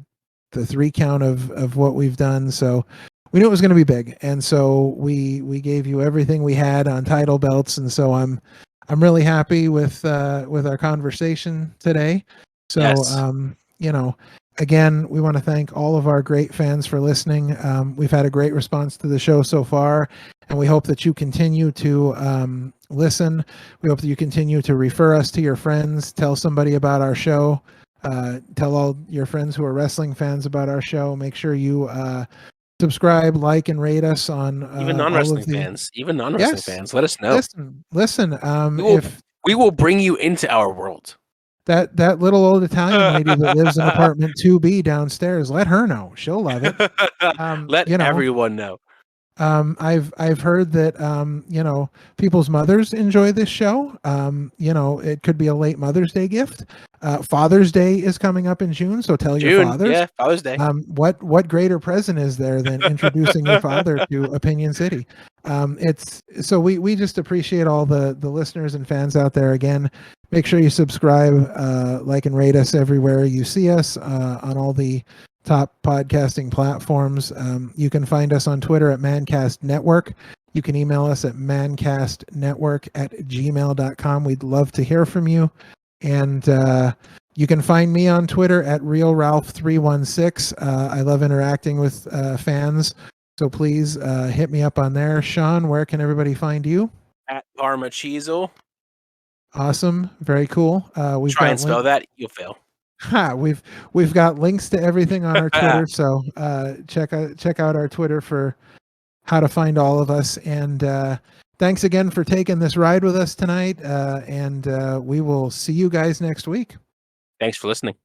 3 count of what we've done. So we knew it was going to be big, and so we gave you everything we had on title belts, and so I'm really happy with our conversation today. So again, we want to thank all of our great fans for listening. We've had a great response to the show so far, and we hope that you continue to listen. We hope that you continue to refer us to your friends. Tell somebody about our show. Tell all your friends who are wrestling fans about our show. Make sure you subscribe, like, and rate us on even non-wrestling fans. Even non-wrestling fans, let us know. Listen. We will bring you into our world. That little old Italian lady that lives in apartment 2B downstairs, let her know. She'll love it. Let everyone know. I've heard that people's mothers enjoy this show. It could be a late Mother's Day gift. Father's Day is coming up in June, so tell your fathers. Yeah, Father's Day. What greater present is there than introducing your father to Opinion City? We just appreciate all the listeners and fans out there. Again, Make sure you subscribe, like, and rate us everywhere you see us on all the top podcasting platforms. You can find us on Twitter at Mancast Network. You can email us at mancastnetwork@gmail.com. We'd love to hear from you. And you can find me on Twitter at RealRalph316. I love interacting with fans, so please hit me up on there. Sean, where can everybody find you? At Parmacheezel. Awesome, very cool. We've Try got and spell that, you'll fail. We've got links to everything on our Twitter, so check out our Twitter for how to find all of us. And thanks again for taking this ride with us tonight. And we will see you guys next week. Thanks for listening.